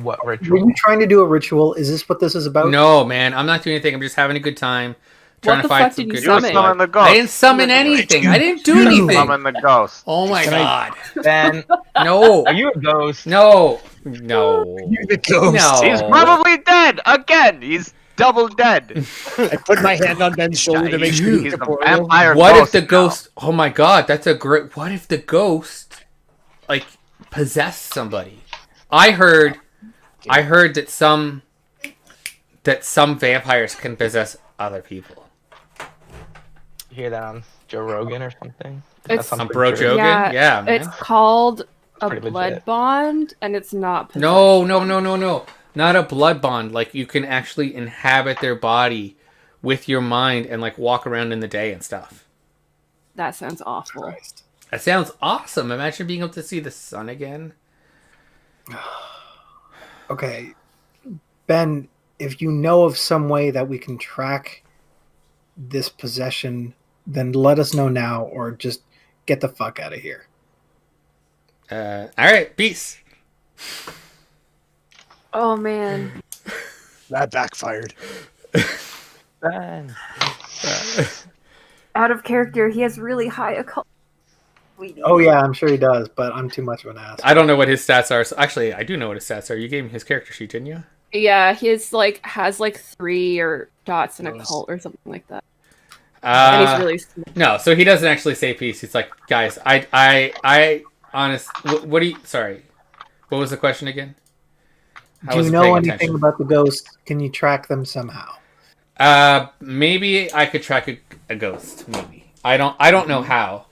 [SPEAKER 2] Were
[SPEAKER 4] ritual?
[SPEAKER 2] you trying to do a ritual? Is this what this is about?
[SPEAKER 1] No, man, I'm not doing anything. I'm just having a good time. Trying
[SPEAKER 3] What
[SPEAKER 1] to
[SPEAKER 3] the
[SPEAKER 1] find
[SPEAKER 3] fuck
[SPEAKER 1] some
[SPEAKER 3] did you
[SPEAKER 1] good
[SPEAKER 6] You were
[SPEAKER 3] summon?
[SPEAKER 6] summoning the ghost.
[SPEAKER 1] I didn't summon anything. I didn't do anything.
[SPEAKER 6] Summon the ghost.
[SPEAKER 1] Oh my god.
[SPEAKER 4] Ben,
[SPEAKER 1] No.
[SPEAKER 4] are you a ghost?
[SPEAKER 1] No. No.
[SPEAKER 5] You're the ghost.
[SPEAKER 1] No.
[SPEAKER 6] He's probably dead again. He's double dead.
[SPEAKER 5] I put my hand on Ben's shoulder to make sure
[SPEAKER 6] He's
[SPEAKER 5] he's
[SPEAKER 6] a
[SPEAKER 5] corporeal.
[SPEAKER 6] vampire
[SPEAKER 1] What if
[SPEAKER 6] ghost
[SPEAKER 1] the
[SPEAKER 6] now.
[SPEAKER 1] ghost? Oh my god, that's a great. What if the ghost, like, possessed somebody? I heard that some vampires can possess other people.
[SPEAKER 4] You hear that on Joe Rogan or something?
[SPEAKER 3] It's-
[SPEAKER 1] I'm bro
[SPEAKER 4] true.
[SPEAKER 1] Jogan. Yeah, man.
[SPEAKER 3] It's called a
[SPEAKER 4] Pretty
[SPEAKER 3] blood
[SPEAKER 4] legit.
[SPEAKER 3] bond, and it's not. Possession.
[SPEAKER 1] No. Not a blood bond. Like, you can actually inhabit their body with your mind and like walk around in the day and stuff.
[SPEAKER 3] That sounds awful.
[SPEAKER 2] Christ.
[SPEAKER 1] That sounds awesome. Imagine being able to see the sun again.
[SPEAKER 2] Okay, Ben, if you know of some way that we can track this possession, then let us know now, or just get the fuck out of here.
[SPEAKER 1] All right, peace.
[SPEAKER 3] Oh man.
[SPEAKER 5] That backfired.
[SPEAKER 4] Ben.
[SPEAKER 3] Out of character, he has really high occult.
[SPEAKER 2] Oh yeah, I'm sure he does, but I'm too much of an ass.
[SPEAKER 1] I don't know what his stats are. So actually, I do know what his stats are. You gave me his character sheet, didn't you?
[SPEAKER 3] Yeah, his has 3 or dots in occult or something like that. And he's really smart.
[SPEAKER 1] No, so he doesn't actually say peace. He's like, guys, I honest. What do you? Sorry, what was the question again? I
[SPEAKER 2] Do you
[SPEAKER 1] wasn't
[SPEAKER 2] know
[SPEAKER 1] paying
[SPEAKER 2] anything
[SPEAKER 1] attention.
[SPEAKER 2] about the ghosts? Can you track them somehow?
[SPEAKER 1] Maybe I could track a ghost. Maybe I don't know how,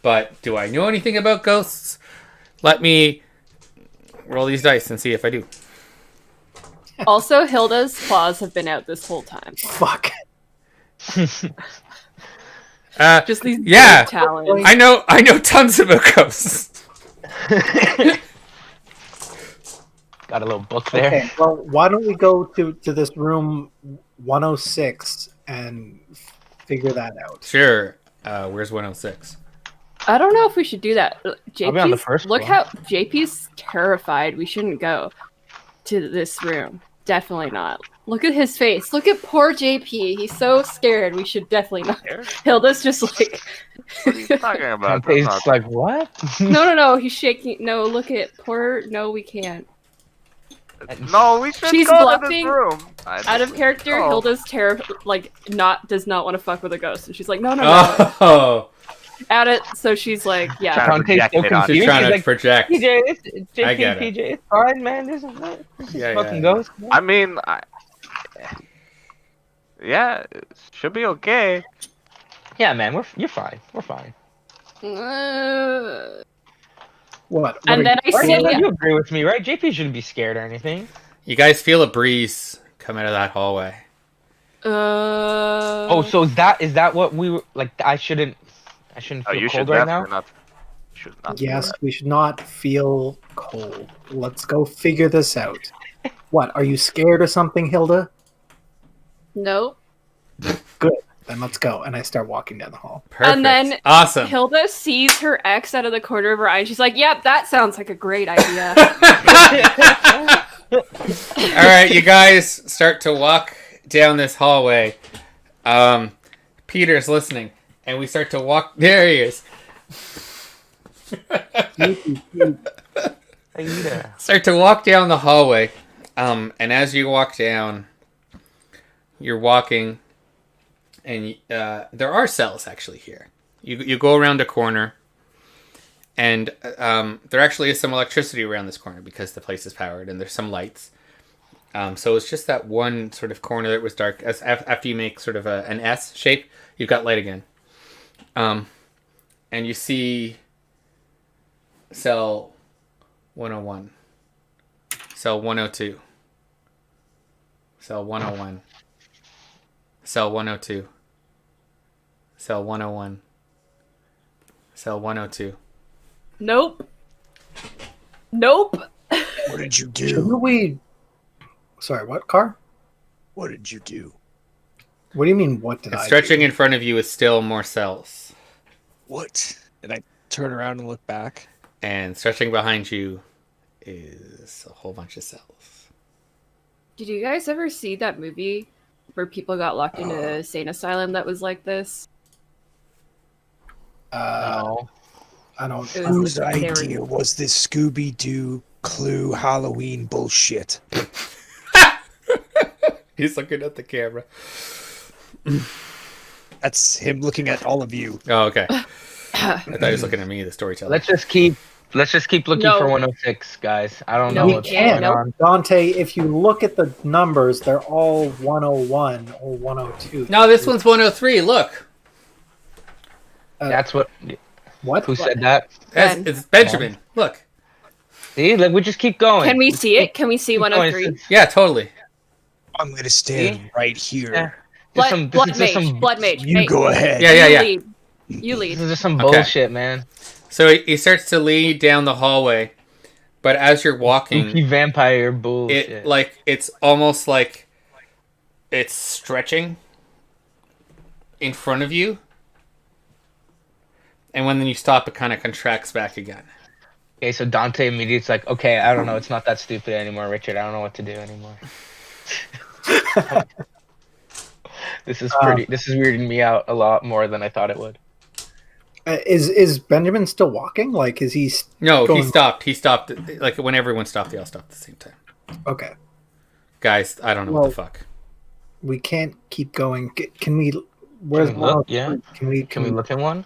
[SPEAKER 1] but do I know anything about ghosts? Let me roll these dice and see if I do.
[SPEAKER 3] Also, Hilda's claws have been out this whole time.
[SPEAKER 2] Fuck.
[SPEAKER 3] Just these
[SPEAKER 1] Yeah.
[SPEAKER 3] big talons.
[SPEAKER 1] I know tons about ghosts.
[SPEAKER 4] Got a little book there.
[SPEAKER 2] Okay, well, why don't we go to this room 106 and figure that out?
[SPEAKER 1] Sure. Where's 106?
[SPEAKER 3] I don't know if we should do that.
[SPEAKER 4] I'll be on the
[SPEAKER 3] JP's,
[SPEAKER 4] first
[SPEAKER 3] look
[SPEAKER 4] one.
[SPEAKER 3] how JP's terrified. We shouldn't go to this room. Definitely not. Look at his face. Look at poor JP. He's so scared. We should definitely not. Hilda's just like,
[SPEAKER 6] What are you talking about? That's
[SPEAKER 4] He's
[SPEAKER 6] not-
[SPEAKER 4] like, what?
[SPEAKER 3] no. He's shaking. No, look at poor. No, we can't.
[SPEAKER 6] No, we should
[SPEAKER 3] She's
[SPEAKER 6] go
[SPEAKER 3] bluffing.
[SPEAKER 6] to this room.
[SPEAKER 3] Out of character,
[SPEAKER 6] Oh.
[SPEAKER 3] Hilda's does not want to fuck with a ghost, and she's like, no.
[SPEAKER 1] Oh,
[SPEAKER 3] At it. So she's like, yeah.
[SPEAKER 6] Trying to
[SPEAKER 4] Dante's
[SPEAKER 6] project
[SPEAKER 4] so
[SPEAKER 6] it on
[SPEAKER 1] she's
[SPEAKER 4] confused.
[SPEAKER 1] trying
[SPEAKER 4] He's
[SPEAKER 1] to
[SPEAKER 4] like,
[SPEAKER 1] project.
[SPEAKER 4] PJ, it's
[SPEAKER 1] I
[SPEAKER 4] JP,
[SPEAKER 1] get it.
[SPEAKER 4] PJ, it's fine, man. This is
[SPEAKER 1] Yeah,
[SPEAKER 4] fucking
[SPEAKER 1] yeah.
[SPEAKER 4] ghost. Man.
[SPEAKER 6] I mean, yeah, it should be okay.
[SPEAKER 4] Yeah, man, you're fine. We're fine.
[SPEAKER 2] What?
[SPEAKER 3] And then I see-
[SPEAKER 4] You agree with me, right? JP shouldn't be scared or anything.
[SPEAKER 1] You guys feel a breeze come out of that hallway.
[SPEAKER 4] Oh, so is that what we were like? I shouldn't
[SPEAKER 6] Oh,
[SPEAKER 4] feel
[SPEAKER 6] you
[SPEAKER 4] cold
[SPEAKER 6] should
[SPEAKER 4] right
[SPEAKER 6] definitely
[SPEAKER 4] now.
[SPEAKER 6] not. Should not. feel
[SPEAKER 2] Yes,
[SPEAKER 6] that.
[SPEAKER 2] we should not feel cold. Let's go figure this out. What? Are you scared or something, Hilda?
[SPEAKER 3] Nope.
[SPEAKER 2] Good. Then let's go. And I start walking down the hall.
[SPEAKER 1] Perfect.
[SPEAKER 3] And then
[SPEAKER 1] awesome.
[SPEAKER 3] Hilda sees her ex out of the corner of her eye, and she's like, "Yep, that sounds like a great idea."
[SPEAKER 1] All right, you guys start to walk down this hallway. Peter's listening, and we start to walk. There he is. Start to walk down the hallway, and as you walk down, you're walking, and there are cells actually here. You go around a corner, and there actually is some electricity around this corner because the place is powered, and there's some lights. So it's just that one sort of corner that was dark. After you make sort of an S shape, you've got light again. And you see cell 101, cell 102, cell 101, cell 102, cell 101, cell 102.
[SPEAKER 3] Nope. Nope.
[SPEAKER 5] What did you do?
[SPEAKER 2] Shouldn't we... Sorry, what, Car?
[SPEAKER 5] What did you do?
[SPEAKER 2] What do you mean, what did
[SPEAKER 1] And
[SPEAKER 2] I
[SPEAKER 1] stretching
[SPEAKER 2] do?
[SPEAKER 1] in front of you is still more cells.
[SPEAKER 5] What? And I turn around and look back.
[SPEAKER 1] And stretching behind you is a whole bunch of cells.
[SPEAKER 3] Did you guys ever see that movie where people got locked into a insane asylum that was like this?
[SPEAKER 4] No.
[SPEAKER 2] I don't...
[SPEAKER 3] It
[SPEAKER 5] Whose
[SPEAKER 3] they were-
[SPEAKER 5] idea was this Scooby-Doo Clue Halloween bullshit?
[SPEAKER 1] He's looking at the camera.
[SPEAKER 5] That's him looking at all of you.
[SPEAKER 1] Oh, okay. I thought he was looking at me, the storyteller.
[SPEAKER 4] Let's just keep looking
[SPEAKER 3] No.
[SPEAKER 4] for 106, guys. I don't
[SPEAKER 3] No,
[SPEAKER 4] know
[SPEAKER 2] we
[SPEAKER 4] what's
[SPEAKER 2] can't.
[SPEAKER 4] going on.
[SPEAKER 2] Dante, if you look at the numbers, they're all 101 or 102.
[SPEAKER 1] No, this one's 103. Look.
[SPEAKER 4] That's what.
[SPEAKER 2] What?
[SPEAKER 4] Who said that?
[SPEAKER 3] Ben.
[SPEAKER 1] It's Benjamin. Look.
[SPEAKER 4] See, like we just keep going.
[SPEAKER 3] Can we see it? Can we see
[SPEAKER 4] Keep going.
[SPEAKER 3] 103?
[SPEAKER 1] Yeah, totally.
[SPEAKER 5] I'm gonna stand
[SPEAKER 4] See?
[SPEAKER 5] right here.
[SPEAKER 4] Yeah.
[SPEAKER 3] Blood mage. Blood mage.
[SPEAKER 5] You
[SPEAKER 3] Hey,
[SPEAKER 5] go ahead.
[SPEAKER 1] Yeah, yeah,
[SPEAKER 3] you
[SPEAKER 1] yeah.
[SPEAKER 3] lead. You
[SPEAKER 4] This
[SPEAKER 3] lead.
[SPEAKER 4] is just some
[SPEAKER 1] Okay.
[SPEAKER 4] bullshit, man.
[SPEAKER 1] So he starts to lead down the hallway, but as you're walking,
[SPEAKER 4] Spooky vampire bullshit.
[SPEAKER 1] it's almost like it's stretching in front of you, and when you stop, it kind of contracts back again.
[SPEAKER 4] Okay, so Dante immediately's like, okay, I don't know, it's not that stupid anymore, Richard. I don't know what to do anymore. This is weirding me out a lot more than I thought it would.
[SPEAKER 2] Is Benjamin still walking? Like, is he...
[SPEAKER 1] No, he
[SPEAKER 2] Going-
[SPEAKER 1] stopped. He stopped. Like when everyone stopped, they all stopped at the same time.
[SPEAKER 2] Okay.
[SPEAKER 1] Guys, I don't know what the fuck.
[SPEAKER 2] We can't keep going. Can we... Where's
[SPEAKER 4] Can we look?
[SPEAKER 2] 103?
[SPEAKER 4] Yeah. Can we look in one?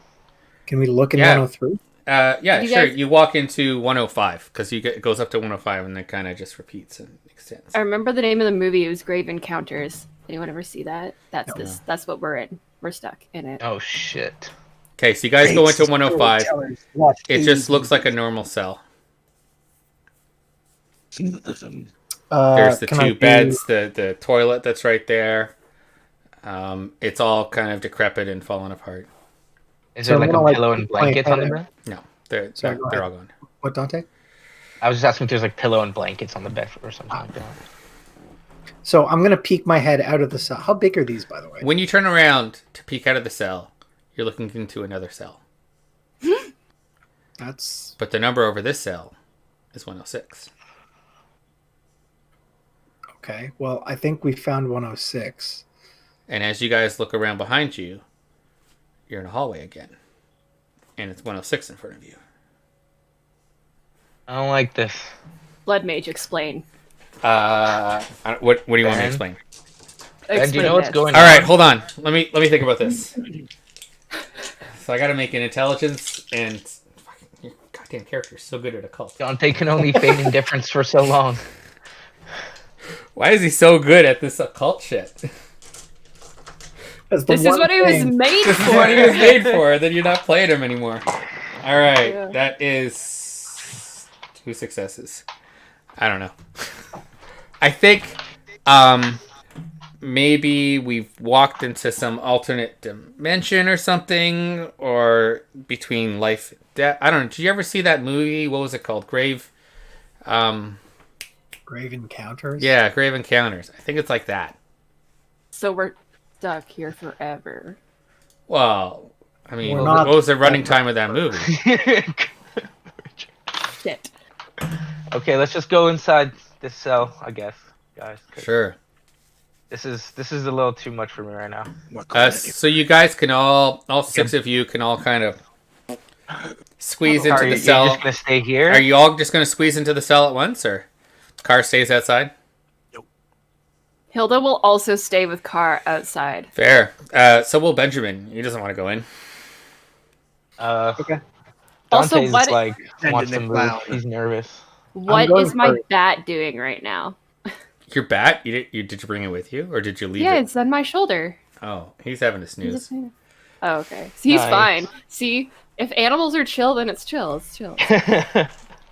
[SPEAKER 2] Can we look in
[SPEAKER 1] Yeah.
[SPEAKER 2] 103?
[SPEAKER 1] Yeah,
[SPEAKER 3] You
[SPEAKER 1] sure.
[SPEAKER 3] guys-
[SPEAKER 1] You walk into 105 because it goes up to 105 and then kind of just repeats and extends.
[SPEAKER 3] I remember the name of the movie. It was Grave Encounters. Anyone ever see that? That's this. That's what we're in. We're stuck in it.
[SPEAKER 4] Oh shit.
[SPEAKER 1] Okay, so you guys go into 105.
[SPEAKER 5] Watch
[SPEAKER 1] It just looks like a normal cell. There's the
[SPEAKER 2] Can I
[SPEAKER 1] two
[SPEAKER 2] do-
[SPEAKER 1] beds, the toilet that's right there. It's all kind of decrepit and falling apart.
[SPEAKER 4] Is
[SPEAKER 2] So
[SPEAKER 4] there like
[SPEAKER 2] I'm
[SPEAKER 4] a
[SPEAKER 2] gonna, like,
[SPEAKER 4] pillow and
[SPEAKER 2] put my
[SPEAKER 4] blankets on the
[SPEAKER 2] head
[SPEAKER 4] bed?
[SPEAKER 1] No, they're
[SPEAKER 2] Sorry, go
[SPEAKER 1] they're
[SPEAKER 2] ahead.
[SPEAKER 1] all gone.
[SPEAKER 2] What, Dante?
[SPEAKER 4] I was just asking if there's like pillow and blankets on the bed or something like that.
[SPEAKER 2] So I'm going to peek my head out of the cell. How big are these, by the way?
[SPEAKER 1] When you turn around to peek out of the cell, you're looking into another cell.
[SPEAKER 2] That's...
[SPEAKER 1] But the number over this cell is 106.
[SPEAKER 2] Okay. Well, I think we found 106.
[SPEAKER 1] And as you guys look around behind you, you're in a hallway again. And it's 106 in front of you.
[SPEAKER 4] I don't like this.
[SPEAKER 3] Blood mage, explain.
[SPEAKER 1] What do you want me to
[SPEAKER 4] Ben?
[SPEAKER 1] explain?
[SPEAKER 4] Ben, do you know what's
[SPEAKER 3] this.
[SPEAKER 4] going
[SPEAKER 1] All
[SPEAKER 4] on?
[SPEAKER 1] right, hold on. Let me think about this. So I got to make an intelligence and fucking, your goddamn character is so good at occult.
[SPEAKER 4] Dante can only fade in difference for so long.
[SPEAKER 1] Why is he so good at this occult shit?
[SPEAKER 2] That's the
[SPEAKER 3] This is
[SPEAKER 2] one
[SPEAKER 3] what he was
[SPEAKER 2] thing-
[SPEAKER 3] made
[SPEAKER 1] This is what he
[SPEAKER 3] for.
[SPEAKER 1] was made for. Then you're not playing him anymore. All right,
[SPEAKER 3] Yeah.
[SPEAKER 1] that is 2 successes. I don't know. I think maybe we've walked into some alternate dimension or something, or between life and death. I don't know. Did you ever see that movie? What was it called? Grave
[SPEAKER 2] Encounters?
[SPEAKER 1] Yeah, Grave Encounters. I think it's like that.
[SPEAKER 3] So we're stuck here forever.
[SPEAKER 1] Well, I mean,
[SPEAKER 2] We're
[SPEAKER 1] what
[SPEAKER 2] not-
[SPEAKER 1] was the running time of that movie?
[SPEAKER 3] Shit.
[SPEAKER 4] Okay, let's just go inside this cell, I guess, guys. 'cause
[SPEAKER 1] Sure.
[SPEAKER 4] This is a little too much for me right now.
[SPEAKER 1] So you guys can all 6 of you can all kind of squeeze into
[SPEAKER 4] Are
[SPEAKER 1] the
[SPEAKER 4] you
[SPEAKER 1] cell.
[SPEAKER 4] just gonna stay here?
[SPEAKER 1] Are you all just going to squeeze into the cell at once, or Car stays outside?
[SPEAKER 3] Hilda will also stay with Car outside.
[SPEAKER 1] Fair. So will Benjamin. He doesn't want to go in.
[SPEAKER 2] Okay.
[SPEAKER 3] Also,
[SPEAKER 4] Dante's
[SPEAKER 3] what-
[SPEAKER 4] like wants to
[SPEAKER 5] Nick
[SPEAKER 4] move.
[SPEAKER 5] Clown.
[SPEAKER 4] He's nervous.
[SPEAKER 3] What
[SPEAKER 2] going
[SPEAKER 3] is my
[SPEAKER 2] for-
[SPEAKER 3] bat doing right now?
[SPEAKER 1] Your bat? Did you bring it with you, or did you leave
[SPEAKER 3] Yeah,
[SPEAKER 1] it?
[SPEAKER 3] it's on my shoulder.
[SPEAKER 1] Oh, he's having a snooze.
[SPEAKER 3] Oh, okay. So he's
[SPEAKER 4] Nice.
[SPEAKER 3] fine. See, if animals are chill, then it's chill. It's chill.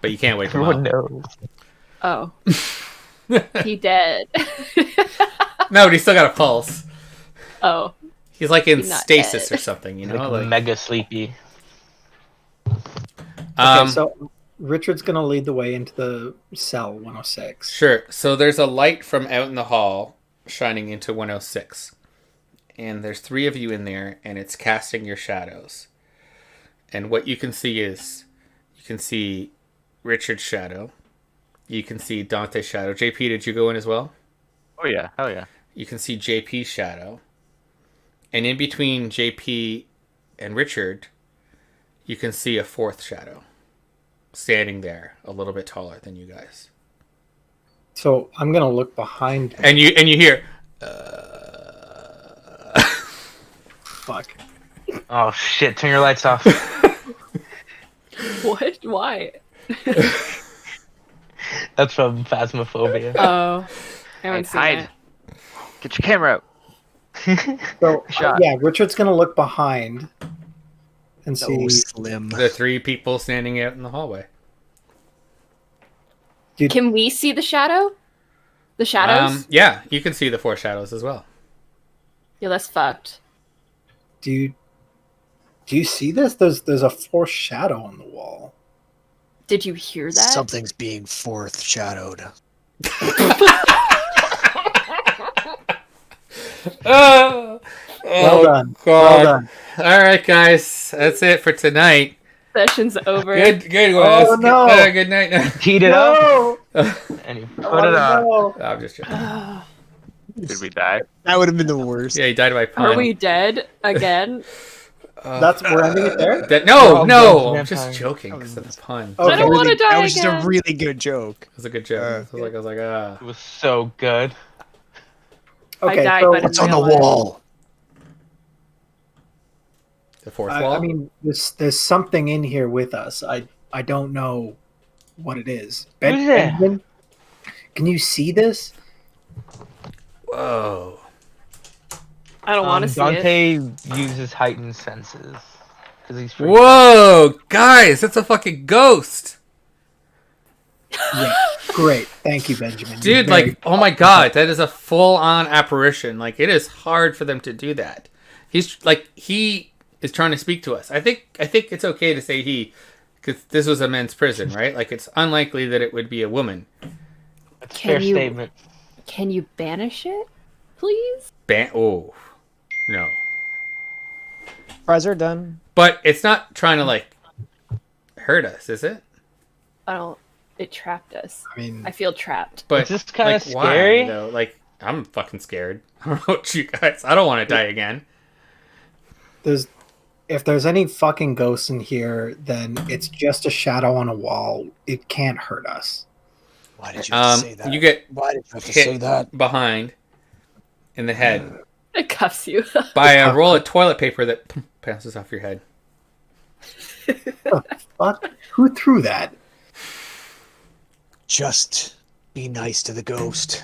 [SPEAKER 1] But you can't wake him
[SPEAKER 4] Everyone
[SPEAKER 1] up.
[SPEAKER 4] knows.
[SPEAKER 3] Oh. He dead.
[SPEAKER 1] No, but he's still got a pulse.
[SPEAKER 3] Oh.
[SPEAKER 1] He's like in
[SPEAKER 3] He's not
[SPEAKER 1] stasis
[SPEAKER 3] dead.
[SPEAKER 1] or something, you know?
[SPEAKER 4] Like,
[SPEAKER 1] Like,
[SPEAKER 4] mega sleepy.
[SPEAKER 2] Okay, so Richard's going to lead the way into the cell 106.
[SPEAKER 1] Sure. So there's a light from out in the hall shining into 106. And there's 3 of you in there, and it's casting your shadows. And what you can see is, you can see Richard's shadow. You can see Dante's shadow. JP, did you go in as well?
[SPEAKER 6] Oh yeah, hell yeah.
[SPEAKER 1] You can see JP's shadow. And in between JP and Richard, you can see a 4th shadow standing there, a little bit taller than you guys.
[SPEAKER 2] So I'm going to look behind him.
[SPEAKER 1] And you hear,
[SPEAKER 2] Fuck.
[SPEAKER 4] Oh shit! Turn your lights off.
[SPEAKER 3] What? Why?
[SPEAKER 4] That's from Phasmophobia.
[SPEAKER 3] Oh. I haven't seen
[SPEAKER 6] Hide.
[SPEAKER 3] it.
[SPEAKER 6] Get your camera out.
[SPEAKER 2] So,
[SPEAKER 6] Shot.
[SPEAKER 2] yeah, Richard's going to look behind and see.
[SPEAKER 5] So slim.
[SPEAKER 1] the 3 people standing out in the hallway.
[SPEAKER 3] Can we see the shadow? The shadows?
[SPEAKER 1] Yeah, you can see the 4 shadows as well.
[SPEAKER 3] Yeah, that's fucked.
[SPEAKER 2] Do you see this? There's a 4th shadow on the wall.
[SPEAKER 3] Did you hear that?
[SPEAKER 5] Something's being foreshadowed.
[SPEAKER 1] Oh,
[SPEAKER 2] Well done.
[SPEAKER 1] God.
[SPEAKER 2] Well done.
[SPEAKER 1] All right, guys, that's it for tonight.
[SPEAKER 3] Session's over.
[SPEAKER 1] Good, guys.
[SPEAKER 2] Oh, no.
[SPEAKER 1] Good night. No.
[SPEAKER 4] Heat it up
[SPEAKER 2] No!
[SPEAKER 4] and you put
[SPEAKER 2] Oh,
[SPEAKER 4] it on.
[SPEAKER 2] no.
[SPEAKER 1] I'm just joking.
[SPEAKER 6] Did we die?
[SPEAKER 5] That would have been the worst.
[SPEAKER 1] Yeah, he died by pun.
[SPEAKER 3] Are we dead again?
[SPEAKER 2] We're ending it there?
[SPEAKER 1] That,
[SPEAKER 4] We're
[SPEAKER 1] no,
[SPEAKER 4] all
[SPEAKER 1] no,
[SPEAKER 4] dead
[SPEAKER 1] I'm just
[SPEAKER 4] vampires.
[SPEAKER 1] joking because of the pun.
[SPEAKER 2] Okay.
[SPEAKER 3] I don't want to die
[SPEAKER 5] That was just
[SPEAKER 3] again.
[SPEAKER 5] a really good joke.
[SPEAKER 1] It was a good joke. I was like,
[SPEAKER 4] It was so good.
[SPEAKER 2] Okay,
[SPEAKER 3] I died,
[SPEAKER 2] so
[SPEAKER 3] but
[SPEAKER 5] What's on the
[SPEAKER 3] real life.
[SPEAKER 5] wall?
[SPEAKER 1] the 4th wall.
[SPEAKER 2] I mean, there's something in here with us. I don't know what it is.
[SPEAKER 4] What is it?
[SPEAKER 2] Benjamin, can you see this?
[SPEAKER 1] Whoa.
[SPEAKER 3] I don't want to see it.
[SPEAKER 4] Dante uses heightened senses because he's freaked
[SPEAKER 1] Whoa, guys, that's a fucking ghost.
[SPEAKER 2] Yeah. Great. Thank you, Benjamin.
[SPEAKER 1] Dude,
[SPEAKER 2] Very-
[SPEAKER 1] like, oh my god, that is a full-on apparition. Like, it is hard for them to do that. He is trying to speak to us. I think it's okay to say he, because this was a men's prison, right? Like, it's unlikely that it would be a woman.
[SPEAKER 4] That's a
[SPEAKER 3] Can
[SPEAKER 4] fair
[SPEAKER 3] you-
[SPEAKER 4] statement.
[SPEAKER 3] Can you banish it, please?
[SPEAKER 1] Oh, no.
[SPEAKER 5] Fries are done.
[SPEAKER 1] But it's not trying to, like, hurt us, is it?
[SPEAKER 3] I don't. It trapped us.
[SPEAKER 2] I mean,
[SPEAKER 3] I feel trapped.
[SPEAKER 1] But
[SPEAKER 4] It's just kinda
[SPEAKER 1] like,
[SPEAKER 4] scary.
[SPEAKER 1] Why, though? Like, I'm fucking scared. I don't know about you guys. I don't want to die again.
[SPEAKER 2] if there's any fucking ghosts in here, then it's just a shadow on a wall. It can't hurt us.
[SPEAKER 5] Why did you have to say that?
[SPEAKER 1] You get
[SPEAKER 5] Why did you have to
[SPEAKER 1] hit
[SPEAKER 5] say that?
[SPEAKER 1] behind in the head
[SPEAKER 3] It cuffs you.
[SPEAKER 1] by a roll of toilet paper that bounces off your head.
[SPEAKER 2] Fuck. Who threw that?
[SPEAKER 5] Just be nice to the ghost.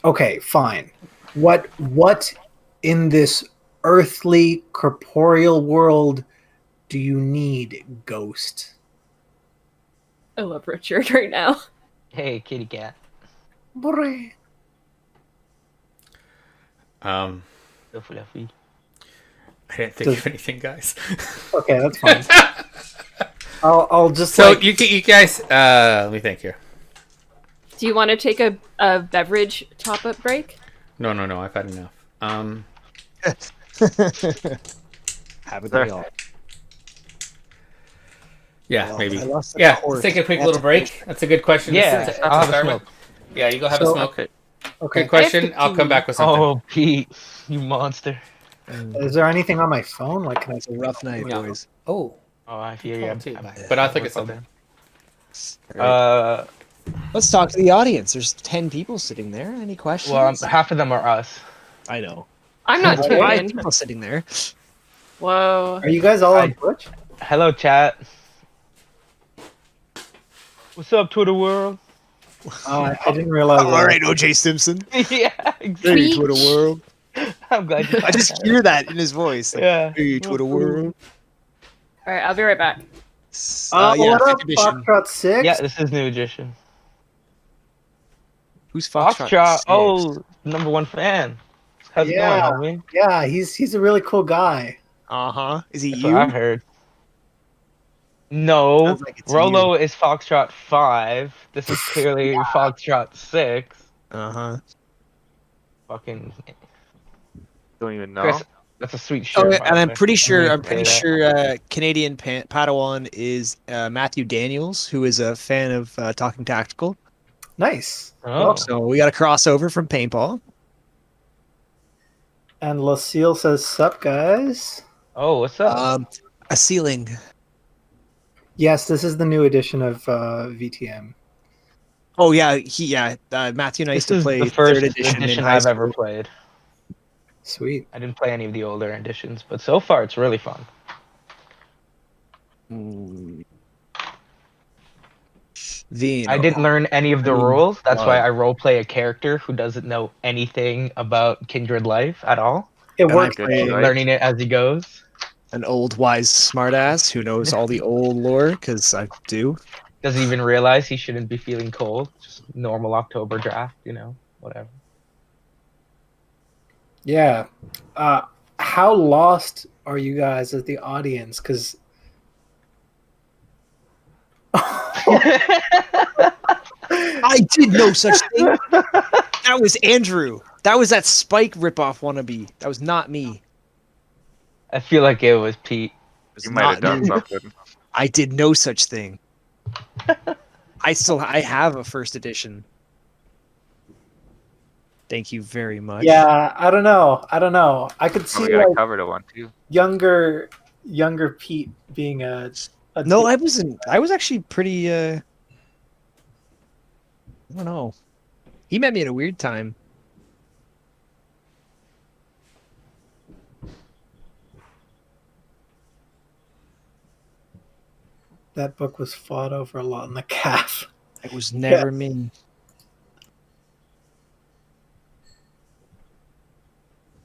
[SPEAKER 2] Okay, fine. What in this earthly corporeal world do you need, ghost?
[SPEAKER 3] I love Richard right now.
[SPEAKER 4] Hey, kitty cat.
[SPEAKER 2] Bore.
[SPEAKER 1] Um,
[SPEAKER 4] So fluffy.
[SPEAKER 1] I didn't think of anything, guys.
[SPEAKER 2] Okay, that's fine. I'll just
[SPEAKER 1] So
[SPEAKER 2] like
[SPEAKER 1] you guys, let me think here.
[SPEAKER 3] Do you want to take a beverage top-up break?
[SPEAKER 1] No, I've had enough.
[SPEAKER 5] Haven't we all?
[SPEAKER 1] Yeah,
[SPEAKER 5] Well,
[SPEAKER 1] maybe.
[SPEAKER 5] I lost the
[SPEAKER 1] Yeah,
[SPEAKER 5] course.
[SPEAKER 1] let's take a quick
[SPEAKER 5] I have
[SPEAKER 1] little
[SPEAKER 5] to
[SPEAKER 1] break.
[SPEAKER 5] finish.
[SPEAKER 1] That's a good question.
[SPEAKER 4] Yeah,
[SPEAKER 1] to
[SPEAKER 4] I'll have a
[SPEAKER 1] start with.
[SPEAKER 4] smoke.
[SPEAKER 1] Yeah, you go have a
[SPEAKER 2] So-
[SPEAKER 1] smoke.
[SPEAKER 2] okay.
[SPEAKER 1] Good question. I'll come back with something.
[SPEAKER 4] Oh, Pete, you monster.
[SPEAKER 2] Is there anything on my phone? Like, can I?
[SPEAKER 5] It's a rough night,
[SPEAKER 1] No.
[SPEAKER 5] boys.
[SPEAKER 1] Oh,
[SPEAKER 4] Oh, I hear
[SPEAKER 1] oh,
[SPEAKER 4] you.
[SPEAKER 1] too. But I'll think of something.
[SPEAKER 5] All right.
[SPEAKER 4] Let's
[SPEAKER 5] Let's talk to the audience. There's 10 people sitting there. Any questions?
[SPEAKER 4] well, half of them are us.
[SPEAKER 5] I know.
[SPEAKER 3] I'm not
[SPEAKER 2] There's
[SPEAKER 3] tuned
[SPEAKER 5] 5
[SPEAKER 3] in.
[SPEAKER 5] people sitting there.
[SPEAKER 3] Whoa.
[SPEAKER 2] Are you guys all on
[SPEAKER 4] I-
[SPEAKER 2] Twitch?
[SPEAKER 4] Hello, chat. What's up, Twitter world?
[SPEAKER 2] I didn't realize.
[SPEAKER 5] All right, OJ Simpson.
[SPEAKER 4] Yeah,
[SPEAKER 5] Hey,
[SPEAKER 4] exactly.
[SPEAKER 5] Twitter world.
[SPEAKER 4] I'm glad you.
[SPEAKER 5] I just hear that in his voice. Like,
[SPEAKER 4] Yeah.
[SPEAKER 5] hey, Twitter world.
[SPEAKER 3] All right, I'll be right back.
[SPEAKER 5] Yeah,
[SPEAKER 2] What up,
[SPEAKER 5] fifth edition.
[SPEAKER 2] Foxtrot 6?
[SPEAKER 4] Yeah, this is new edition.
[SPEAKER 5] Who's Foxtrot?
[SPEAKER 4] Foxtrot.
[SPEAKER 5] 6?
[SPEAKER 4] Oh, #1 fan. How's it
[SPEAKER 2] Yeah.
[SPEAKER 4] going, homie?
[SPEAKER 2] Yeah, he's a really cool guy.
[SPEAKER 5] Uh-huh. Is he
[SPEAKER 4] That's
[SPEAKER 5] you?
[SPEAKER 4] what I heard. No,
[SPEAKER 5] Sounds like it's
[SPEAKER 4] Rolo is Foxtrot 5. This is clearly Foxtrot 6.
[SPEAKER 5] Uh-huh.
[SPEAKER 4] Fucking
[SPEAKER 6] Don't even know.
[SPEAKER 4] Chris, that's a sweet
[SPEAKER 5] Oh,
[SPEAKER 4] shirt.
[SPEAKER 5] yeah,
[SPEAKER 4] by
[SPEAKER 5] and
[SPEAKER 4] the
[SPEAKER 5] I'm
[SPEAKER 4] way.
[SPEAKER 5] pretty
[SPEAKER 4] I
[SPEAKER 5] sure
[SPEAKER 4] need to say that.
[SPEAKER 5] Canadian Padawan is Matthew Daniels, who is a fan of Talking Tactical.
[SPEAKER 2] Nice.
[SPEAKER 4] Oh.
[SPEAKER 5] So we got a crossover from paintball.
[SPEAKER 2] And Lucille says, "Sup, guys."
[SPEAKER 4] Oh, what's up?
[SPEAKER 5] A ceiling.
[SPEAKER 2] Yes, this is the new edition of VTM.
[SPEAKER 5] Oh yeah, Matthew and I used
[SPEAKER 4] This
[SPEAKER 5] to
[SPEAKER 4] is
[SPEAKER 5] play
[SPEAKER 4] the first
[SPEAKER 5] third edition in high
[SPEAKER 4] I've
[SPEAKER 5] school.
[SPEAKER 4] ever played.
[SPEAKER 2] Sweet.
[SPEAKER 4] I didn't play any of the older editions, but so far it's really fun. I didn't learn any of the rules. That's why I roleplay a character who doesn't know anything about Kindred Life at all.
[SPEAKER 2] It
[SPEAKER 5] And
[SPEAKER 2] works.
[SPEAKER 5] I play
[SPEAKER 6] Right.
[SPEAKER 4] Learning it as he goes.
[SPEAKER 5] an old wise smartass who knows all the old lore because I do.
[SPEAKER 4] Doesn't even realize he shouldn't be feeling cold. Just normal October draft, whatever.
[SPEAKER 2] Yeah. How lost are you guys as the audience? Because
[SPEAKER 5] I did no such thing. That was Andrew. That was that Spike ripoff wannabe. That was not me.
[SPEAKER 4] I feel like it was Pete.
[SPEAKER 5] It was
[SPEAKER 6] You might have
[SPEAKER 5] not
[SPEAKER 6] done
[SPEAKER 5] me.
[SPEAKER 6] something.
[SPEAKER 5] I did no such thing. I have a first edition. Thank you very much.
[SPEAKER 2] yeah, I don't know. I could
[SPEAKER 6] Oh,
[SPEAKER 2] see
[SPEAKER 6] we got a
[SPEAKER 2] like
[SPEAKER 6] cover to one too.
[SPEAKER 2] younger Pete being a
[SPEAKER 5] No, I wasn't. I was actually pretty. I don't know. He met me at a weird time.
[SPEAKER 2] That book was fought over a lot in the calf.
[SPEAKER 5] It was never me.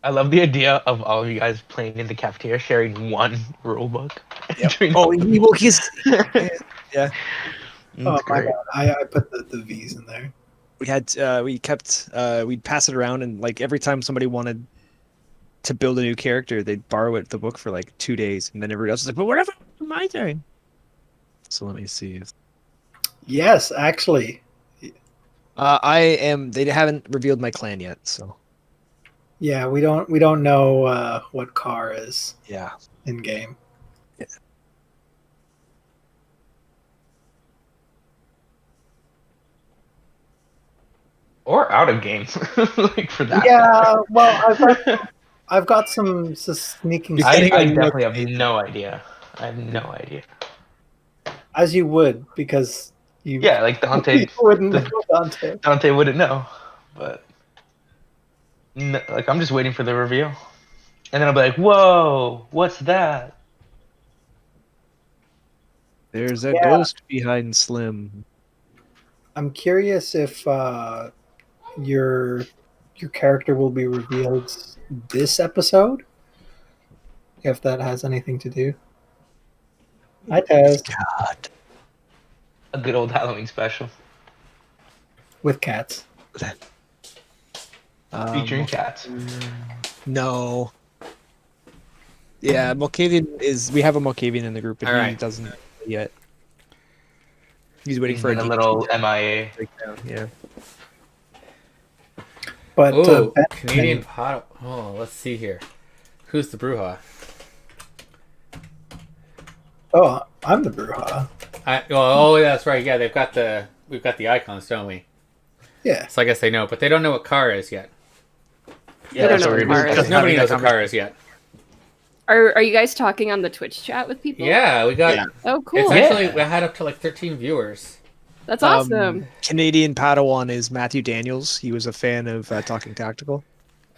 [SPEAKER 4] I love the idea of all of you guys playing in the cafeteria, sharing one rule book.
[SPEAKER 5] Yep.
[SPEAKER 4] Between
[SPEAKER 5] Oh,
[SPEAKER 4] all-
[SPEAKER 5] he's yeah.
[SPEAKER 2] Oh
[SPEAKER 4] That's
[SPEAKER 2] my
[SPEAKER 4] great.
[SPEAKER 2] god, I put the V's in there.
[SPEAKER 5] We'd pass it around, and like every time somebody wanted to build a new character, they'd borrow the book for like 2 days, and then everybody else was like, "But whatever, my turn." So let me see.
[SPEAKER 2] Yes, actually.
[SPEAKER 5] I am. They haven't revealed my clan yet, so
[SPEAKER 2] Yeah, we don't know what car is
[SPEAKER 5] yeah.
[SPEAKER 2] in game.
[SPEAKER 4] Or out of game, like for that.
[SPEAKER 2] Yeah, well, I've got some sneaking.
[SPEAKER 4] I
[SPEAKER 5] Depending on
[SPEAKER 4] definitely
[SPEAKER 5] what-
[SPEAKER 4] have no idea. I have no idea.
[SPEAKER 2] As you would, because you
[SPEAKER 4] Yeah, like Dante.
[SPEAKER 2] you wouldn't know Dante.
[SPEAKER 4] Dante wouldn't know, but no, like I'm just waiting for the reveal, and then I'll be like, "Whoa, what's that?"
[SPEAKER 5] There's a
[SPEAKER 2] Yeah.
[SPEAKER 5] ghost behind Slim.
[SPEAKER 2] I'm curious if your character will be revealed this episode. If that has anything to do. Hi, Tez.
[SPEAKER 5] God.
[SPEAKER 4] A good old Halloween special
[SPEAKER 2] with cats.
[SPEAKER 4] featuring cats.
[SPEAKER 5] No. Yeah, Mulcavian is. We have a Mulcavian in the group, and
[SPEAKER 1] All
[SPEAKER 5] he
[SPEAKER 1] right.
[SPEAKER 5] doesn't yet. He's waiting
[SPEAKER 4] He's
[SPEAKER 5] for
[SPEAKER 4] been a
[SPEAKER 5] D&D
[SPEAKER 4] little MIA.
[SPEAKER 5] breakdown. Yeah.
[SPEAKER 2] But
[SPEAKER 1] Oh,
[SPEAKER 2] Ben-
[SPEAKER 1] Canadian pot. Oh, let's see here. Who's the Bruja?
[SPEAKER 2] Oh, I'm the Bruja.
[SPEAKER 1] Oh, that's right. Yeah, we've got the icons, don't we?
[SPEAKER 2] Yeah.
[SPEAKER 1] So I guess they know, but they don't know what car is yet.
[SPEAKER 4] Yeah,
[SPEAKER 3] don't
[SPEAKER 4] that's
[SPEAKER 3] know
[SPEAKER 4] what
[SPEAKER 3] what
[SPEAKER 4] we're
[SPEAKER 3] Mars
[SPEAKER 1] Because
[SPEAKER 3] is.
[SPEAKER 1] nobody knows what car is yet.
[SPEAKER 3] Are you guys talking on the Twitch chat with people?
[SPEAKER 1] Yeah, we got.
[SPEAKER 2] Yeah.
[SPEAKER 3] Oh, cool.
[SPEAKER 1] It's
[SPEAKER 4] Yeah.
[SPEAKER 1] actually we had up to like 13 viewers.
[SPEAKER 3] That's awesome.
[SPEAKER 5] Canadian Padawan is Matthew Daniels. He was a fan of Talking Tactical.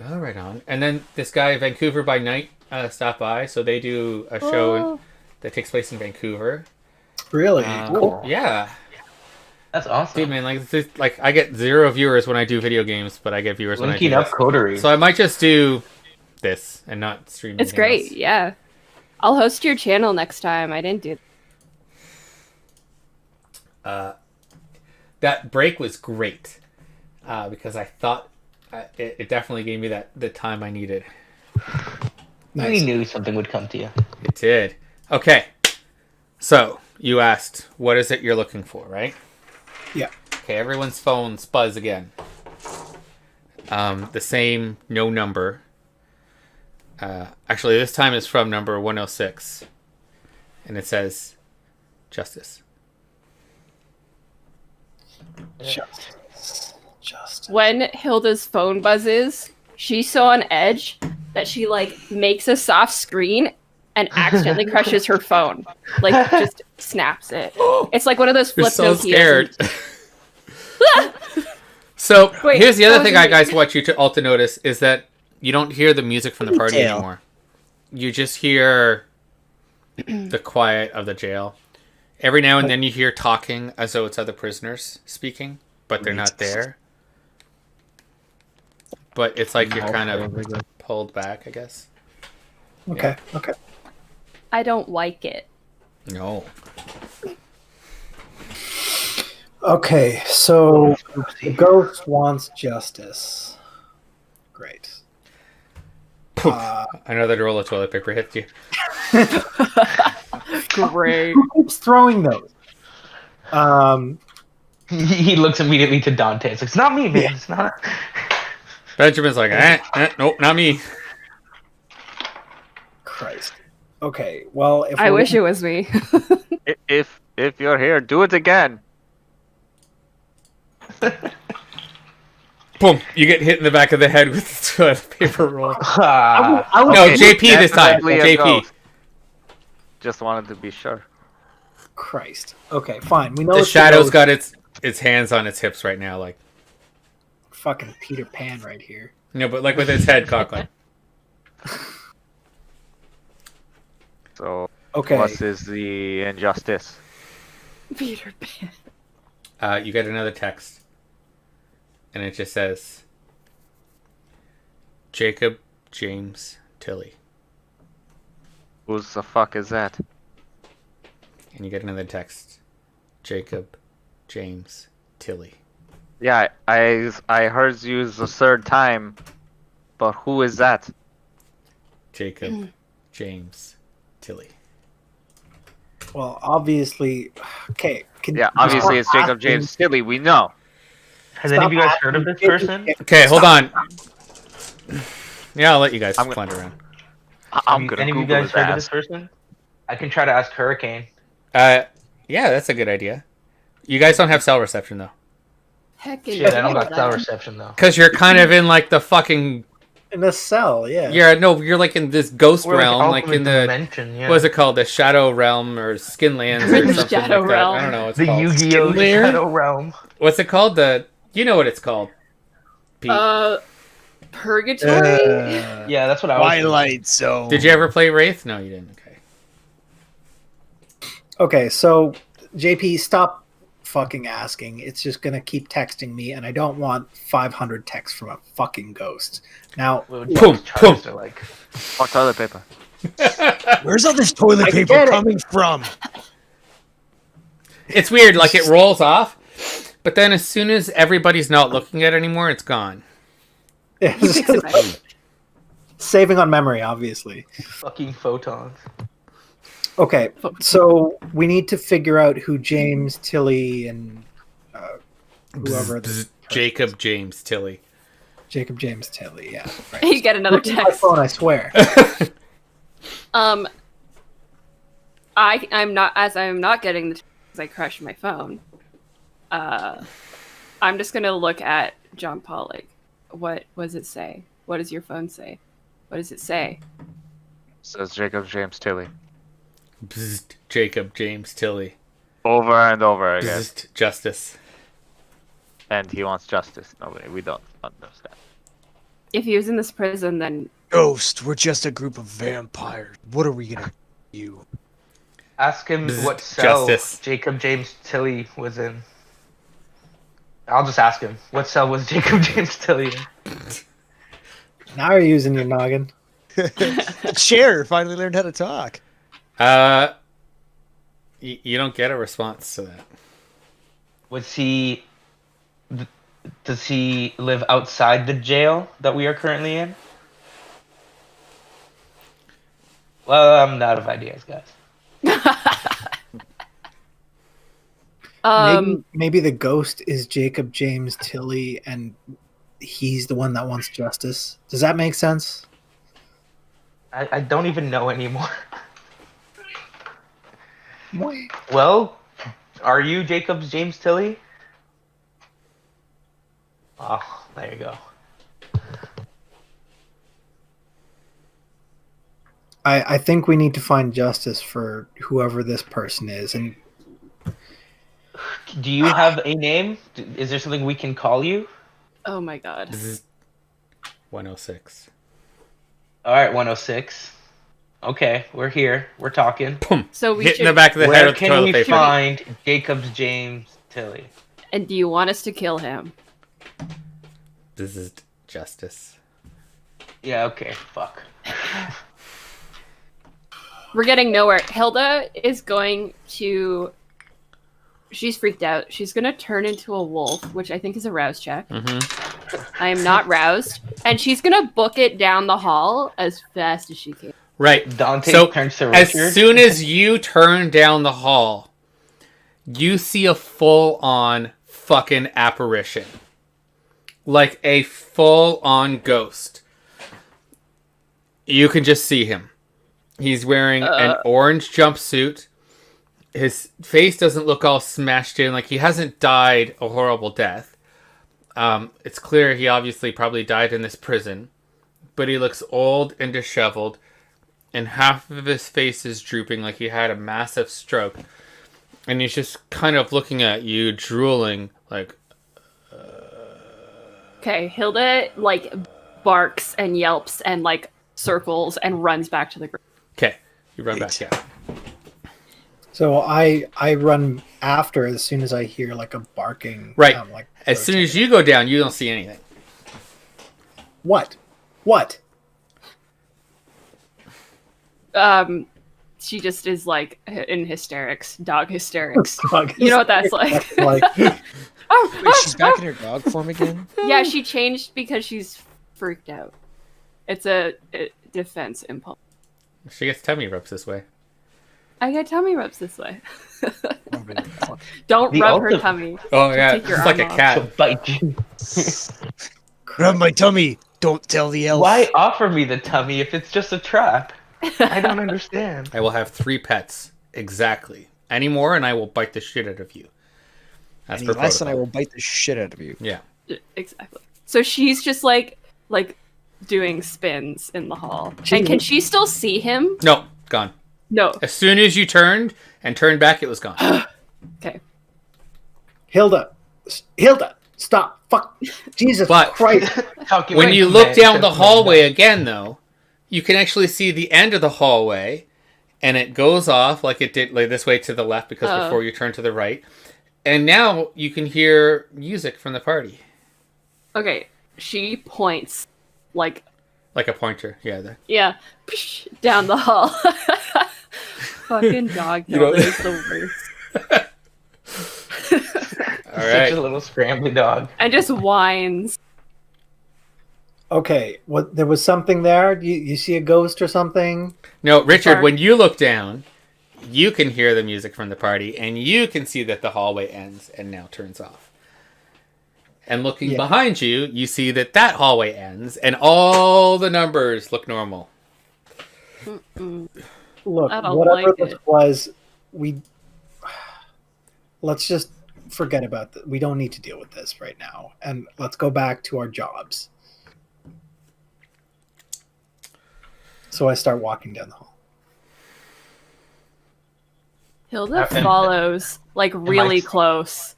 [SPEAKER 1] Oh, right on. And then this guy, Vancouver by Night, stopped by. So they do a show
[SPEAKER 3] Oh.
[SPEAKER 1] that takes place in Vancouver.
[SPEAKER 2] Really?
[SPEAKER 1] Cool. Yeah,
[SPEAKER 4] That's awesome.
[SPEAKER 1] dude, man. Like I get 0 viewers when I do video games, but I get viewers when I do
[SPEAKER 4] Linking up
[SPEAKER 1] this.
[SPEAKER 4] coterie.
[SPEAKER 1] So I might just do this and not stream.
[SPEAKER 3] It's
[SPEAKER 1] anything
[SPEAKER 3] great.
[SPEAKER 1] else.
[SPEAKER 3] Yeah. I'll host your channel next time. I didn't do
[SPEAKER 1] That break was great because I thought it definitely gave me the time I needed.
[SPEAKER 2] Nice.
[SPEAKER 4] You knew something would come to you.
[SPEAKER 1] It did. Okay. So, you asked, what is it you're looking for, right?
[SPEAKER 2] Yeah.
[SPEAKER 1] Okay, everyone's phones buzz again. The same, no number. Actually, this time it's from number 106. And it says, Justice.
[SPEAKER 2] Just.
[SPEAKER 3] When Hilda's phone buzzes, she's so on edge that she like makes a soft screen and accidentally crushes her phone. Like just snaps it. It's like one of those
[SPEAKER 1] You're
[SPEAKER 3] flip
[SPEAKER 1] so
[SPEAKER 3] Nokias.
[SPEAKER 1] scared. So,
[SPEAKER 3] Wait,
[SPEAKER 1] here's the
[SPEAKER 3] that
[SPEAKER 1] other thing I
[SPEAKER 3] wasn't me.
[SPEAKER 1] guys want you to all to notice is that you don't hear the music from the party
[SPEAKER 5] Jail.
[SPEAKER 1] anymore. You just hear the quiet of the jail. Every now and then you hear talking as though it's other prisoners speaking, but they're not there. But it's like you're kind of pulled back, I guess.
[SPEAKER 2] Okay. Okay.
[SPEAKER 3] I don't like it.
[SPEAKER 1] No.
[SPEAKER 2] Okay. So the ghost wants justice. Great.
[SPEAKER 1] Another roll of toilet paper hits you.
[SPEAKER 3] Great.
[SPEAKER 2] Who keeps throwing those?
[SPEAKER 4] He looks immediately to Dante. It's like, it's not me, man.
[SPEAKER 2] Yeah.
[SPEAKER 4] It's not.
[SPEAKER 1] Benjamin's like, nope, not me.
[SPEAKER 2] Christ. Okay. Well, if
[SPEAKER 3] I
[SPEAKER 2] we're
[SPEAKER 3] wish it was me.
[SPEAKER 6] If you're here, do it again.
[SPEAKER 1] Boom! You get hit in the back of the head with the toilet paper roll.
[SPEAKER 4] Ah.
[SPEAKER 1] No,
[SPEAKER 6] Okay,
[SPEAKER 1] JP this time.
[SPEAKER 6] definitely a
[SPEAKER 1] JP.
[SPEAKER 6] ghost. Just wanted to be sure.
[SPEAKER 2] Christ. Okay, fine. We know
[SPEAKER 1] The
[SPEAKER 2] it's
[SPEAKER 1] shadow's
[SPEAKER 2] ghost.
[SPEAKER 1] got its hands on its hips right now, like
[SPEAKER 2] Fucking Peter Pan right here.
[SPEAKER 1] but like with its head cocked. Like,
[SPEAKER 6] So,
[SPEAKER 2] Okay.
[SPEAKER 6] what is the injustice?
[SPEAKER 3] Peter Pan.
[SPEAKER 1] you get another text, and it just says, Jacob James Tilly,
[SPEAKER 6] Who's the fuck is that?
[SPEAKER 1] and you get another text, Jacob James Tilly.
[SPEAKER 6] Yeah, I heard you the third time, but who is that?
[SPEAKER 1] Jacob James Tilly.
[SPEAKER 2] Well, obviously. Okay.
[SPEAKER 6] Yeah, obviously it's Jacob James Stilly. We know.
[SPEAKER 4] Has any of you guys heard of this person?
[SPEAKER 1] Okay, hold on. Yeah, I'll let you guys
[SPEAKER 6] I'm gonna-
[SPEAKER 1] flounder around.
[SPEAKER 6] I'm gonna
[SPEAKER 4] Any of you
[SPEAKER 6] Google
[SPEAKER 4] guys
[SPEAKER 6] his
[SPEAKER 4] heard of
[SPEAKER 6] ass.
[SPEAKER 4] this person? I can try to ask Hurricane.
[SPEAKER 1] Yeah, that's a good idea. You guys don't have cell reception though,
[SPEAKER 3] Heck,
[SPEAKER 4] Shit, I don't got cell reception though.
[SPEAKER 1] because you're kind of in like the fucking.
[SPEAKER 2] In a cell, yeah.
[SPEAKER 1] You're like in this ghost
[SPEAKER 4] We're
[SPEAKER 1] realm, like
[SPEAKER 4] alternate
[SPEAKER 1] in the
[SPEAKER 4] dimension, yeah.
[SPEAKER 1] what is it called, the Shadow Realm or Skinlands
[SPEAKER 3] We're in
[SPEAKER 1] or
[SPEAKER 3] the
[SPEAKER 1] something
[SPEAKER 3] Shadow
[SPEAKER 1] like that.
[SPEAKER 3] Realm.
[SPEAKER 1] I don't know. What it's
[SPEAKER 4] The
[SPEAKER 1] called.
[SPEAKER 4] Yu-Gi-Oh!
[SPEAKER 5] Skinlair?
[SPEAKER 4] Shadow Realm.
[SPEAKER 1] What's it called? You know what it's called. Pete.
[SPEAKER 3] Purgatory?
[SPEAKER 4] Yeah, that's what I was thinking.
[SPEAKER 5] Twilight Zone.
[SPEAKER 1] Did you ever play Wraith? No, you didn't. Okay.
[SPEAKER 2] Okay, so JP, stop fucking asking. It's just gonna keep texting me, and I don't want 500 texts from a fucking ghost. Now,
[SPEAKER 4] Well,
[SPEAKER 1] Boom,
[SPEAKER 4] charges
[SPEAKER 1] boom.
[SPEAKER 4] are like,
[SPEAKER 6] Oh, toilet paper.
[SPEAKER 5] Where's all this toilet
[SPEAKER 2] I
[SPEAKER 5] paper
[SPEAKER 2] get it.
[SPEAKER 5] coming from?
[SPEAKER 1] It's weird. Like it rolls off, but then as soon as everybody's not looking at it anymore, it's gone.
[SPEAKER 2] Saving on memory, obviously.
[SPEAKER 4] Fucking photons.
[SPEAKER 2] Okay, so we need to figure out who James, Tilly, and whoever.
[SPEAKER 1] Jacob James Tilly.
[SPEAKER 2] Jacob James Tilly, yeah. Right.
[SPEAKER 3] You get another
[SPEAKER 2] Look at my
[SPEAKER 3] text.
[SPEAKER 2] phone, I swear.
[SPEAKER 3] I'm not getting the text because I crashed my phone. I'm just gonna look at John Pollock. What does it say? What does your phone say? What does it say?
[SPEAKER 6] Says Jacob James Tilly.
[SPEAKER 1] Bzzzt, Jacob James Tilly.
[SPEAKER 6] Over and over again.
[SPEAKER 1] Bzzzt, justice.
[SPEAKER 6] And he wants justice. We don't understand.
[SPEAKER 3] If he was in this prison, then
[SPEAKER 5] Ghost, we're just a group of vampires. What are we gonna do?
[SPEAKER 4] Ask him
[SPEAKER 1] Bzzzt,
[SPEAKER 4] what cell
[SPEAKER 1] justice.
[SPEAKER 4] Jacob James Tilly was in. I'll just ask him. What cell was Jacob James Tilly in?
[SPEAKER 2] Now you're using your noggin.
[SPEAKER 5] The chair finally learned how to talk.
[SPEAKER 1] You don't get a response to that.
[SPEAKER 4] Was he... Does he live outside the jail that we are currently in? Well, I'm out of ideas, guys.
[SPEAKER 2] Maybe the ghost is Jacob James Tilly, and he's the one that wants justice. Does that make sense?
[SPEAKER 4] I don't even know anymore. Well, are you Jacob James Tilly? Oh, there you go.
[SPEAKER 2] I think we need to find justice for whoever this person is, and
[SPEAKER 4] Do you have a name? Is there something we can call you?
[SPEAKER 3] oh my god.
[SPEAKER 1] Bzzzt, 106.
[SPEAKER 4] All right, 106. Okay, we're here. We're talking.
[SPEAKER 1] Boom.
[SPEAKER 3] So we
[SPEAKER 1] Hit in
[SPEAKER 3] should.
[SPEAKER 1] the back of the head
[SPEAKER 4] Where
[SPEAKER 1] with the
[SPEAKER 4] can
[SPEAKER 1] toilet
[SPEAKER 4] we
[SPEAKER 1] paper.
[SPEAKER 4] find Jacob James Tilly?
[SPEAKER 3] And do you want us to kill him?
[SPEAKER 1] Bzzzt, justice.
[SPEAKER 4] Yeah, okay, fuck.
[SPEAKER 3] We're getting nowhere. Hilda is going to. She's freaked out. She's going to turn into a wolf, which I think is a rouse check.
[SPEAKER 1] Mm-hmm.
[SPEAKER 3] I am not roused. And she's going to book it down the hall as fast as she can.
[SPEAKER 1] Right.
[SPEAKER 4] Dante
[SPEAKER 1] So,
[SPEAKER 4] turns to
[SPEAKER 1] as
[SPEAKER 4] Richard.
[SPEAKER 1] soon as you turn down the hall, you see a full-on fucking apparition. Like a full-on ghost. You can just see him. He's wearing an orange jumpsuit. His face doesn't look all smashed in. Like, he hasn't died a horrible death. It's clear he obviously probably died in this prison. But he looks old and disheveled. And half of his face is drooping like he had a massive stroke. And he's just kind of looking at you, drooling, like...
[SPEAKER 3] Okay, Hilda, like, barks and yelps and, like, circles and runs back to the group.
[SPEAKER 1] Okay, you run back out.
[SPEAKER 2] so I run after as soon as I hear like a barking.
[SPEAKER 1] Right.
[SPEAKER 2] Like
[SPEAKER 1] As soon as you go down, you don't see anything.
[SPEAKER 2] what?
[SPEAKER 3] She just is, like, in hysterics. Dog hysterics.
[SPEAKER 2] Dog
[SPEAKER 3] You know what that's like.
[SPEAKER 2] That's like
[SPEAKER 5] Wait, she's back in her dog form again?
[SPEAKER 3] Yeah, she changed because she's freaked out. It's a defense impulse.
[SPEAKER 1] She gets tummy rubs this way.
[SPEAKER 3] I get tummy rubs this way. Don't
[SPEAKER 4] The
[SPEAKER 3] rub her
[SPEAKER 4] ultimate-
[SPEAKER 3] tummy.
[SPEAKER 1] Oh, yeah.
[SPEAKER 3] Take your
[SPEAKER 1] It's like a
[SPEAKER 3] arm off.
[SPEAKER 1] cat.
[SPEAKER 4] To bite you.
[SPEAKER 5] Rub my tummy. Don't tell the elf.
[SPEAKER 4] Why offer me the tummy if it's just a trap? I don't understand.
[SPEAKER 1] I will have 3 pets. Exactly. Any more, and I will bite the shit out of you. That's
[SPEAKER 5] Any
[SPEAKER 1] per
[SPEAKER 5] less than I
[SPEAKER 1] protocol.
[SPEAKER 5] will bite the shit out of you.
[SPEAKER 1] Yeah.
[SPEAKER 3] Exactly. So she's just like doing spins in the hall. And can she still see him?
[SPEAKER 1] No, gone.
[SPEAKER 3] No.
[SPEAKER 1] As soon as you turned back, it was gone.
[SPEAKER 3] Okay.
[SPEAKER 2] Hilda, stop! Fuck, Jesus
[SPEAKER 1] But-
[SPEAKER 2] Christ!
[SPEAKER 1] When you look down the hallway again, though, you can actually see the end of the hallway, and it goes off like it did like this way to the left because
[SPEAKER 3] Oh.
[SPEAKER 1] before you turn to the right. And now you can hear music from the party.
[SPEAKER 3] Okay. She points like
[SPEAKER 1] Like a pointer. Yeah.
[SPEAKER 3] down the hall. Fucking dog
[SPEAKER 1] You know-
[SPEAKER 3] Hilda is the worst.
[SPEAKER 1] All
[SPEAKER 4] Such
[SPEAKER 1] right.
[SPEAKER 4] a little scrambly dog.
[SPEAKER 3] And just whines.
[SPEAKER 2] Okay, what? There was something there. You see a ghost or something?
[SPEAKER 1] No, Richard,
[SPEAKER 3] Dark.
[SPEAKER 1] when you look down, you can hear the music from the party, and you can see that the hallway ends and now turns off. And looking
[SPEAKER 2] Yeah.
[SPEAKER 1] behind you, you see that that hallway ends, and all the numbers look normal.
[SPEAKER 2] Look,
[SPEAKER 3] I don't
[SPEAKER 2] whatever
[SPEAKER 3] like
[SPEAKER 2] this
[SPEAKER 3] it.
[SPEAKER 2] was, let's just forget about that. We don't need to deal with this right now, and let's go back to our jobs. So I start walking down the hall.
[SPEAKER 3] Hilda
[SPEAKER 4] And-
[SPEAKER 3] follows, like, really
[SPEAKER 4] I-
[SPEAKER 3] close.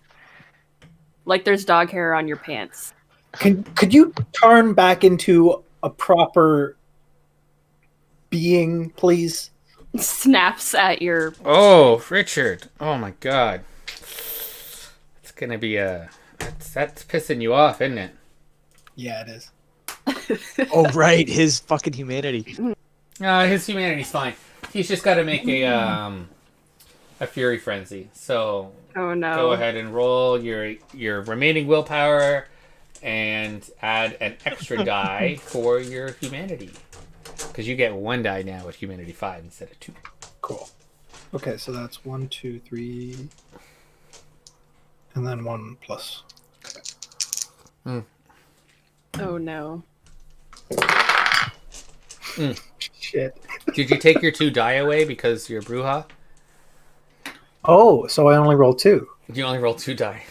[SPEAKER 3] Like there's dog hair on your pants.
[SPEAKER 2] Could you turn back into a proper being, please?
[SPEAKER 3] Snaps at your...
[SPEAKER 1] Oh, Richard. Oh, my God. It's going to be a... That's pissing you off, isn't it?
[SPEAKER 2] Yeah, it is.
[SPEAKER 5] Oh right, his fucking humanity.
[SPEAKER 1] His humanity's fine. He's just got to make a fury frenzy. So
[SPEAKER 3] Oh no.
[SPEAKER 1] go ahead and roll your remaining willpower and add an extra die for your humanity. Because you get 1 die now with humanity 5 instead of 2.
[SPEAKER 2] Cool. Okay, so that's 1, 2, 3, and then 1 plus.
[SPEAKER 3] Oh no.
[SPEAKER 2] Shit.
[SPEAKER 1] Did you take your 2 die away because you're Bruja?
[SPEAKER 2] Oh, so I only rolled 2.
[SPEAKER 1] You only roll 2 die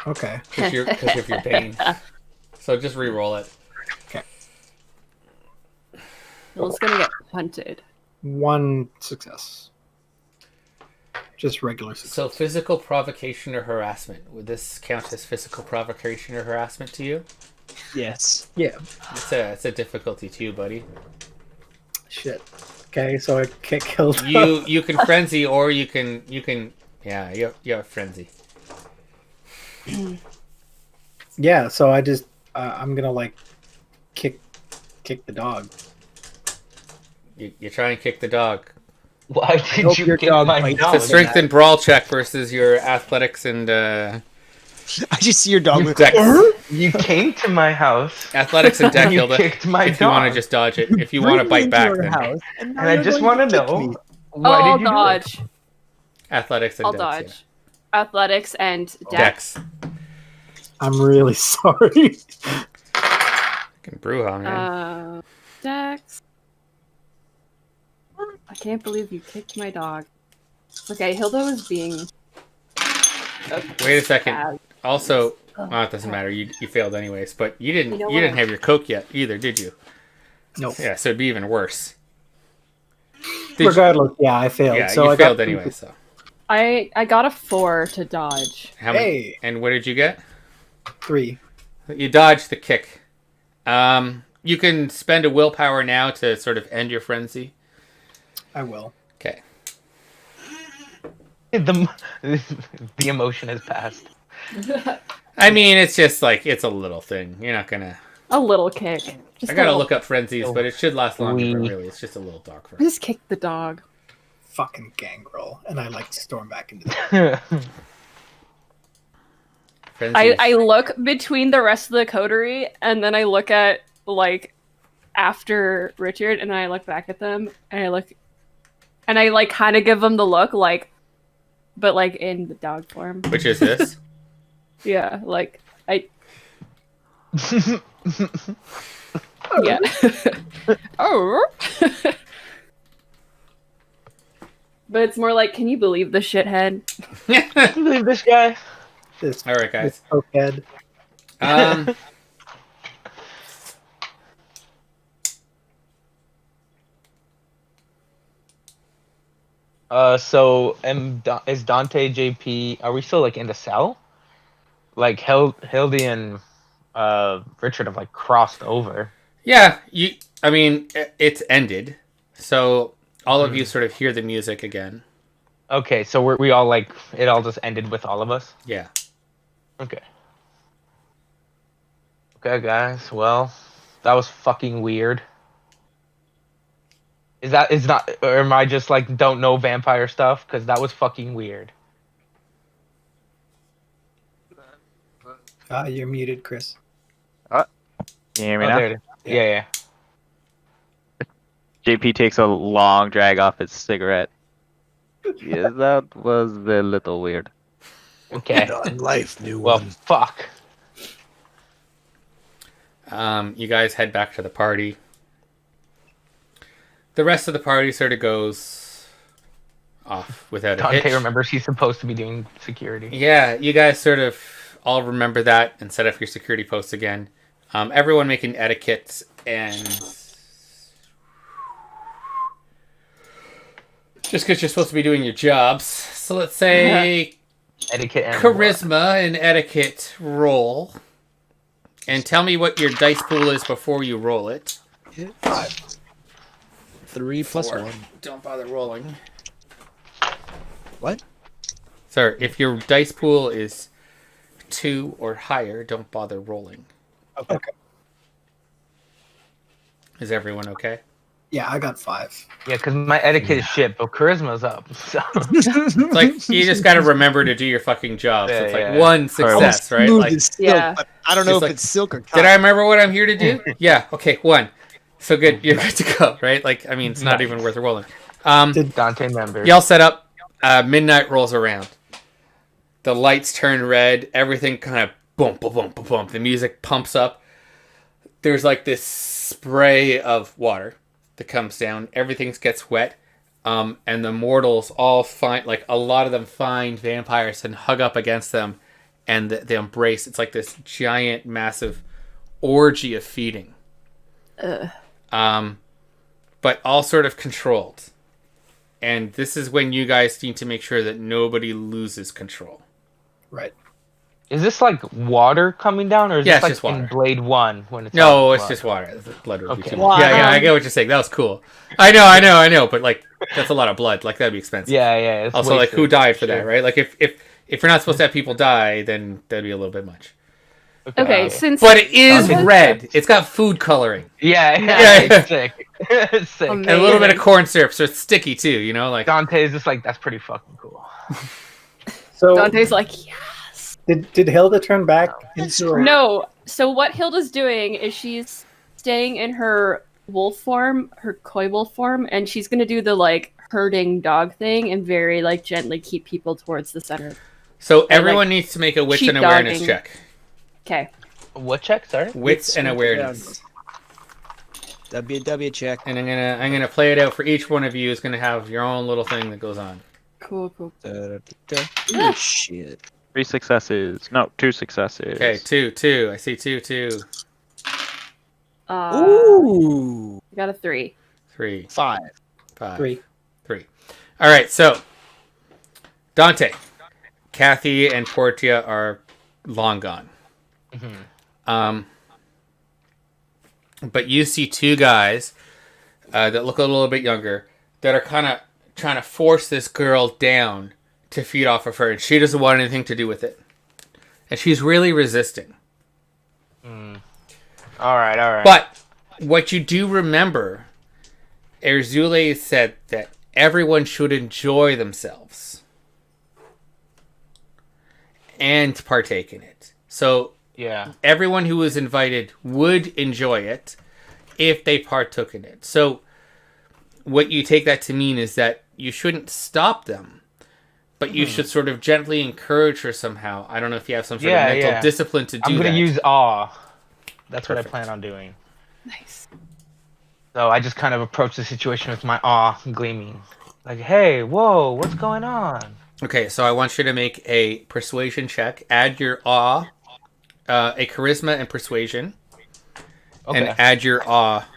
[SPEAKER 2] Okay.
[SPEAKER 1] because of your Bane. So just re-roll it.
[SPEAKER 3] Hilda's gonna get punted.
[SPEAKER 2] 1 success. Just regular success.
[SPEAKER 1] So physical provocation or harassment. Would this count as physical provocation or harassment to you?
[SPEAKER 5] Yes.
[SPEAKER 2] Yeah.
[SPEAKER 1] It's a difficulty too, buddy.
[SPEAKER 2] Shit. Okay, so I get killed.
[SPEAKER 1] You can frenzy or you can yeah, you have frenzy.
[SPEAKER 2] Yeah, so I just I'm gonna like kick the dog.
[SPEAKER 1] You try and kick the dog.
[SPEAKER 4] Why
[SPEAKER 5] hope
[SPEAKER 4] did you
[SPEAKER 5] your
[SPEAKER 4] kick
[SPEAKER 5] dog
[SPEAKER 4] my
[SPEAKER 5] bites
[SPEAKER 1] It's
[SPEAKER 4] dog?
[SPEAKER 1] a strength and brawl check versus your athletics and
[SPEAKER 5] I just see your dog. Like,
[SPEAKER 1] dex.
[SPEAKER 4] You came to my house.
[SPEAKER 1] Athletics and dex,
[SPEAKER 4] and you
[SPEAKER 1] Hilda.
[SPEAKER 4] kicked my
[SPEAKER 1] If you want to
[SPEAKER 4] dog.
[SPEAKER 1] just dodge it, if you want to
[SPEAKER 5] bring me
[SPEAKER 1] bite
[SPEAKER 5] into
[SPEAKER 1] back,
[SPEAKER 5] your
[SPEAKER 1] then
[SPEAKER 5] house, and now
[SPEAKER 4] And I
[SPEAKER 5] you're
[SPEAKER 4] just
[SPEAKER 5] going
[SPEAKER 4] want to
[SPEAKER 5] kick
[SPEAKER 4] know
[SPEAKER 5] me.
[SPEAKER 4] why
[SPEAKER 3] Oh,
[SPEAKER 4] did you do it?
[SPEAKER 3] dodge.
[SPEAKER 1] athletics and
[SPEAKER 3] I'll
[SPEAKER 1] dex.
[SPEAKER 3] dodge. Athletics and
[SPEAKER 1] Yeah.
[SPEAKER 3] dex.
[SPEAKER 1] Dex.
[SPEAKER 2] I'm really sorry.
[SPEAKER 1] Fucking Bruja, man.
[SPEAKER 3] Dex. I can't believe you kicked my dog. Okay, Hilda was being...
[SPEAKER 1] Wait a second.
[SPEAKER 3] bad.
[SPEAKER 1] Also, well, it doesn't matter. You failed anyways, but you didn't
[SPEAKER 3] You know
[SPEAKER 1] you didn't
[SPEAKER 3] what?
[SPEAKER 1] have your Coke yet either, did you?
[SPEAKER 2] Nope.
[SPEAKER 1] Yeah, so it'd be even worse. Did you-
[SPEAKER 2] Regardless, yeah, I failed.
[SPEAKER 1] yeah,
[SPEAKER 2] so
[SPEAKER 1] you
[SPEAKER 2] I
[SPEAKER 1] failed
[SPEAKER 2] got
[SPEAKER 1] anyway. So
[SPEAKER 3] I got a 4 to dodge.
[SPEAKER 1] how many?
[SPEAKER 2] Hey.
[SPEAKER 1] And what did you get?
[SPEAKER 2] 3.
[SPEAKER 1] You dodged the kick. You can spend a willpower now to sort of end your frenzy.
[SPEAKER 2] I will.
[SPEAKER 1] Okay.
[SPEAKER 4] The emotion has passed.
[SPEAKER 1] I mean, it's just like it's a little thing. You're not gonna.
[SPEAKER 3] A little kick. Just
[SPEAKER 1] I gotta
[SPEAKER 3] a little-
[SPEAKER 1] look up frenzies, but it should last longer. But
[SPEAKER 4] We-
[SPEAKER 1] really, it's just a little dog frenzy.
[SPEAKER 3] Just kick the dog.
[SPEAKER 2] Fucking gangrel. And I like to storm back into the
[SPEAKER 1] Frenzies.
[SPEAKER 3] I look between the rest of the coterie, and then I look at, like, after Richard, and I look back at them, and I like kind of give them the look, like, but like in the dog form.
[SPEAKER 1] Which is this?
[SPEAKER 3] Yeah, like yeah. Oh. But it's more like, can you believe the shithead?
[SPEAKER 4] Believe this guy.
[SPEAKER 2] this
[SPEAKER 1] All right, guys.
[SPEAKER 2] cokehead.
[SPEAKER 4] So is Dante JP? Are we still like in the cell? Like Hildy and Richard have like crossed over.
[SPEAKER 1] Yeah, I mean, it's ended, so all of you sort of hear the music again.
[SPEAKER 4] Okay, so we all like it all just ended with all of us.
[SPEAKER 1] Yeah.
[SPEAKER 4] Okay. Okay, guys. Well, that was fucking weird. Is not, or am I just like don't know vampire stuff? Because that was fucking weird.
[SPEAKER 2] You're muted, Chris.
[SPEAKER 6] Can you hear me
[SPEAKER 4] Oh,
[SPEAKER 6] now?
[SPEAKER 4] there it is. Yeah.
[SPEAKER 6] JP takes a long drag off his cigarette. Yeah, that was a little weird.
[SPEAKER 4] Okay.
[SPEAKER 5] life, new
[SPEAKER 4] Well, fuck.
[SPEAKER 1] You guys head back to the party. The rest of the party sort of goes off without a
[SPEAKER 4] Dante
[SPEAKER 1] hitch.
[SPEAKER 4] remembers he's supposed to be doing security.
[SPEAKER 1] Yeah, you guys sort of all remember that and set up your security posts again. Everyone making etiquette and just because you're supposed to be doing your jobs. So let's say
[SPEAKER 4] Etiquette and
[SPEAKER 1] charisma and etiquette roll. And tell me what your dice pool is before you roll it.
[SPEAKER 5] 3 plus
[SPEAKER 1] 4.
[SPEAKER 5] 1.
[SPEAKER 1] Don't bother rolling.
[SPEAKER 5] What?
[SPEAKER 1] Sir, if your dice pool is 2 or higher, don't bother rolling.
[SPEAKER 2] Okay.
[SPEAKER 1] Is everyone okay?
[SPEAKER 2] Yeah, I got 5.
[SPEAKER 4] Yeah, because my etiquette is shit, but charisma's up. So.
[SPEAKER 1] It's like you just got to remember to do your fucking job. So it's like
[SPEAKER 4] Yeah.
[SPEAKER 1] one success, right?
[SPEAKER 5] Smooth
[SPEAKER 1] Like,
[SPEAKER 5] as silk,
[SPEAKER 3] Yeah.
[SPEAKER 5] but I don't know
[SPEAKER 1] It's
[SPEAKER 5] if
[SPEAKER 1] like,
[SPEAKER 5] it's silk or
[SPEAKER 1] did
[SPEAKER 5] cotton.
[SPEAKER 1] I remember what I'm here to do? Yeah. Okay. 1. So good. You're good to go, right? Like, I mean, it's not even worth rolling.
[SPEAKER 4] Dante members.
[SPEAKER 1] Y'all set up. Midnight rolls around. The lights turn red. Everything kind of boom, boom, boom, boom, boom. The music pumps up. There's like this spray of water that comes down. Everything gets wet. And the mortals all find, like, a lot of them find vampires and hug up against them. And they embrace. It's like this giant, massive orgy of feeding. But all sort of controlled. And this is when you guys need to make sure that nobody loses control.
[SPEAKER 2] Right.
[SPEAKER 4] Is this like water coming down, or is
[SPEAKER 1] Yeah,
[SPEAKER 4] this
[SPEAKER 1] it's
[SPEAKER 4] like
[SPEAKER 1] just
[SPEAKER 4] in
[SPEAKER 1] water.
[SPEAKER 4] Blade 1 when it's
[SPEAKER 1] No,
[SPEAKER 4] all
[SPEAKER 1] it's
[SPEAKER 4] blood?
[SPEAKER 1] just water. The blood would be
[SPEAKER 4] Okay.
[SPEAKER 1] too much. Yeah, I get what you're saying. That was cool. I know. But like, that's a lot of blood. Like, that'd be expensive.
[SPEAKER 4] Yeah. It's
[SPEAKER 1] Also, like,
[SPEAKER 4] wasted,
[SPEAKER 1] who died for
[SPEAKER 4] sure.
[SPEAKER 1] that, right? Like, if you're not supposed to have people die, then that'd be a little bit much.
[SPEAKER 3] Okay, since
[SPEAKER 1] But it is
[SPEAKER 4] Sounds
[SPEAKER 1] red. It's got food coloring
[SPEAKER 4] Yeah,
[SPEAKER 1] Yeah.
[SPEAKER 4] it's sick. It's sick.
[SPEAKER 3] Amazing.
[SPEAKER 1] and a little bit of corn syrup, so it's sticky too. You know, like
[SPEAKER 4] Dante's just like, that's pretty fucking cool.
[SPEAKER 2] So
[SPEAKER 3] Dante's like, yeah.
[SPEAKER 2] did Hilda turn back into a...
[SPEAKER 3] No. So what Hilda's doing is she's staying in her wolf form, her koi wolf form, and she's gonna do the like herding dog thing and very like gently keep people towards the center.
[SPEAKER 1] so. Everyone needs to make a wits and awareness
[SPEAKER 3] sheepdogging.
[SPEAKER 1] check.
[SPEAKER 3] Okay.
[SPEAKER 4] What check? Sorry.
[SPEAKER 1] Wits and awareness.
[SPEAKER 5] WW check.
[SPEAKER 1] And I'm gonna play it out for each one of you. Is gonna have your own little thing that goes on.
[SPEAKER 3] Cool.
[SPEAKER 5] Oh, shit.
[SPEAKER 6] 3 successes. No, 2 successes.
[SPEAKER 1] Okay, 2. I see 2.
[SPEAKER 5] Ooh.
[SPEAKER 3] I got a 3.
[SPEAKER 1] 3,
[SPEAKER 5] 5.
[SPEAKER 1] 5,
[SPEAKER 2] 3?
[SPEAKER 1] 3. All right, so Dante, Kathy, and Portia are long gone. But you see 2 guys that look a little bit younger that are kind of trying to force this girl down to feed off of her, and she doesn't want anything to do with it, and she's really resisting.
[SPEAKER 4] All right.
[SPEAKER 1] But what you do remember, Erzule said that everyone should enjoy themselves and partake in it. So
[SPEAKER 4] Yeah.
[SPEAKER 1] everyone who was invited would enjoy it if they partook in it. So what you take that to mean is that you shouldn't stop them, but you should sort of gently encourage her somehow. I don't know if you have some sort of mental discipline to do
[SPEAKER 4] I'm gonna
[SPEAKER 1] that.
[SPEAKER 4] use awe. That's
[SPEAKER 1] Perfect.
[SPEAKER 4] what I plan on doing.
[SPEAKER 3] Nice.
[SPEAKER 4] So I just kind of approach the situation with my awe gleaming. Like, hey, whoa, what's going on?
[SPEAKER 1] Okay, so I want you to make a persuasion check. Add your awe, a charisma and persuasion,
[SPEAKER 4] Okay.
[SPEAKER 1] and add your awe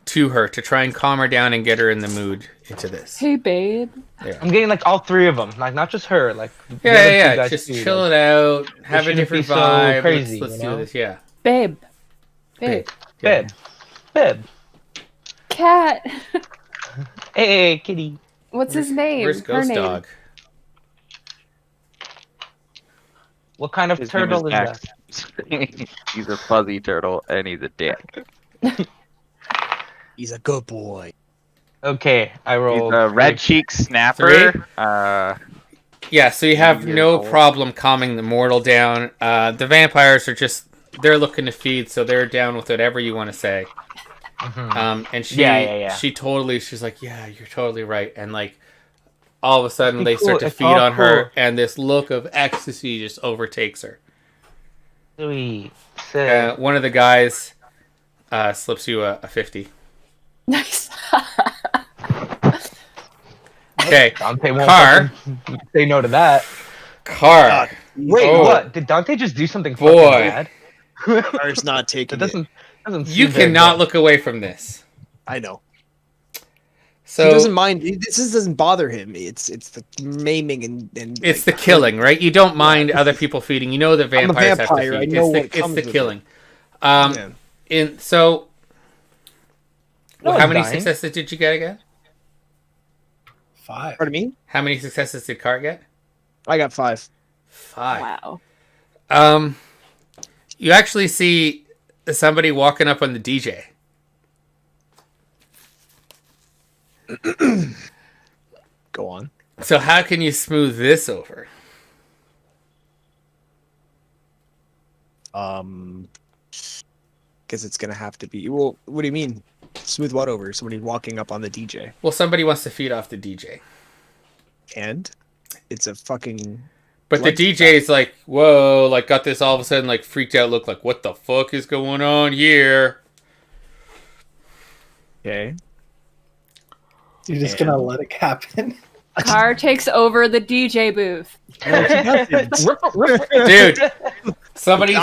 [SPEAKER 1] to her to try and calm her down and get her in the mood into this.
[SPEAKER 3] Hey, babe.
[SPEAKER 4] I'm getting like all 3 of them, like not just her, like the other 2
[SPEAKER 1] Yeah.
[SPEAKER 4] guys
[SPEAKER 1] Just
[SPEAKER 4] too,
[SPEAKER 1] chill
[SPEAKER 4] like,
[SPEAKER 1] it out. Have a
[SPEAKER 4] shouldn't
[SPEAKER 1] different
[SPEAKER 4] be so
[SPEAKER 1] vibe.
[SPEAKER 4] crazy,
[SPEAKER 1] let's
[SPEAKER 4] you
[SPEAKER 1] do
[SPEAKER 4] know?
[SPEAKER 1] this. Yeah.
[SPEAKER 3] Babe. Babe.
[SPEAKER 4] Bib. Bib.
[SPEAKER 3] Cat.
[SPEAKER 4] Hey, kitty.
[SPEAKER 3] What's his name?
[SPEAKER 1] Where's
[SPEAKER 3] Her
[SPEAKER 1] Ghost
[SPEAKER 3] name.
[SPEAKER 1] Dog?
[SPEAKER 4] What kind of
[SPEAKER 6] His name
[SPEAKER 4] turtle is
[SPEAKER 6] Max.
[SPEAKER 4] that?
[SPEAKER 6] He's a fuzzy turtle and he's a dick.
[SPEAKER 5] He's a good boy.
[SPEAKER 4] Okay, I
[SPEAKER 6] He's
[SPEAKER 4] rolled.
[SPEAKER 6] a red cheek snapper.
[SPEAKER 1] Yeah, so you have
[SPEAKER 7] Years
[SPEAKER 1] no
[SPEAKER 7] old.
[SPEAKER 1] problem calming the mortal down. The vampires are just, they're looking to feed, so they're down with whatever you want to say. And she totally, she's like, yeah, you're totally right. And like, all of a sudden they start to
[SPEAKER 4] It's
[SPEAKER 1] feed
[SPEAKER 4] all
[SPEAKER 1] on her,
[SPEAKER 4] cool.
[SPEAKER 1] and this look of ecstasy just overtakes her.
[SPEAKER 4] Sweet. Sick.
[SPEAKER 1] One of the guys slips you a 50.
[SPEAKER 3] Nice.
[SPEAKER 1] Okay,
[SPEAKER 4] Dante won't
[SPEAKER 1] Car.
[SPEAKER 4] fucking say no to that.
[SPEAKER 1] Car.
[SPEAKER 4] Wait,
[SPEAKER 1] Oh.
[SPEAKER 4] what? Did Dante just do something
[SPEAKER 1] Boy.
[SPEAKER 4] fucking bad?
[SPEAKER 5] Car's not taking
[SPEAKER 4] That
[SPEAKER 5] it.
[SPEAKER 4] doesn't
[SPEAKER 1] You
[SPEAKER 4] seem very
[SPEAKER 1] cannot
[SPEAKER 4] good.
[SPEAKER 1] look away from this.
[SPEAKER 5] I know.
[SPEAKER 1] So
[SPEAKER 5] He doesn't mind. This just doesn't bother him. It's the maiming and
[SPEAKER 1] it's the killing, right? You don't mind other people feeding. You know that
[SPEAKER 5] I'm a
[SPEAKER 1] vampires have to
[SPEAKER 5] vampire, I
[SPEAKER 1] feed.
[SPEAKER 5] know
[SPEAKER 1] It's
[SPEAKER 5] what
[SPEAKER 1] the,
[SPEAKER 5] comes
[SPEAKER 1] it's the
[SPEAKER 5] with
[SPEAKER 1] killing.
[SPEAKER 5] Yeah.
[SPEAKER 4] No
[SPEAKER 1] How
[SPEAKER 4] one's
[SPEAKER 1] many
[SPEAKER 4] dying.
[SPEAKER 1] successes did you get again?
[SPEAKER 2] 5.
[SPEAKER 5] Pardon me?
[SPEAKER 1] How many successes did Cart get?
[SPEAKER 5] I got 5.
[SPEAKER 1] 5.
[SPEAKER 3] Wow.
[SPEAKER 1] You actually see somebody walking up on the DJ.
[SPEAKER 5] Go on.
[SPEAKER 1] So how can you smooth this over?
[SPEAKER 5] Guess it's gonna have to be. Well, what do you mean? Smooth what over? Somebody walking up on the DJ,
[SPEAKER 1] Well, somebody wants to feed off the DJ.
[SPEAKER 5] and it's a fucking.
[SPEAKER 1] But the
[SPEAKER 5] Like
[SPEAKER 1] DJ's like, whoa, like got this all of a sudden like freaked out look, like what the fuck is going on here?
[SPEAKER 5] Okay.
[SPEAKER 2] You're just gonna let it happen.
[SPEAKER 3] Car takes over the DJ booth.
[SPEAKER 1] Dude, somebody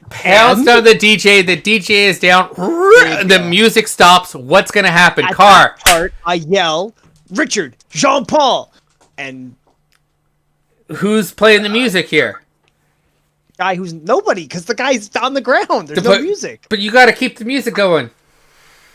[SPEAKER 1] pounds on the DJ, the DJ is down, the music stops, what's gonna happen?
[SPEAKER 5] At
[SPEAKER 1] Car.
[SPEAKER 5] that part, I yell, Richard, Jean Paul, and
[SPEAKER 1] Who's playing the music here?
[SPEAKER 5] guy who's nobody, because the guy's on the ground. There's no
[SPEAKER 1] But-
[SPEAKER 5] music.
[SPEAKER 1] But you gotta keep the music going.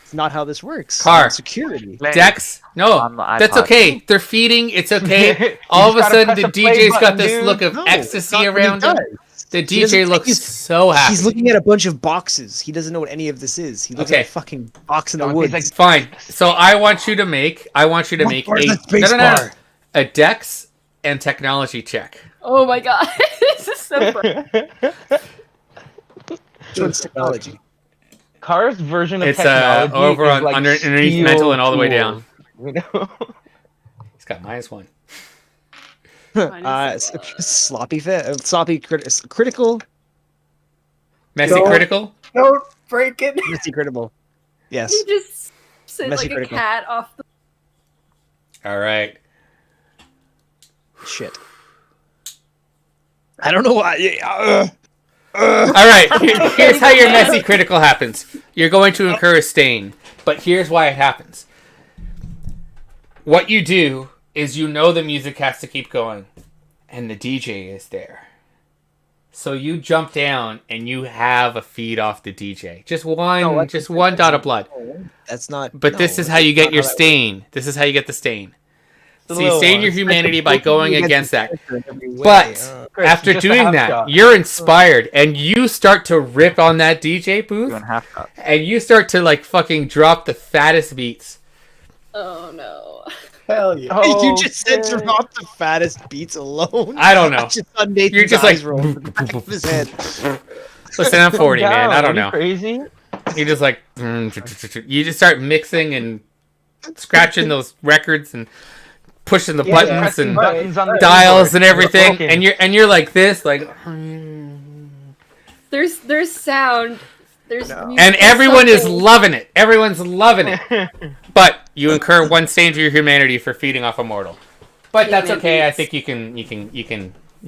[SPEAKER 5] It's not how this works.
[SPEAKER 1] Car.
[SPEAKER 5] Security.
[SPEAKER 1] Dex, no,
[SPEAKER 6] On the
[SPEAKER 1] that's
[SPEAKER 6] iPod.
[SPEAKER 1] okay. They're feeding, it's okay. All of a
[SPEAKER 4] just gotta
[SPEAKER 1] sudden, the
[SPEAKER 4] press the play
[SPEAKER 1] DJ's got
[SPEAKER 4] button,
[SPEAKER 1] this
[SPEAKER 4] dude.
[SPEAKER 1] look of
[SPEAKER 5] No,
[SPEAKER 1] ecstasy
[SPEAKER 5] it's not what he
[SPEAKER 1] around him.
[SPEAKER 5] does.
[SPEAKER 1] The
[SPEAKER 5] He doesn't
[SPEAKER 1] DJ
[SPEAKER 5] think
[SPEAKER 1] looks
[SPEAKER 5] he's-
[SPEAKER 1] so happy.
[SPEAKER 5] He's looking at a bunch of boxes. He doesn't know what any of this is. He looks
[SPEAKER 1] Okay.
[SPEAKER 5] at a fucking box in the
[SPEAKER 4] He's
[SPEAKER 5] woods.
[SPEAKER 4] like,
[SPEAKER 1] Fine. So I want you to make
[SPEAKER 5] Where's the space bar?
[SPEAKER 1] a Dex and technology check.
[SPEAKER 3] Oh my god. This is so fun.
[SPEAKER 5] What's technology?
[SPEAKER 4] Car's version of
[SPEAKER 1] It's
[SPEAKER 4] technology
[SPEAKER 1] over
[SPEAKER 4] is
[SPEAKER 1] on
[SPEAKER 4] like
[SPEAKER 1] underneath
[SPEAKER 4] steel
[SPEAKER 1] mental and all the way
[SPEAKER 4] tools,
[SPEAKER 1] down.
[SPEAKER 4] You know?
[SPEAKER 1] He's got -1.
[SPEAKER 5] Sloppy fit. Critical.
[SPEAKER 1] Messy
[SPEAKER 2] Don't-
[SPEAKER 1] critical.
[SPEAKER 2] Don't break it.
[SPEAKER 5] Messy critical. Yes.
[SPEAKER 3] You just sit
[SPEAKER 5] Messy
[SPEAKER 3] like a
[SPEAKER 5] critical.
[SPEAKER 3] cat off the.
[SPEAKER 1] All right.
[SPEAKER 5] Shit. I don't know why.
[SPEAKER 1] All right. Here's how your messy critical happens. You're going to incur a stain, but here's why it happens. What you do is you know the music has to keep going, and the DJ is there. So you jump down and you have a feed off the DJ. Just one dot of blood.
[SPEAKER 5] That's not.
[SPEAKER 1] But this is how you get your stain. This is how you get the stain. So you stain your humanity by going against that. But
[SPEAKER 4] Chris,
[SPEAKER 1] after
[SPEAKER 4] just a
[SPEAKER 1] doing
[SPEAKER 4] half
[SPEAKER 1] that,
[SPEAKER 4] shot.
[SPEAKER 1] you're inspired and you start to rip on that DJ booth
[SPEAKER 6] Doing half shots.
[SPEAKER 1] and you start to like fucking drop the fattest beats.
[SPEAKER 3] Oh no.
[SPEAKER 2] Hell yeah.
[SPEAKER 5] You just said drop the fattest beats alone.
[SPEAKER 1] I don't know.
[SPEAKER 5] I just saw Nathan's
[SPEAKER 1] You're just
[SPEAKER 5] eyes
[SPEAKER 1] like-
[SPEAKER 5] roll from the back of his head.
[SPEAKER 1] Listen, I'm 40, man. I don't
[SPEAKER 4] Are you
[SPEAKER 1] know.
[SPEAKER 4] Crazy?
[SPEAKER 1] You just like you just start mixing and scratching those records and pushing the buttons
[SPEAKER 4] pressing
[SPEAKER 1] and
[SPEAKER 4] buttons on the
[SPEAKER 1] dials
[SPEAKER 4] keyboard.
[SPEAKER 1] and everything,
[SPEAKER 4] Broken.
[SPEAKER 1] and you're like this, like,
[SPEAKER 3] There's sound. There's music.
[SPEAKER 1] and
[SPEAKER 3] There's
[SPEAKER 1] everyone is
[SPEAKER 3] something.
[SPEAKER 1] loving it. Everyone's loving it. But you incur one stain to your humanity for feeding off a mortal. But that's
[SPEAKER 3] Human
[SPEAKER 1] okay. I
[SPEAKER 3] beats.
[SPEAKER 1] think you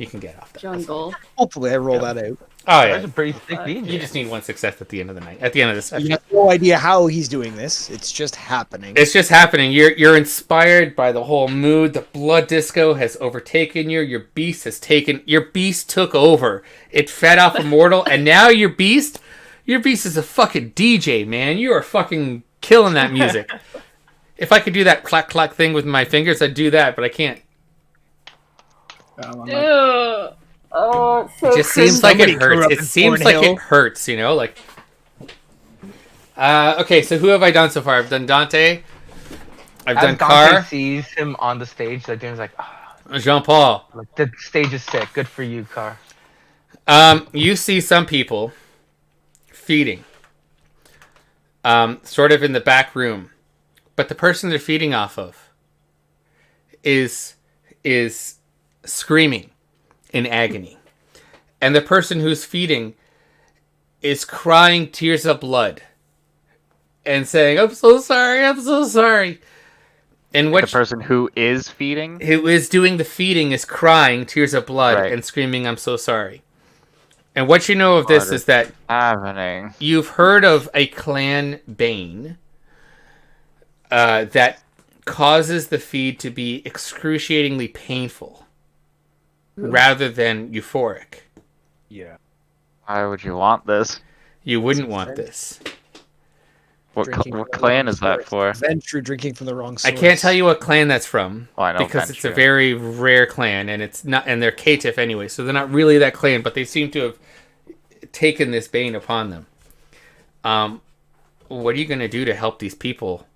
[SPEAKER 1] can get off that.
[SPEAKER 3] Jungle.
[SPEAKER 5] Hopefully, I roll that out.
[SPEAKER 1] Oh
[SPEAKER 4] That's
[SPEAKER 1] yeah.
[SPEAKER 4] a pretty sick DJ.
[SPEAKER 1] You just need one success at the end of the night. At the end of the session.
[SPEAKER 5] You have no idea how he's doing this. It's just happening.
[SPEAKER 1] It's just happening. You're inspired by the whole mood. The blood disco has overtaken you. Your beast took over. It fed off a mortal, and now your beast is a fucking DJ, man. You are fucking killing that music. If I could do that clack clack thing with my fingers, I'd do that, but I can't.
[SPEAKER 2] I'm like,
[SPEAKER 3] Ew. Oh, it's so
[SPEAKER 1] It just seems like
[SPEAKER 5] Somebody
[SPEAKER 1] it
[SPEAKER 5] grew
[SPEAKER 1] hurts.
[SPEAKER 5] up
[SPEAKER 1] It
[SPEAKER 5] in
[SPEAKER 1] seems like
[SPEAKER 5] Thornhill.
[SPEAKER 1] it hurts, you know, like. Okay, so who have I done so far? I've done Dante. I've done
[SPEAKER 4] As Dante
[SPEAKER 1] Car.
[SPEAKER 4] sees him on the stage, that dude's like, oh,
[SPEAKER 1] Jean-Paul.
[SPEAKER 4] Like, the stage is sick. Good for you, Car.
[SPEAKER 1] You see some people feeding, sort of in the back room, but the person they're feeding off of is screaming in agony, and the person who's feeding is crying tears of blood and saying, "I'm so sorry, I'm so sorry." And
[SPEAKER 6] The person who is feeding?
[SPEAKER 1] who is doing the feeding is crying tears of blood
[SPEAKER 6] Right.
[SPEAKER 1] and screaming, "I'm so sorry." And what you know of this
[SPEAKER 6] What
[SPEAKER 1] is that
[SPEAKER 6] happening?
[SPEAKER 1] you've heard of a clan bane that causes the feed to be excruciatingly painful rather than euphoric.
[SPEAKER 5] Yeah.
[SPEAKER 6] Why would you want this?
[SPEAKER 1] You wouldn't want this.
[SPEAKER 6] What
[SPEAKER 5] Drinking
[SPEAKER 6] what
[SPEAKER 5] from the
[SPEAKER 6] clan
[SPEAKER 5] wrong
[SPEAKER 6] is that for?
[SPEAKER 5] source. Venture drinking from the wrong
[SPEAKER 1] I
[SPEAKER 5] source.
[SPEAKER 1] can't tell you what clan that's from
[SPEAKER 6] Oh, I know
[SPEAKER 1] because it's a
[SPEAKER 6] Venture.
[SPEAKER 1] very rare clan, and it's not, and they're caitiff anyway, so they're not really that clan, but they seem to have taken this bane upon them. What are you gonna do to help these people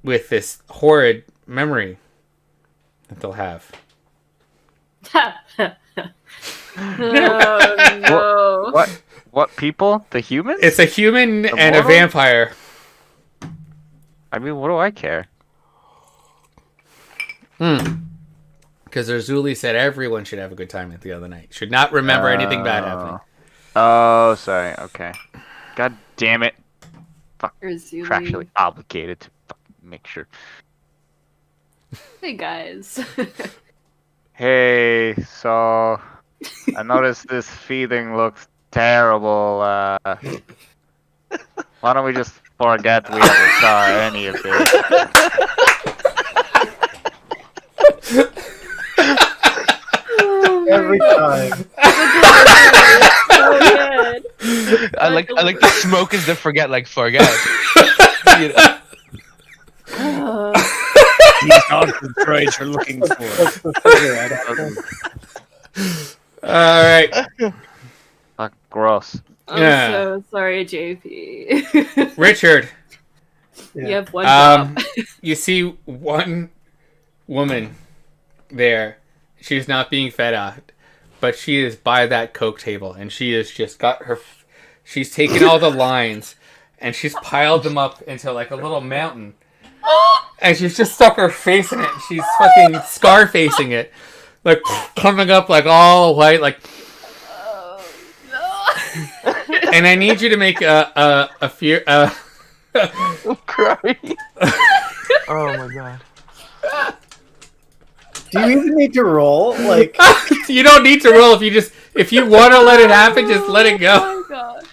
[SPEAKER 1] with this horrid memory that they'll have?
[SPEAKER 3] Oh no.
[SPEAKER 6] What people? The humans?
[SPEAKER 1] It's a human
[SPEAKER 6] The
[SPEAKER 1] and a
[SPEAKER 6] mortal?
[SPEAKER 1] vampire.
[SPEAKER 6] I mean, what do I care?
[SPEAKER 1] Because Zuli said everyone should have a good time at the other night. Should not remember anything bad happening.
[SPEAKER 6] Oh, sorry. Okay. God damn it.
[SPEAKER 3] Urzuli.
[SPEAKER 6] Contractually obligated to fucking make sure.
[SPEAKER 3] Hey guys.
[SPEAKER 6] Hey, so I noticed this feeding looks terrible. Why don't we just forget we ever saw any of this?
[SPEAKER 2] Every time.
[SPEAKER 3] So good.
[SPEAKER 4] I like the smoke is the forget. You know?
[SPEAKER 5] These nonsense droids are looking for.
[SPEAKER 2] What's the cigarette?
[SPEAKER 1] All right.
[SPEAKER 6] Fuck, gross.
[SPEAKER 3] I'm
[SPEAKER 1] Yeah.
[SPEAKER 3] so sorry, JP.
[SPEAKER 1] Richard,
[SPEAKER 3] You have one job.
[SPEAKER 1] you see one woman there. She's not being fed out, but she is by that Coke table, and she has just got her. She's taken all the lines, and she's piled them up into like a little mountain. And she's just stuck her face in it. She's fucking scar facing it, like coming up like all white, like.
[SPEAKER 3] Oh,
[SPEAKER 1] And I need you to make a fear.
[SPEAKER 4] I'm crying. Oh my god.
[SPEAKER 2] Do you even need to roll? Like,
[SPEAKER 1] You don't need to roll if you want to let it happen, just let it go.
[SPEAKER 3] Oh my god.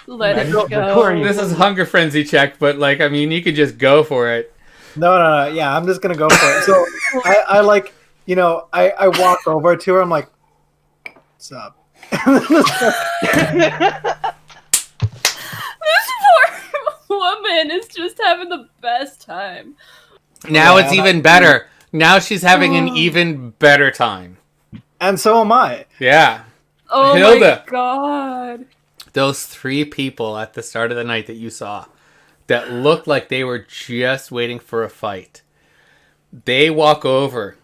[SPEAKER 3] Let it
[SPEAKER 4] Victoria.
[SPEAKER 3] go.
[SPEAKER 1] This is hunger frenzy check, but like I mean, you could just go for it.
[SPEAKER 2] no. Yeah, I'm just gonna go for it. So I like, I walk over to her. I'm like, "What's up?"
[SPEAKER 3] This poor woman is just having the best time.
[SPEAKER 1] Now
[SPEAKER 2] Yeah.
[SPEAKER 1] it's even better. Now she's having an even better time.
[SPEAKER 2] And so am I.
[SPEAKER 1] Yeah.
[SPEAKER 3] Oh
[SPEAKER 1] Hilda.
[SPEAKER 3] my god.
[SPEAKER 1] Those 3 people at the start of the night that you saw that looked like they were just waiting for a fight. They walk over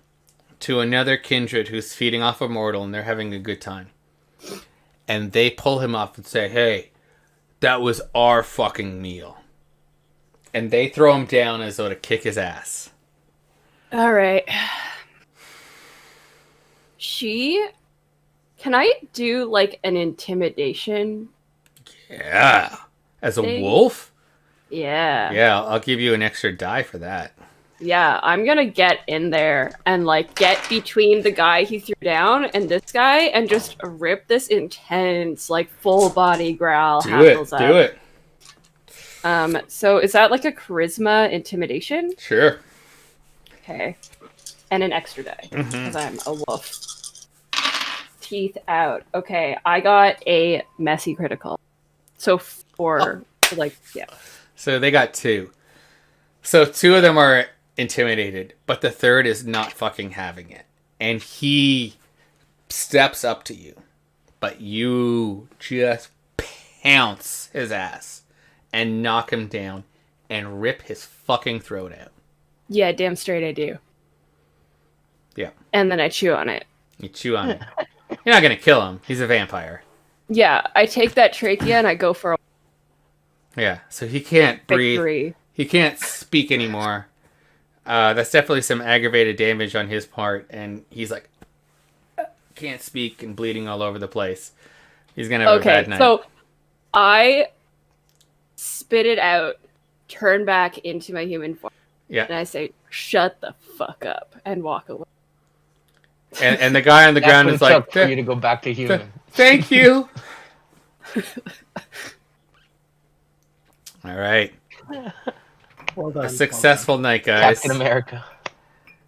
[SPEAKER 1] to another kindred who's feeding off a mortal and they're having a good time. And they pull him up and say, "Hey, that was our fucking meal." And they throw him down as though to kick his ass.
[SPEAKER 3] All right. Can I do like an intimidation?
[SPEAKER 1] Yeah. As a
[SPEAKER 3] Dang.
[SPEAKER 1] wolf?
[SPEAKER 3] Yeah.
[SPEAKER 1] Yeah, I'll give you an extra die for that.
[SPEAKER 3] Yeah, I'm gonna get in there and like get between the guy he threw down and this guy and just rip this intense, like full body growl.
[SPEAKER 1] Do it.
[SPEAKER 3] hackles up.
[SPEAKER 1] Do it.
[SPEAKER 3] So is that like a charisma intimidation?
[SPEAKER 1] Sure.
[SPEAKER 3] Okay. And an extra die. Because I'm a wolf. Teeth out. Okay, I got a messy critical. So 4, yeah.
[SPEAKER 1] So they got 2. So 2 of them are intimidated, but the third is not fucking having it. And he steps up to you, but you just pounce his ass and knock him down and rip his fucking throat out.
[SPEAKER 3] Yeah, damn straight I do.
[SPEAKER 1] Yeah.
[SPEAKER 3] And then I chew on it.
[SPEAKER 1] You chew on it. You're not gonna kill him. He's a vampire.
[SPEAKER 3] Yeah, I take that trachea and I go for a
[SPEAKER 1] Yeah. So he can't breathe.
[SPEAKER 3] victory.
[SPEAKER 1] He can't speak anymore. That's definitely some aggravated damage on his part, and he's like can't speak and bleeding all over the place. He's gonna have a bad night.
[SPEAKER 3] So I spit it out, turn back into my human form,
[SPEAKER 1] Yeah.
[SPEAKER 3] and I say, "Shut the fuck up," and walk away.
[SPEAKER 1] And the guy on the
[SPEAKER 4] That's
[SPEAKER 1] ground
[SPEAKER 4] when
[SPEAKER 1] is like,
[SPEAKER 4] Chuck for you to go back to human.
[SPEAKER 1] "Thank you." All right.
[SPEAKER 2] Well done.
[SPEAKER 1] A successful night, guys.
[SPEAKER 4] Captain America.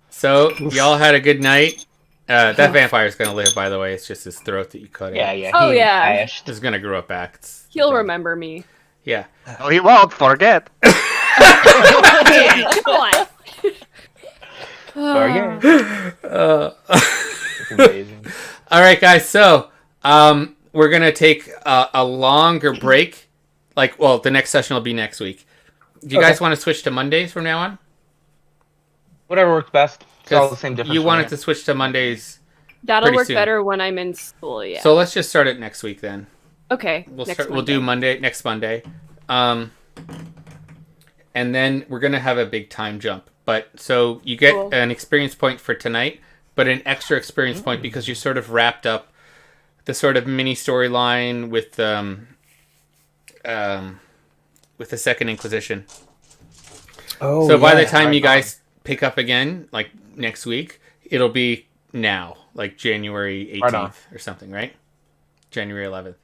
[SPEAKER 1] So y'all had a good night. That vampire's gonna live, by the way. It's just his throat that you cut
[SPEAKER 4] Yeah,
[SPEAKER 1] out.
[SPEAKER 4] yeah.
[SPEAKER 3] Oh,
[SPEAKER 4] he
[SPEAKER 3] yeah.
[SPEAKER 4] dashed.
[SPEAKER 1] It's gonna grow it back.
[SPEAKER 3] He'll remember me.
[SPEAKER 1] Yeah.
[SPEAKER 6] Oh, he won't forget.
[SPEAKER 3] Come on.
[SPEAKER 4] Forget. It's amazing.
[SPEAKER 1] All right, guys. So we're gonna take a longer break. The next session will be next week. Do you guys want to switch to Mondays from now on?
[SPEAKER 4] Whatever works best. It's all the
[SPEAKER 1] 'Cause
[SPEAKER 4] same difference.
[SPEAKER 1] you
[SPEAKER 4] for
[SPEAKER 1] wanted
[SPEAKER 4] me.
[SPEAKER 1] to switch to Mondays.
[SPEAKER 3] That'll
[SPEAKER 1] Pretty
[SPEAKER 3] work
[SPEAKER 1] soon.
[SPEAKER 3] better when I'm in school. Yeah.
[SPEAKER 1] So let's just start it next week then.
[SPEAKER 3] Okay.
[SPEAKER 1] We'll do next Monday. And then we're gonna have a big time jump. But so you get
[SPEAKER 3] Cool.
[SPEAKER 1] an experience point for tonight, but an extra experience point because you sort of wrapped up the sort of mini storyline with the Second Inquisition.
[SPEAKER 2] Oh,
[SPEAKER 1] So by the
[SPEAKER 2] yeah.
[SPEAKER 1] time you guys pick up again, like next week, it'll be now, like January 18th
[SPEAKER 4] Right on.
[SPEAKER 1] or something, right? January 11th.